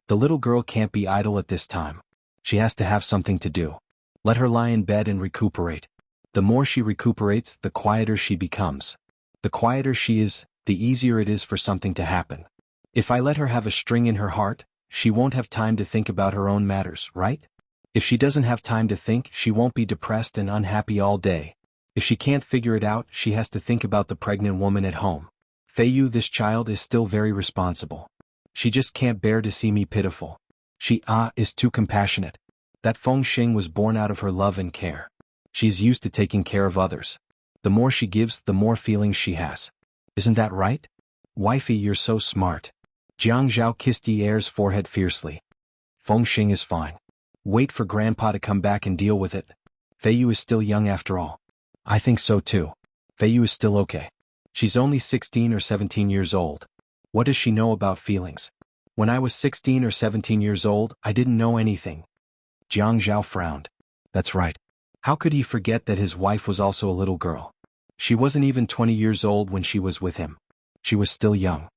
The little girl can't be idle at this time. She has to have something to do. Let her lie in bed and recuperate. The more she recuperates, the quieter she becomes. The quieter she is, the easier it is for something to happen. If I let her have a string in her heart, she won't have time to think about her own matters, right? If she doesn't have time to think, she won't be depressed and unhappy all day. If she can't figure it out, she has to think about the pregnant woman at home. Fei Yu, this child is still very responsible. She just can't bear to see me pitiful. She is too compassionate. That Feng Xing was born out of her love and care. She's used to taking care of others. The more she gives, the more feelings she has. Isn't that right? Wifey, you're so smart. Jianghu kissed Yi Er's forehead fiercely. Feng Xing is fine. Wait for Grandpa to come back and deal with it. Fei Yu is still young after all. I think so too. Fei Yu is still okay. She's only 16 or 17 years old. What does she know about feelings? When I was 16 or 17 years old, I didn't know anything. Jianghu frowned. That's right. How could he forget that his wife was also a little girl? She wasn't even 20 years old when she was with him. She was still young.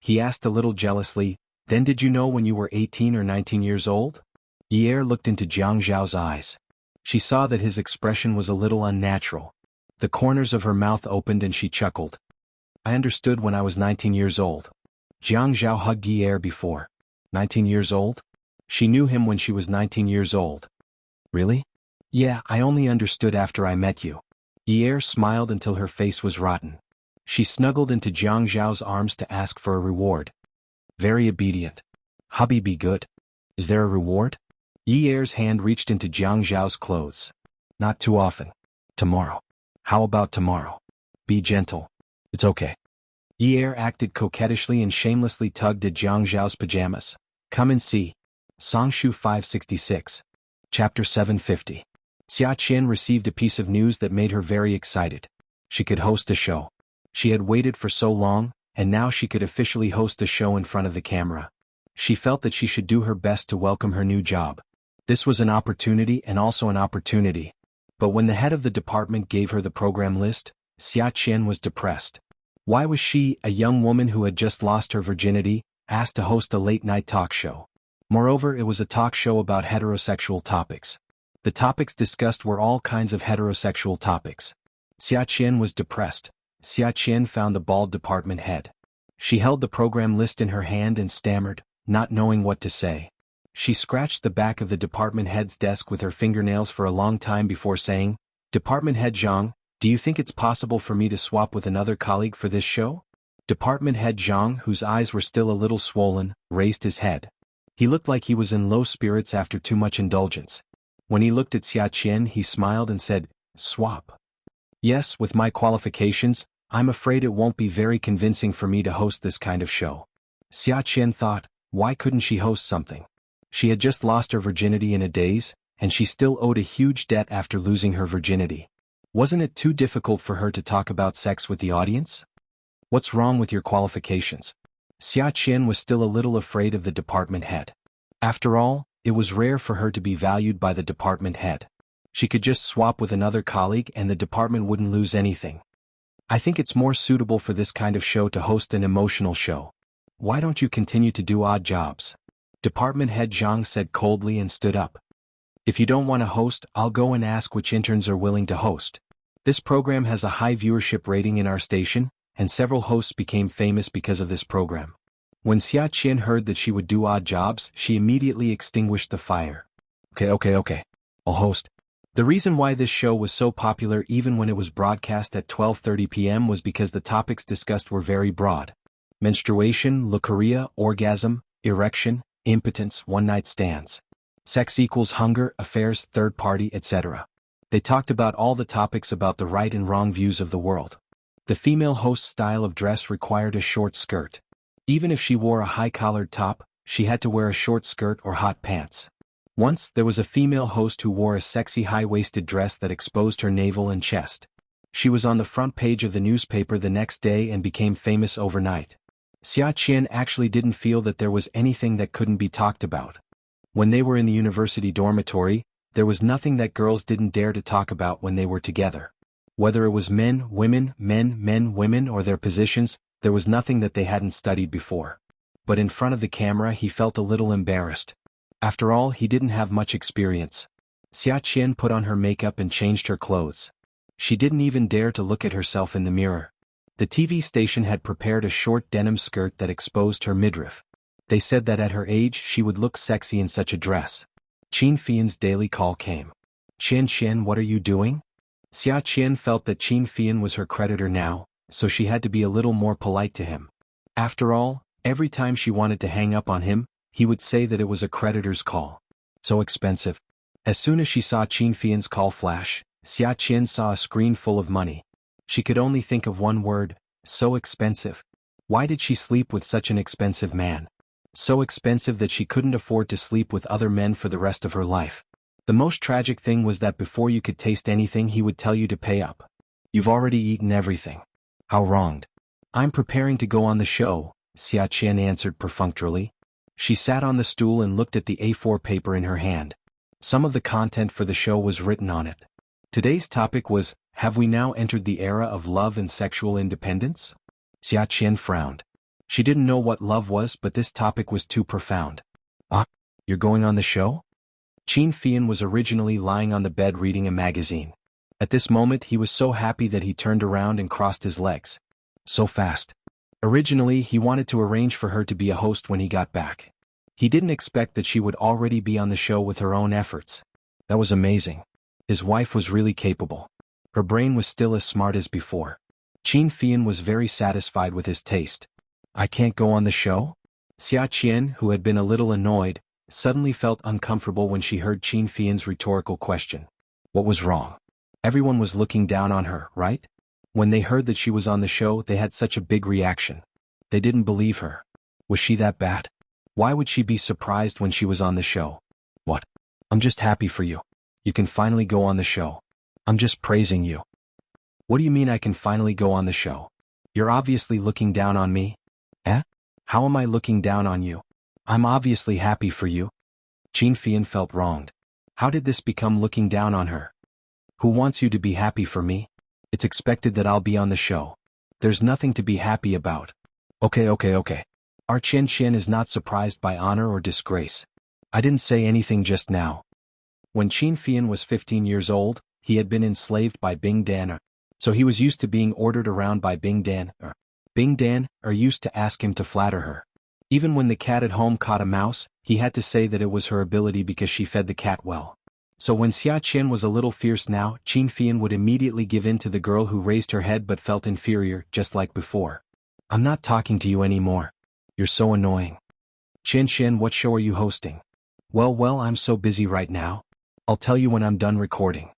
He asked a little jealously, then did you know when you were 18 or 19 years old? Yi Er looked into Jianghu's eyes. She saw that his expression was a little unnatural. The corners of her mouth opened and she chuckled. I understood when I was 19 years old. Jianghu hugged Yi Er before. 19 years old? She knew him when she was 19 years old. Really? Yeah, I only understood after I met you. Yi Er smiled until her face was rotten. She snuggled into Jianghu's arms to ask for a reward. Very obedient. Hubby, be good. Is there a reward? Yi Er's hand reached into Jianghu's clothes. Not too often. Tomorrow. How about tomorrow? Be gentle. It's okay. Yi Er acted coquettishly and shamelessly tugged at Jianghu's pajamas. Come and see. Songshu 566. Chapter 750. Xia Qian received a piece of news that made her very excited. She could host a show. She had waited for so long, and now she could officially host a show in front of the camera. She felt that she should do her best to welcome her new job. This was an opportunity and also an opportunity. But when the head of the department gave her the program list, Xia Qian was depressed. Why was she, a young woman who had just lost her virginity, asked to host a late-night talk show? Moreover, it was a talk show about heterosexual topics. The topics discussed were all kinds of heterosexual topics. Xia Qian was depressed. Xia Qian found the bald department head. She held the program list in her hand and stammered, not knowing what to say. She scratched the back of the department head's desk with her fingernails for a long time before saying, Department Head Zhang, Do you think it's possible for me to swap with another colleague for this show? Department head Zhang, whose eyes were still a little swollen, raised his head. He looked like he was in low spirits after too much indulgence. When he looked at Xia Qian, he smiled and said, "Swap. Yes, with my qualifications, I'm afraid it won't be very convincing for me to host this kind of show." Xia Qian thought, why couldn't she host something? She had just lost her virginity in a daze, and she still owed a huge debt after losing her virginity. Wasn't it too difficult for her to talk about sex with the audience? What's wrong with your qualifications? Xia Qian was still a little afraid of the department head. After all, it was rare for her to be valued by the department head. She could just swap with another colleague and the department wouldn't lose anything. I think it's more suitable for this kind of show to host an emotional show. Why don't you continue to do odd jobs? Department head Zhang said coldly and stood up. If you don't want to host, I'll go and ask which interns are willing to host. This program has a high viewership rating in our station, and several hosts became famous because of this program. When Xia Qian heard that she would do odd jobs, she immediately extinguished the fire. Okay. I'll host. The reason why this show was so popular even when it was broadcast at 12:30 p.m. was because the topics discussed were very broad. Menstruation, leukorrhea, orgasm, erection, impotence, one-night stands. Sex equals hunger, affairs, third party, etc. They talked about all the topics about the right and wrong views of the world. The female host's style of dress required a short skirt. Even if she wore a high-collared top, she had to wear a short skirt or hot pants. Once, there was a female host who wore a sexy high-waisted dress that exposed her navel and chest. She was on the front page of the newspaper the next day and became famous overnight. Xia Qian actually didn't feel that there was anything that couldn't be talked about. When they were in the university dormitory, there was nothing that girls didn't dare to talk about when they were together. Whether it was men, women, women, or their positions, there was nothing that they hadn't studied before. But in front of the camera he felt a little embarrassed. After all, he didn't have much experience. Xia Qian put on her makeup and changed her clothes. She didn't even dare to look at herself in the mirror. The TV station had prepared a short denim skirt that exposed her midriff. They said that at her age she would look sexy in such a dress. Qin Fian's daily call came. "Qian, what are you doing?" Xia Qian felt that Qin Fian was her creditor now, so she had to be a little more polite to him. After all, every time she wanted to hang up on him, he would say that it was a creditor's call. So expensive. As soon as she saw Qin Fian's call flash, Xia Qian saw a screen full of money. She could only think of one word: so expensive. Why did she sleep with such an expensive man? So expensive that she couldn't afford to sleep with other men for the rest of her life. The most tragic thing was that before you could taste anything he would tell you to pay up. You've already eaten everything. How wronged. I'm preparing to go on the show, Xia Qian answered perfunctorily. She sat on the stool and looked at the A4 paper in her hand. Some of the content for the show was written on it. Today's topic was, have we now entered the era of love and sexual independence? Xia Qian frowned. She didn't know what love was, but this topic was too profound. Ah, you're going on the show? Qin Fian was originally lying on the bed reading a magazine. At this moment he was so happy that he turned around and crossed his legs. So fast. Originally he wanted to arrange for her to be a host when he got back. He didn't expect that she would already be on the show with her own efforts. That was amazing. His wife was really capable. Her brain was still as smart as before. Qin Fian was very satisfied with his taste. I can't go on the show? Xia Qian, who had been a little annoyed, suddenly felt uncomfortable when she heard Qin Fian's rhetorical question. What was wrong? Everyone was looking down on her, right? When they heard that she was on the show, they had such a big reaction. They didn't believe her. Was she that bad? Why would she be surprised when she was on the show? What? I'm just happy for you. You can finally go on the show. I'm just praising you. What do you mean I can finally go on the show? You're obviously looking down on me. Eh? How am I looking down on you? I'm obviously happy for you. Qin Fian felt wronged. How did this become looking down on her? Who wants you to be happy for me? It's expected that I'll be on the show. There's nothing to be happy about. Okay. Our Qian is not surprised by honor or disgrace. I didn't say anything just now. When Qin Fian was 15 years old, he had been enslaved by Bing Dan, so he was used to being ordered around by Bing Dan. Bing Dan used to ask him to flatter her. Even when the cat at home caught a mouse, he had to say that it was her ability because she fed the cat well. So when Xia Qian was a little fierce now, Qin Fian would immediately give in to the girl who raised her head but felt inferior, just like before. I'm not talking to you anymore. You're so annoying. Qian Qian, what show are you hosting? Well, I'm so busy right now. I'll tell you when I'm done recording.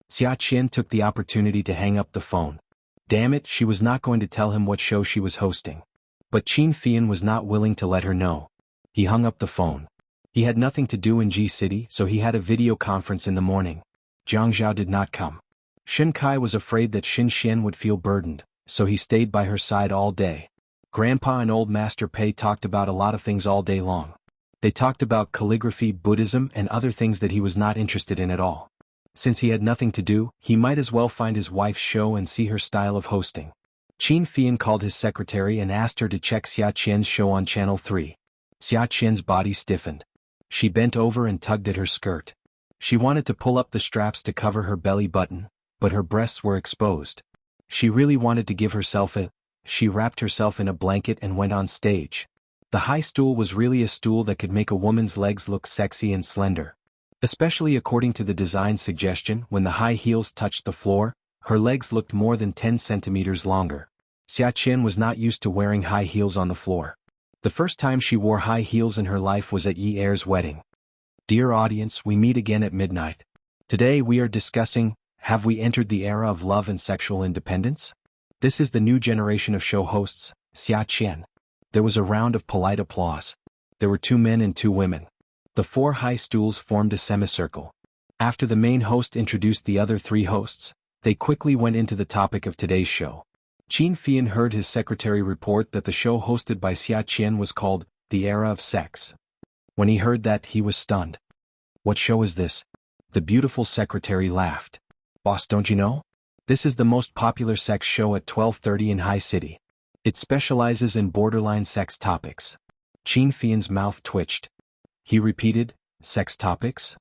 Xia Qian took the opportunity to hang up the phone. Damn it, she was not going to tell him what show she was hosting. But Qin Fian was not willing to let her know. He hung up the phone. He had nothing to do in G City, so he had a video conference in the morning. Jianghu did not come. Shen Kai was afraid that Xin Xian would feel burdened, so he stayed by her side all day. Grandpa and old Master Pei talked about a lot of things all day long. They talked about calligraphy, Buddhism, and other things that he was not interested in at all. Since he had nothing to do, he might as well find his wife's show and see her style of hosting. Qin Fian called his secretary and asked her to check Xia Qian's show on Channel 3. Xia Qian's body stiffened. She bent over and tugged at her skirt. She wanted to pull up the straps to cover her belly button, but her breasts were exposed. She really wanted to give herself a... She wrapped herself in a blanket and went on stage. The high stool was really a stool that could make a woman's legs look sexy and slender. Especially according to the design suggestion, when the high heels touched the floor, her legs looked more than 10 centimeters longer. Xia Qian was not used to wearing high heels on the floor. The first time she wore high heels in her life was at Yi Er's wedding. Dear audience, we meet again at midnight. Today we are discussing, have we entered the era of love and sexual independence? This is the new generation of show hosts, Xia Qian. There was a round of polite applause. There were 2 men and 2 women. The 4 high stools formed a semicircle. After the main host introduced the other 3 hosts, they quickly went into the topic of today's show. Qin Fian heard his secretary report that the show hosted by Xia Qian was called The Era of Sex. When he heard that, he was stunned. What show is this? The beautiful secretary laughed. Boss, don't you know? This is the most popular sex show at 12:30 in High City. It specializes in borderline sex topics. Qin Fian's mouth twitched. He repeated, sex topics?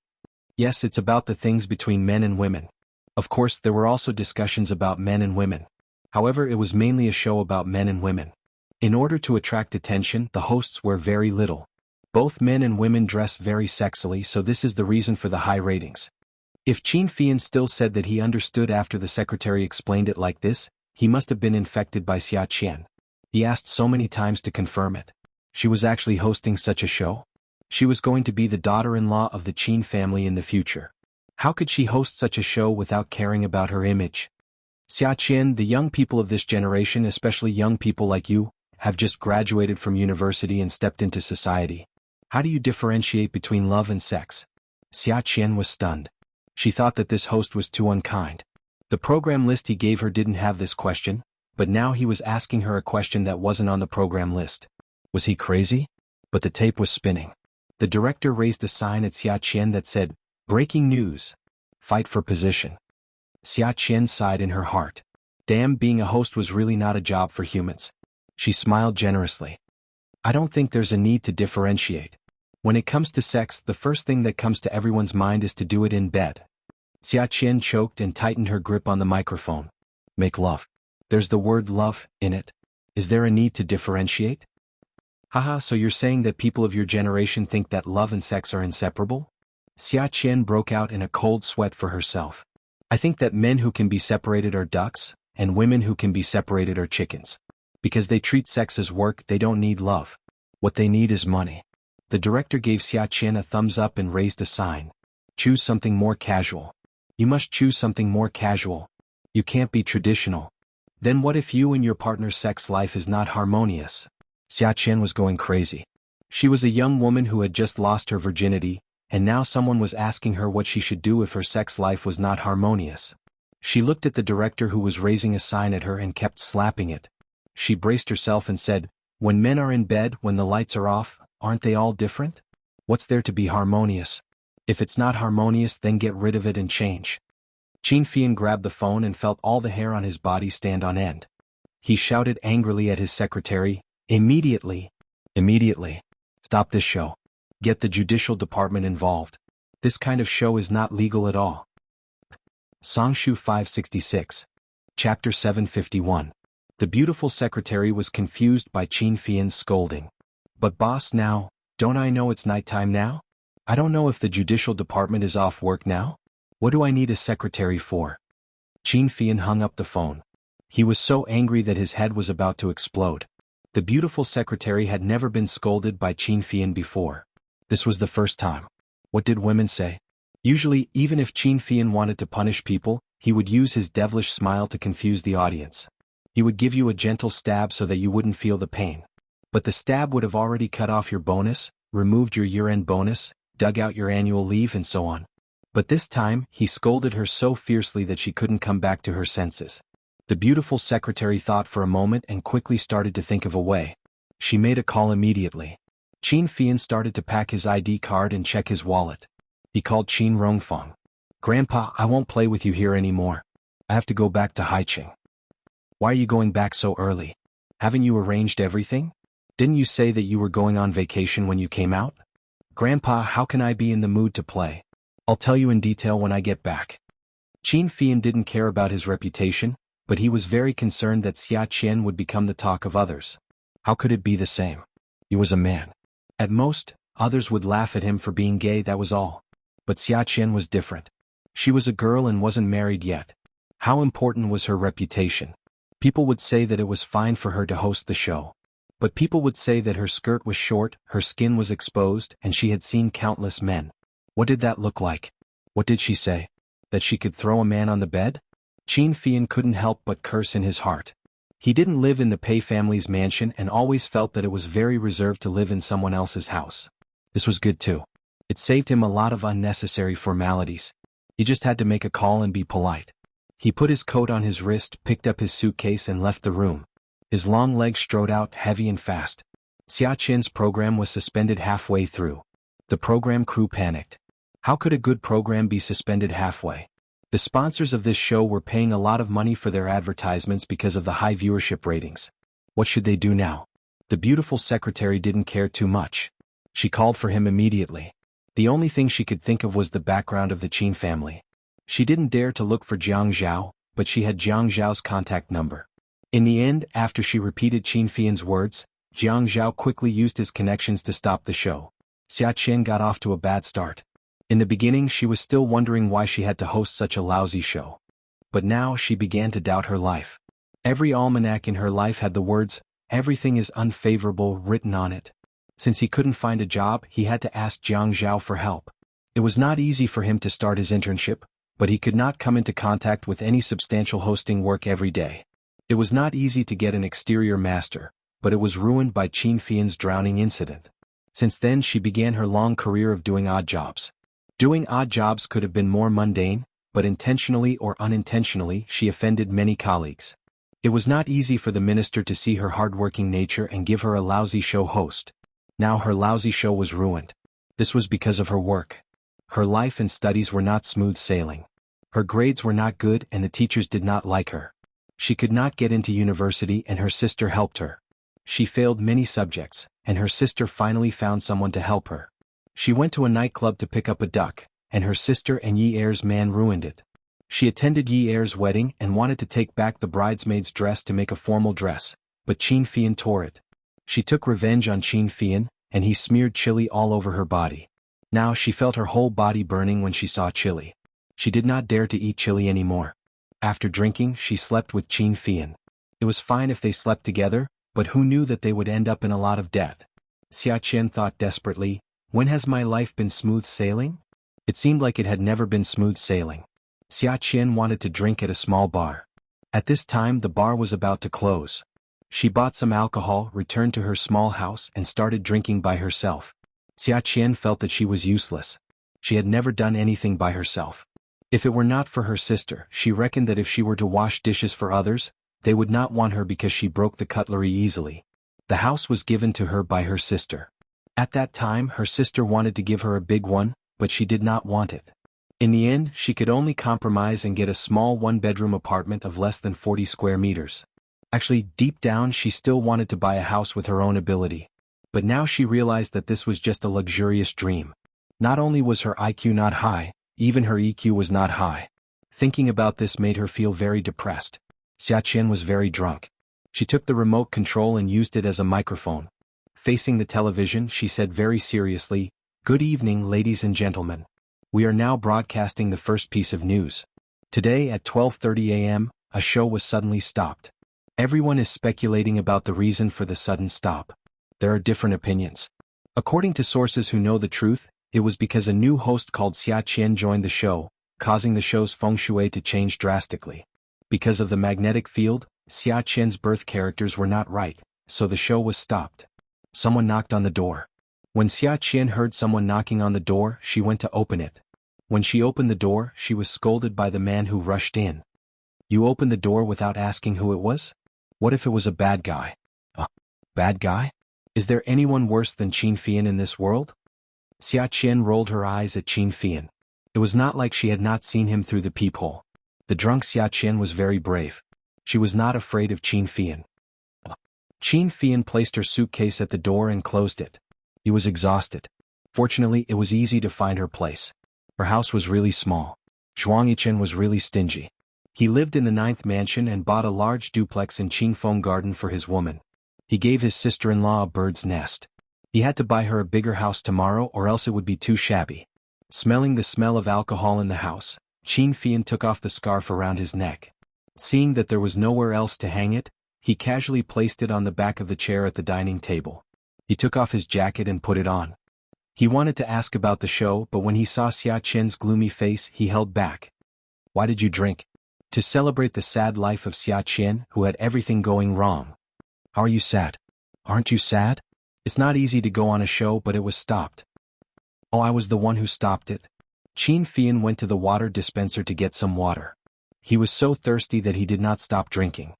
Yes, it's about the things between men and women. Of course, there were also discussions about men and women. However, it was mainly a show about men and women. In order to attract attention, the hosts wear very little. Both men and women dress very sexily, so this is the reason for the high ratings. If Qin Fian still said that he understood after the secretary explained it like this, he must have been infected by Xia Qian. He asked so many times to confirm it. She was actually hosting such a show? She was going to be the daughter-in-law of the Qin family in the future. How could she host such a show without caring about her image? Xia Qian, the young people of this generation, especially young people like you, have just graduated from university and stepped into society. How do you differentiate between love and sex? Xia Qian was stunned. She thought that this host was too unkind. The program list he gave her didn't have this question, but now he was asking her a question that wasn't on the program list. Was he crazy? But the tape was spinning. The director raised a sign at Xia Qian that said, "Breaking news. Fight for position." Xia Qian sighed in her heart. Damn, being a host was really not a job for humans. She smiled generously. I don't think there's a need to differentiate. When it comes to sex, the first thing that comes to everyone's mind is to do it in bed. Xia Qian choked and tightened her grip on the microphone. Make love. There's the word love in it. Is there a need to differentiate? Haha, so you're saying that people of your generation think that love and sex are inseparable? Xia Qian broke out in a cold sweat for herself. I think that men who can be separated are ducks, and women who can be separated are chickens. Because they treat sex as work, they don't need love. What they need is money. The director gave Xia Qian a thumbs up and raised a sign. Choose something more casual. You must choose something more casual. You can't be traditional. Then what if you and your partner's sex life is not harmonious? Xia Qian was going crazy. She was a young woman who had just lost her virginity, and now someone was asking her what she should do if her sex life was not harmonious. She looked at the director who was raising a sign at her and kept slapping it. She braced herself and said, when men are in bed, when the lights are off, aren't they all different? What's there to be harmonious? If it's not harmonious, then get rid of it and change. Qin Fian grabbed the phone and felt all the hair on his body stand on end. He shouted angrily at his secretary, Immediately! Immediately! Stop this show. Get the judicial department involved. This kind of show is not legal at all. Songshu 566. Chapter 751. The beautiful secretary was confused by Qin Fian's scolding. But boss, now, don't I know it's nighttime now? I don't know if the judicial department is off work now. What do I need a secretary for? Xianxian hung up the phone. He was so angry that his head was about to explode. The beautiful secretary had never been scolded by Xianxian before. This was the first time. What did women say? Usually, even if Xianxian wanted to punish people, he would use his devilish smile to confuse the audience. He would give you a gentle stab so that you wouldn't feel the pain. But the stab would have already cut off your bonus, removed your year-end bonus, dug out your annual leave and so on. But this time, he scolded her so fiercely that she couldn't come back to her senses. The beautiful secretary thought for a moment and quickly started to think of a way. She made a call immediately. Xianxian started to pack his ID card and check his wallet. He called Qin Rongfeng. Grandpa, I won't play with you here anymore. I have to go back to Haiqing. Why are you going back so early? Haven't you arranged everything? Didn't you say that you were going on vacation when you came out? Grandpa, how can I be in the mood to play? I'll tell you in detail when I get back. Xianxian didn't care about his reputation, but he was very concerned that Xiaqian would become the talk of others. How could it be the same? He was a man. At most, others would laugh at him for being gay, that was all. But Xiaqian was different. She was a girl and wasn't married yet. How important was her reputation? People would say that it was fine for her to host the show. But people would say that her skirt was short, her skin was exposed, and she had seen countless men. What did that look like? What did she say? That she could throw a man on the bed? Xianxian couldn't help but curse in his heart. He didn't live in the Pei family's mansion and always felt that it was very reserved to live in someone else's house. This was good too. It saved him a lot of unnecessary formalities. He just had to make a call and be polite. He put his coat on his wrist, picked up his suitcase and left the room. His long legs strode out heavy and fast. Xiaqian's program was suspended halfway through. The program crew panicked. How could a good program be suspended halfway? The sponsors of this show were paying a lot of money for their advertisements because of the high viewership ratings. What should they do now? The beautiful secretary didn't care too much. She called for him immediately. The only thing she could think of was the background of the Qin family. She didn't dare to look for Jianghu, but she had Jianghu's contact number. In the end, after she repeated Xianxian's words, Jianghu quickly used his connections to stop the show. Xiaqian got off to a bad start. In the beginning she was still wondering why she had to host such a lousy show. But now she began to doubt her life. Every almanac in her life had the words, "Everything is unfavorable," written on it. Since he couldn't find a job, he had to ask Jianghu for help. It was not easy for him to start his internship, but he could not come into contact with any substantial hosting work every day. It was not easy to get an exterior master, but it was ruined by Xianxian's drowning incident. Since then she began her long career of doing odd jobs. Doing odd jobs could have been more mundane, but intentionally or unintentionally she offended many colleagues. It was not easy for the minister to see her hardworking nature and give her a lousy show host. Now her lousy show was ruined. This was because of her work. Her life and studies were not smooth sailing. Her grades were not good and the teachers did not like her. She could not get into university and her sister helped her. She failed many subjects, and her sister finally found someone to help her. She went to a nightclub to pick up a duck, and her sister and Yi Er's man ruined it. She attended Yi Er's wedding and wanted to take back the bridesmaid's dress to make a formal dress, but Xianxian tore it. She took revenge on Xianxian, and he smeared chili all over her body. Now she felt her whole body burning when she saw chili. She did not dare to eat chili anymore. After drinking, she slept with Xianxian. It was fine if they slept together, but who knew that they would end up in a lot of debt? Xiaqian thought desperately, when has my life been smooth sailing? It seemed like it had never been smooth sailing. Xiaqian wanted to drink at a small bar. At this time the bar was about to close. She bought some alcohol, returned to her small house and started drinking by herself. Xiaqian felt that she was useless. She had never done anything by herself. If it were not for her sister, she reckoned that if she were to wash dishes for others, they would not want her because she broke the cutlery easily. The house was given to her by her sister. At that time her sister wanted to give her a big one, but she did not want it. In the end she could only compromise and get a small one-bedroom apartment of less than 40 square meters. Actually, deep down she still wanted to buy a house with her own ability. But now she realized that this was just a luxurious dream. Not only was her IQ not high, even her EQ was not high. Thinking about this made her feel very depressed. Xiaqian was very drunk. She took the remote control and used it as a microphone. Facing the television, she said very seriously, Good evening, ladies and gentlemen. We are now broadcasting the first piece of news. Today at 12:30 a.m., a show was suddenly stopped. Everyone is speculating about the reason for the sudden stop. There are different opinions. According to sources who know the truth, it was because a new host called Xiaqian joined the show, causing the show's feng shui to change drastically. Because of the magnetic field, Xiaqian's birth characters were not right, so the show was stopped. Someone knocked on the door. When Xiaqian heard someone knocking on the door, she went to open it. When she opened the door, she was scolded by the man who rushed in. You opened the door without asking who it was? What if it was a bad guy? A bad guy? Is there anyone worse than Qin Fian in this world? Xiaqian rolled her eyes at Qin Fian. It was not like she had not seen him through the peephole. The drunk Xiaqian was very brave. She was not afraid of Qin Fian. Qin Fian placed her suitcase at the door and closed it. He was exhausted. Fortunately, it was easy to find her place. Her house was really small. Xuanhuan was really stingy. He lived in the 9th mansion and bought a large duplex in Qingfeng Garden for his woman. He gave his sister-in-law a bird's nest. He had to buy her a bigger house tomorrow or else it would be too shabby. Smelling the smell of alcohol in the house, Qin Fian took off the scarf around his neck. Seeing that there was nowhere else to hang it, he casually placed it on the back of the chair at the dining table. He took off his jacket and put it on. He wanted to ask about the show, but when he saw Xiaqian's gloomy face, he held back. Why did you drink? To celebrate the sad life of Xiaqian, who had everything going wrong. How are you sad? Aren't you sad? It's not easy to go on a show, but it was stopped. Oh, I was the one who stopped it. Qin Fian went to the water dispenser to get some water. He was so thirsty that he did not stop drinking.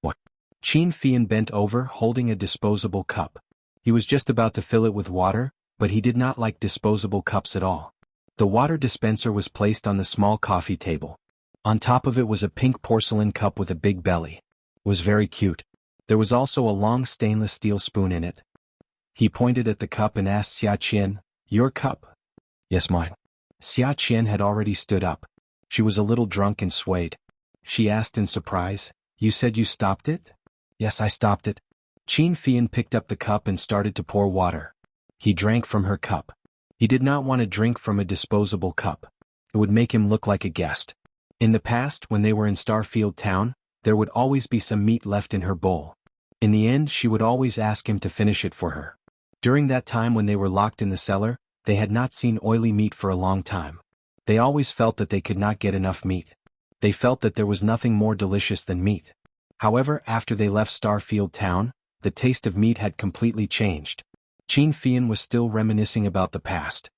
What? Qin Fian bent over, holding a disposable cup. He was just about to fill it with water, but he did not like disposable cups at all. The water dispenser was placed on the small coffee table. On top of it was a pink porcelain cup with a big belly. It was very cute. There was also a long stainless steel spoon in it. He pointed at the cup and asked Xiaqian, "Your cup?" "Yes, mine." Xiaqian had already stood up. She was a little drunk and swayed. She asked in surprise, "You said you stopped it?" "Yes, I stopped it." Qin Fian picked up the cup and started to pour water. He drank from her cup. He did not want to drink from a disposable cup. It would make him look like a guest. In the past, when they were in Starfield Town, there would always be some meat left in her bowl. In the end, she would always ask him to finish it for her. During that time when they were locked in the cellar, they had not seen oily meat for a long time. They always felt that they could not get enough meat. They felt that there was nothing more delicious than meat. However, after they left Starfield Town, the taste of meat had completely changed. Qin Fian was still reminiscing about the past.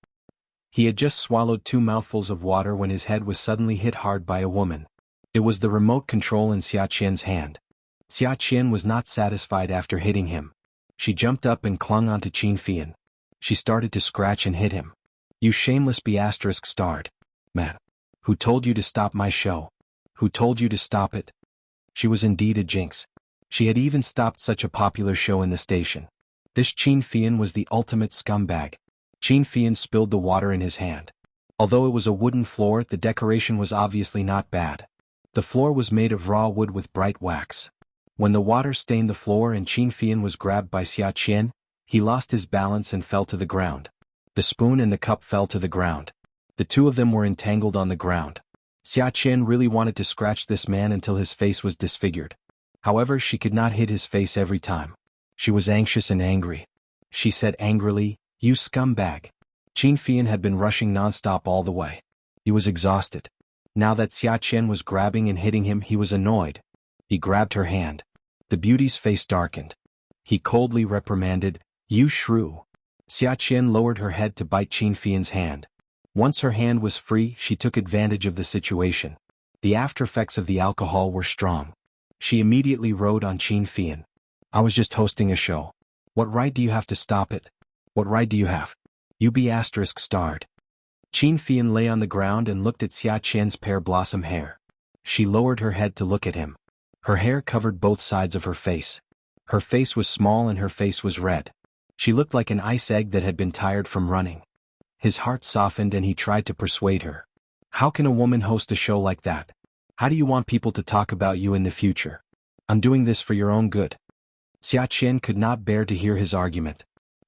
He had just swallowed 2 mouthfuls of water when his head was suddenly hit hard by a woman. It was the remote control in Xiaqian's hand. Xiaqian was not satisfied after hitting him. She jumped up and clung onto Qin Fian. She started to scratch and hit him. "You shameless ******. Man. Who told you to stop my show? Who told you to stop it?" She was indeed a jinx. She had even stopped such a popular show in the station. This Qin Fian was the ultimate scumbag. Qin Fian spilled the water in his hand. Although it was a wooden floor, the decoration was obviously not bad. The floor was made of raw wood with bright wax. When the water stained the floor and Qin Fian was grabbed by Xiaqian, he lost his balance and fell to the ground. The spoon and the cup fell to the ground. The two of them were entangled on the ground. Xiaqian really wanted to scratch this man until his face was disfigured. However, she could not hit his face every time. She was anxious and angry. She said angrily, "You scumbag." Qin Fian had been rushing nonstop all the way. He was exhausted. Now that Xiaqian was grabbing and hitting him, he was annoyed. He grabbed her hand. The beauty's face darkened. He coldly reprimanded, "You shrew." Xiaqian lowered her head to bite Qin Fian's hand. Once her hand was free, she took advantage of the situation. The aftereffects of the alcohol were strong. She immediately rode on Qin Fian. "I was just hosting a show. What right do you have to stop it? What right do you have? You be ******. Qin Fian lay on the ground and looked at Xiaqian's pear blossom hair. She lowered her head to look at him. Her hair covered both sides of her face. Her face was small and her face was red. She looked like an ice egg that had been tired from running. His heart softened and he tried to persuade her. "How can a woman host a show like that? How do you want people to talk about you in the future? I'm doing this for your own good." Xiaqian could not bear to hear his argument.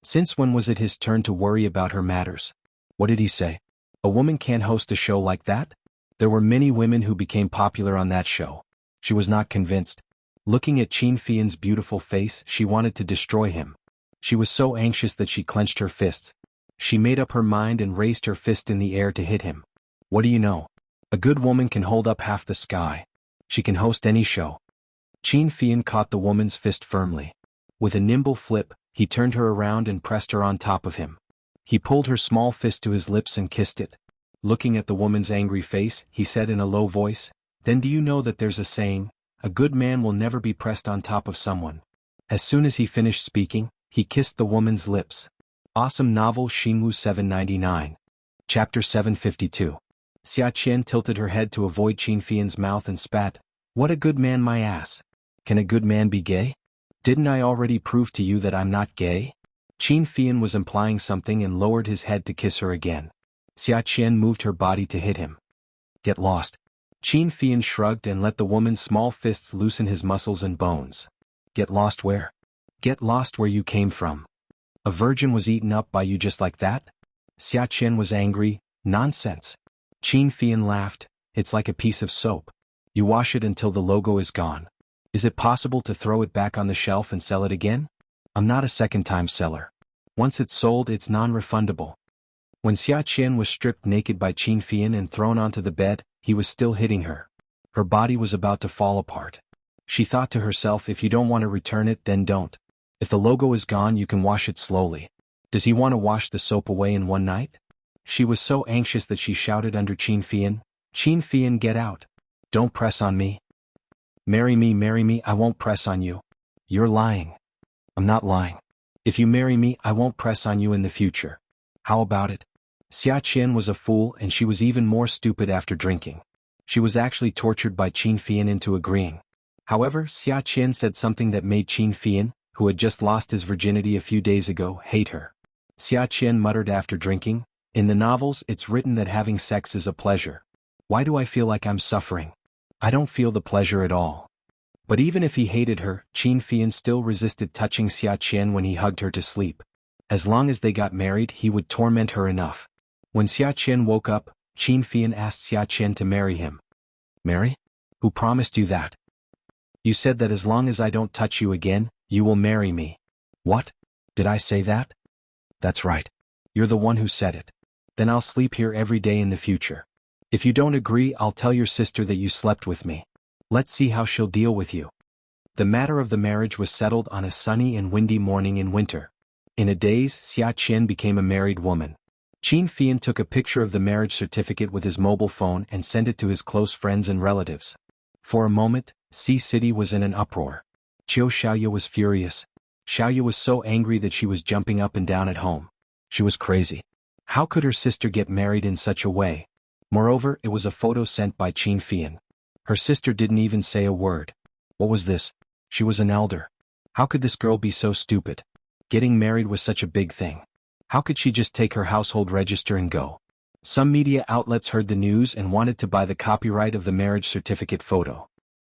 Since when was it his turn to worry about her matters? What did he say? A woman can't host a show like that? There were many women who became popular on that show. She was not convinced. Looking at Qin Fian's beautiful face, she wanted to destroy him. She was so anxious that she clenched her fists. She made up her mind and raised her fist in the air to hit him. What do you know? A good woman can hold up half the sky. She can host any show. Qin Fian caught the woman's fist firmly. With a nimble flip, he turned her around and pressed her on top of him. He pulled her small fist to his lips and kissed it. Looking at the woman's angry face, he said in a low voice, "Then do you know that there's a saying, a good man will never be pressed on top of someone?" As soon as he finished speaking, he kissed the woman's lips. Awesome novel Xianhu 799. Chapter 752. Xiaqian tilted her head to avoid Qin Fian's mouth and spat, "What a good man, my ass. Can a good man be gay? Didn't I already prove to you that I'm not gay?" Qin Fian was implying something and lowered his head to kiss her again. Xiaqian moved her body to hit him. "Get lost." Qin Fian shrugged and let the woman's small fists loosen his muscles and bones. "Get lost where?" "Get lost where you came from. A virgin was eaten up by you just like that?" Xiaqian was angry. "Nonsense." Qin Fian laughed. "It's like a piece of soap. You wash it until the logo is gone. Is it possible to throw it back on the shelf and sell it again? I'm not a second-time seller. Once it's sold, it's non-refundable." When Xiaqian was stripped naked by Qin Fian and thrown onto the bed, he was still hitting her. Her body was about to fall apart. She thought to herself, if you don't want to return it, then don't. If the logo is gone, you can wash it slowly. Does he want to wash the soap away in one night? She was so anxious that she shouted under Qin Fian, "Qin Fian, get out. Don't press on me. Marry me, I won't press on you." "You're lying." "I'm not lying. If you marry me, I won't press on you in the future. How about it?" Xiaqian was a fool, and she was even more stupid after drinking. She was actually tortured by Qin Fian into agreeing. However, Xiaqian said something that made Qin Fian, who had just lost his virginity a few days ago, hate her. Xiaqian muttered after drinking, "In the novels, it's written that having sex is a pleasure. Why do I feel like I'm suffering? I don't feel the pleasure at all." But even if he hated her, Qin Fian still resisted touching Xiaqian when he hugged her to sleep. As long as they got married, he would torment her enough. When Xiaqian woke up, Qin Fian asked Xiaqian to marry him. "Marry? Who promised you that?" "You said that as long as I don't touch you again, you will marry me." "What? Did I say that?" "That's right. You're the one who said it. Then I'll sleep here every day in the future. If you don't agree, I'll tell your sister that you slept with me. Let's see how she'll deal with you." The matter of the marriage was settled on a sunny and windy morning in winter. In a daze, Xiaqian became a married woman. Qin Fian took a picture of the marriage certificate with his mobile phone and sent it to his close friends and relatives. For a moment, Sea City was in an uproar. Xiaoya was furious. Xiaoya was so angry that she was jumping up and down at home. She was crazy. How could her sister get married in such a way? Moreover, it was a photo sent by Qin Fian. Her sister didn't even say a word. What was this? She was an elder. How could this girl be so stupid? Getting married was such a big thing. How could she just take her household register and go? Some media outlets heard the news and wanted to buy the copyright of the marriage certificate photo.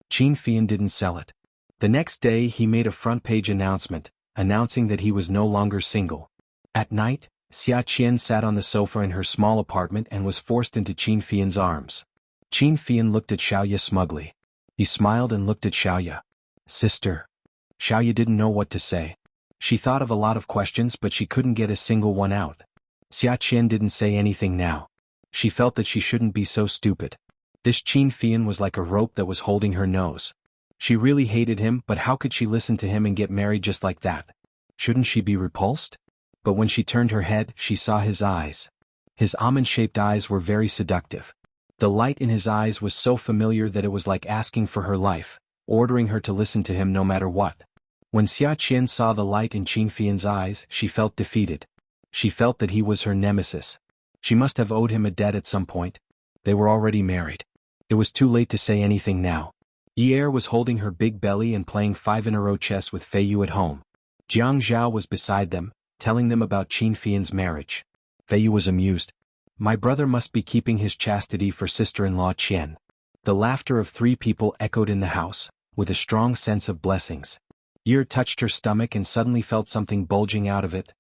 Qin Fian didn't sell it. The next day he made a front-page announcement, announcing that he was no longer single. At night, Xiaqian sat on the sofa in her small apartment and was forced into Qin Fian's arms. Qin Fian looked at Xiaoya smugly. He smiled and looked at Xiaoya. "Sister." Xiaoya didn't know what to say. She thought of a lot of questions, but she couldn't get a single one out. Xiaqian didn't say anything now. She felt that she shouldn't be so stupid. This Qin Fian was like a rope that was holding her nose. She really hated him, but how could she listen to him and get married just like that? Shouldn't she be repulsed? But when she turned her head, she saw his eyes. His almond-shaped eyes were very seductive. The light in his eyes was so familiar that it was like asking for her life, ordering her to listen to him no matter what. When Xiaqian saw the light in Qin Fian's eyes, she felt defeated. She felt that he was her nemesis. She must have owed him a debt at some point. They were already married. It was too late to say anything now. Yi was holding her big belly and playing 5-in-a-row chess with Fei Yu at home. Jianghu was beside them, telling them about Qin Fian's marriage. Fei Yu was amused. "My brother must be keeping his chastity for sister-in-law Qian." The laughter of 3 people echoed in the house, with a strong sense of blessings. Yi touched her stomach and suddenly felt something bulging out of it.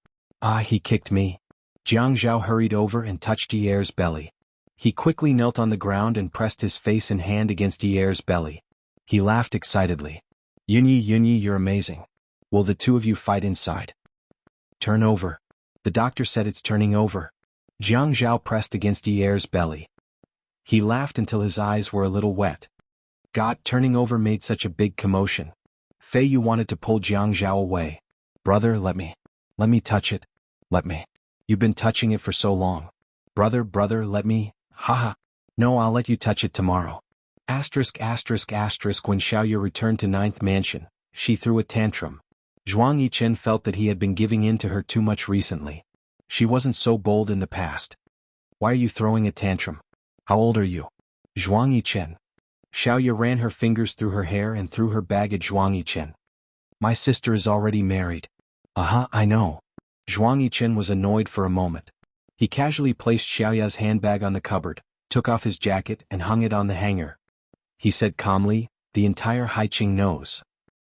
Ah, he kicked me. Jianghu hurried over and touched Yier's belly. He quickly knelt on the ground and pressed his face and hand against Yier's belly. He laughed excitedly. Yunyi, you're amazing. Will the two of you fight inside? Turn over. The doctor said it's turning over. Jianghu pressed against Yier's belly. He laughed until his eyes were a little wet. God, turning over made such a big commotion. Fei Yu wanted to pull Jianghu away. Brother, let me touch it. Let me. You've been touching it for so long. Brother, let me. Haha. No, I'll let you touch it tomorrow. When Xiaoyu returned to 9th Mansion, she threw a tantrum. Zhuang Yichen felt that he had been giving in to her too much recently. She wasn't so bold in the past. Why are you throwing a tantrum? How old are you? Zhuang Yichen. Xiaoyu ran her fingers through her hair and threw her bag at Zhuang Yichen. My sister is already married. I know. Zhuang Yichen was annoyed for a moment. He casually placed Xiaoya's handbag on the cupboard, took off his jacket and hung it on the hanger. He said calmly, the entire Haiqing knows.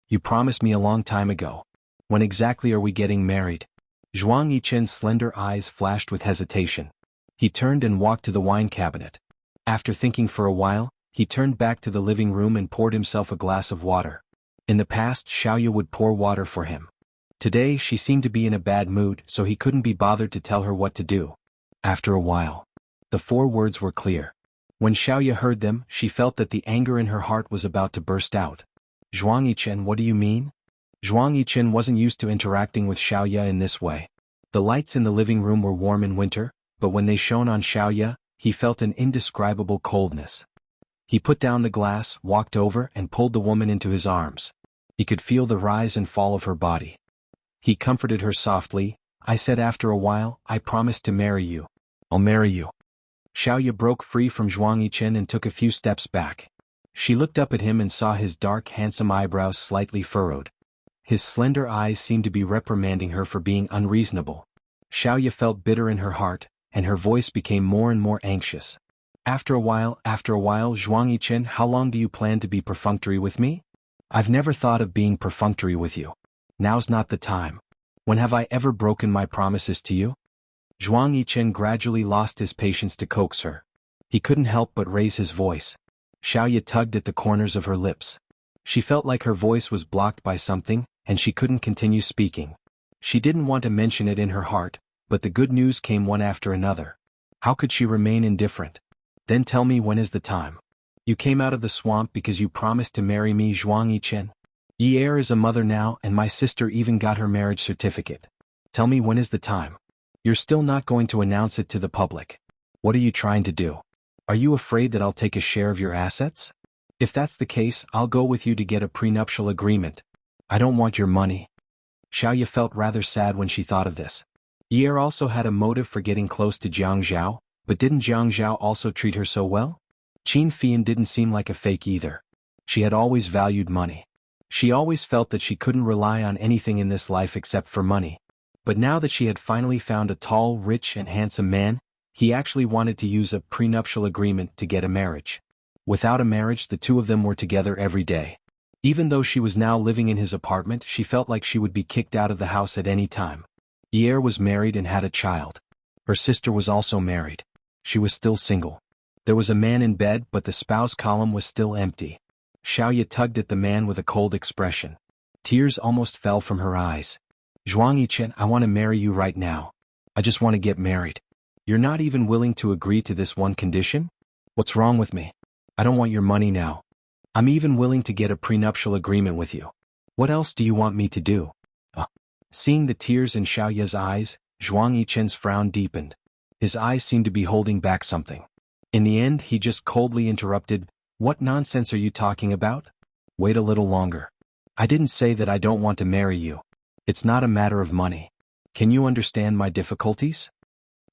You promised me a long time ago. When exactly are we getting married? Zhuang Yichen's slender eyes flashed with hesitation. He turned and walked to the wine cabinet. After thinking for a while, he turned back to the living room and poured himself a glass of water. In the past, Xiaoyu would pour water for him. Today, she seemed to be in a bad mood, so he couldn't be bothered to tell her what to do. After a while, the 4 words were clear. When Xiaoyu heard them, she felt that the anger in her heart was about to burst out. Zhuang Yichen, what do you mean? Zhuang Yichen wasn't used to interacting with Xiaoyu in this way. The lights in the living room were warm in winter, but when they shone on Xiaoyu, he felt an indescribable coldness. He put down the glass, walked over and pulled the woman into his arms. He could feel the rise and fall of her body. He comforted her softly. I said after a while, I promised to marry you. I'll marry you. Xiaoyu broke free from Zhuang Yichen and took a few steps back. She looked up at him and saw his dark, handsome eyebrows slightly furrowed. His slender eyes seemed to be reprimanding her for being unreasonable. Xiaoyu felt bitter in her heart, and her voice became more and more anxious. After a while, Zhuang Yichen, how long do you plan to be perfunctory with me? I've never thought of being perfunctory with you. Now's not the time. When have I ever broken my promises to you? Zhuang Yichen gradually lost his patience to coax her. He couldn't help but raise his voice. Xiaoyu tugged at the corners of her lips. She felt like her voice was blocked by something, and she couldn't continue speaking. She didn't want to mention it in her heart, but the good news came one after another. How could she remain indifferent? Then tell me, when is the time? You came out of the swamp because you promised to marry me, Zhuang Yichen. Yier is a mother now, and my sister even got her marriage certificate. Tell me, when is the time? You're still not going to announce it to the public. What are you trying to do? Are you afraid that I'll take a share of your assets? If that's the case, I'll go with you to get a prenuptial agreement. I don't want your money. Xiaoyu felt rather sad when she thought of this. Yier also had a motive for getting close to Jianghu, but didn't Jianghu also treat her so well? Qin Fian didn't seem like a fake either. She had always valued money. She always felt that she couldn't rely on anything in this life except for money. But now that she had finally found a tall, rich and handsome man, he actually wanted to use a prenuptial agreement to get a marriage. Without a marriage, the two of them were together every day. Even though she was now living in his apartment, she felt like she would be kicked out of the house at any time. Yier was married and had a child. Her sister was also married. She was still single. There was a man in bed, but the spouse column was still empty. Xiaoyu tugged at the man with a cold expression. Tears almost fell from her eyes. Zhuang Yichen, I want to marry you right now. I just want to get married. You're not even willing to agree to this one condition? What's wrong with me? I don't want your money now. I'm even willing to get a prenuptial agreement with you. What else do you want me to do? Seeing the tears in Xiaoyu's eyes, Zhuang Yichen's frown deepened. His eyes seemed to be holding back something. In the end, he just coldly interrupted, What nonsense are you talking about? Wait a little longer. I didn't say that I don't want to marry you. It's not a matter of money. Can you understand my difficulties?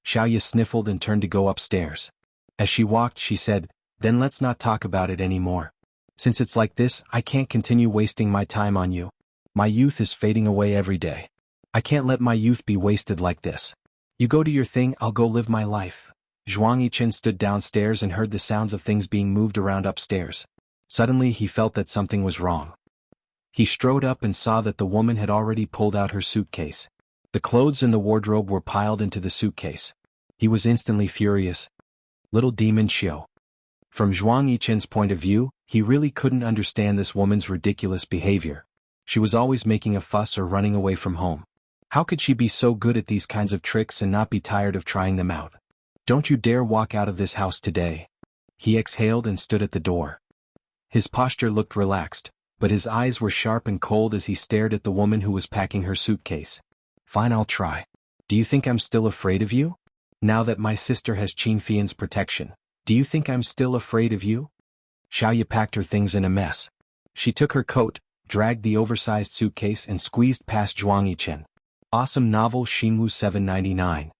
Xiaoyu sniffled and turned to go upstairs. As she walked, she said, Then let's not talk about it anymore. Since it's like this, I can't continue wasting my time on you. My youth is fading away every day. I can't let my youth be wasted like this. You go do your thing, I'll go live my life. Zhuang Yichen stood downstairs and heard the sounds of things being moved around upstairs. Suddenly he felt that something was wrong. He strode up and saw that the woman had already pulled out her suitcase. The clothes in the wardrobe were piled into the suitcase. He was instantly furious. Little demon Xiao. From Zhuang Yichen's point of view, he really couldn't understand this woman's ridiculous behavior. She was always making a fuss or running away from home. How could she be so good at these kinds of tricks and not be tired of trying them out? Don't you dare walk out of this house today. He exhaled and stood at the door. His posture looked relaxed, but his eyes were sharp and cold as he stared at the woman who was packing her suitcase. Fine, I'll try. Do you think I'm still afraid of you? Now that my sister has Qin Fian's protection, do you think I'm still afraid of you? Xiaoya packed her things in a mess. She took her coat, dragged the oversized suitcase and squeezed past Zhuang Yichen. Awesome novel Xinwu 799.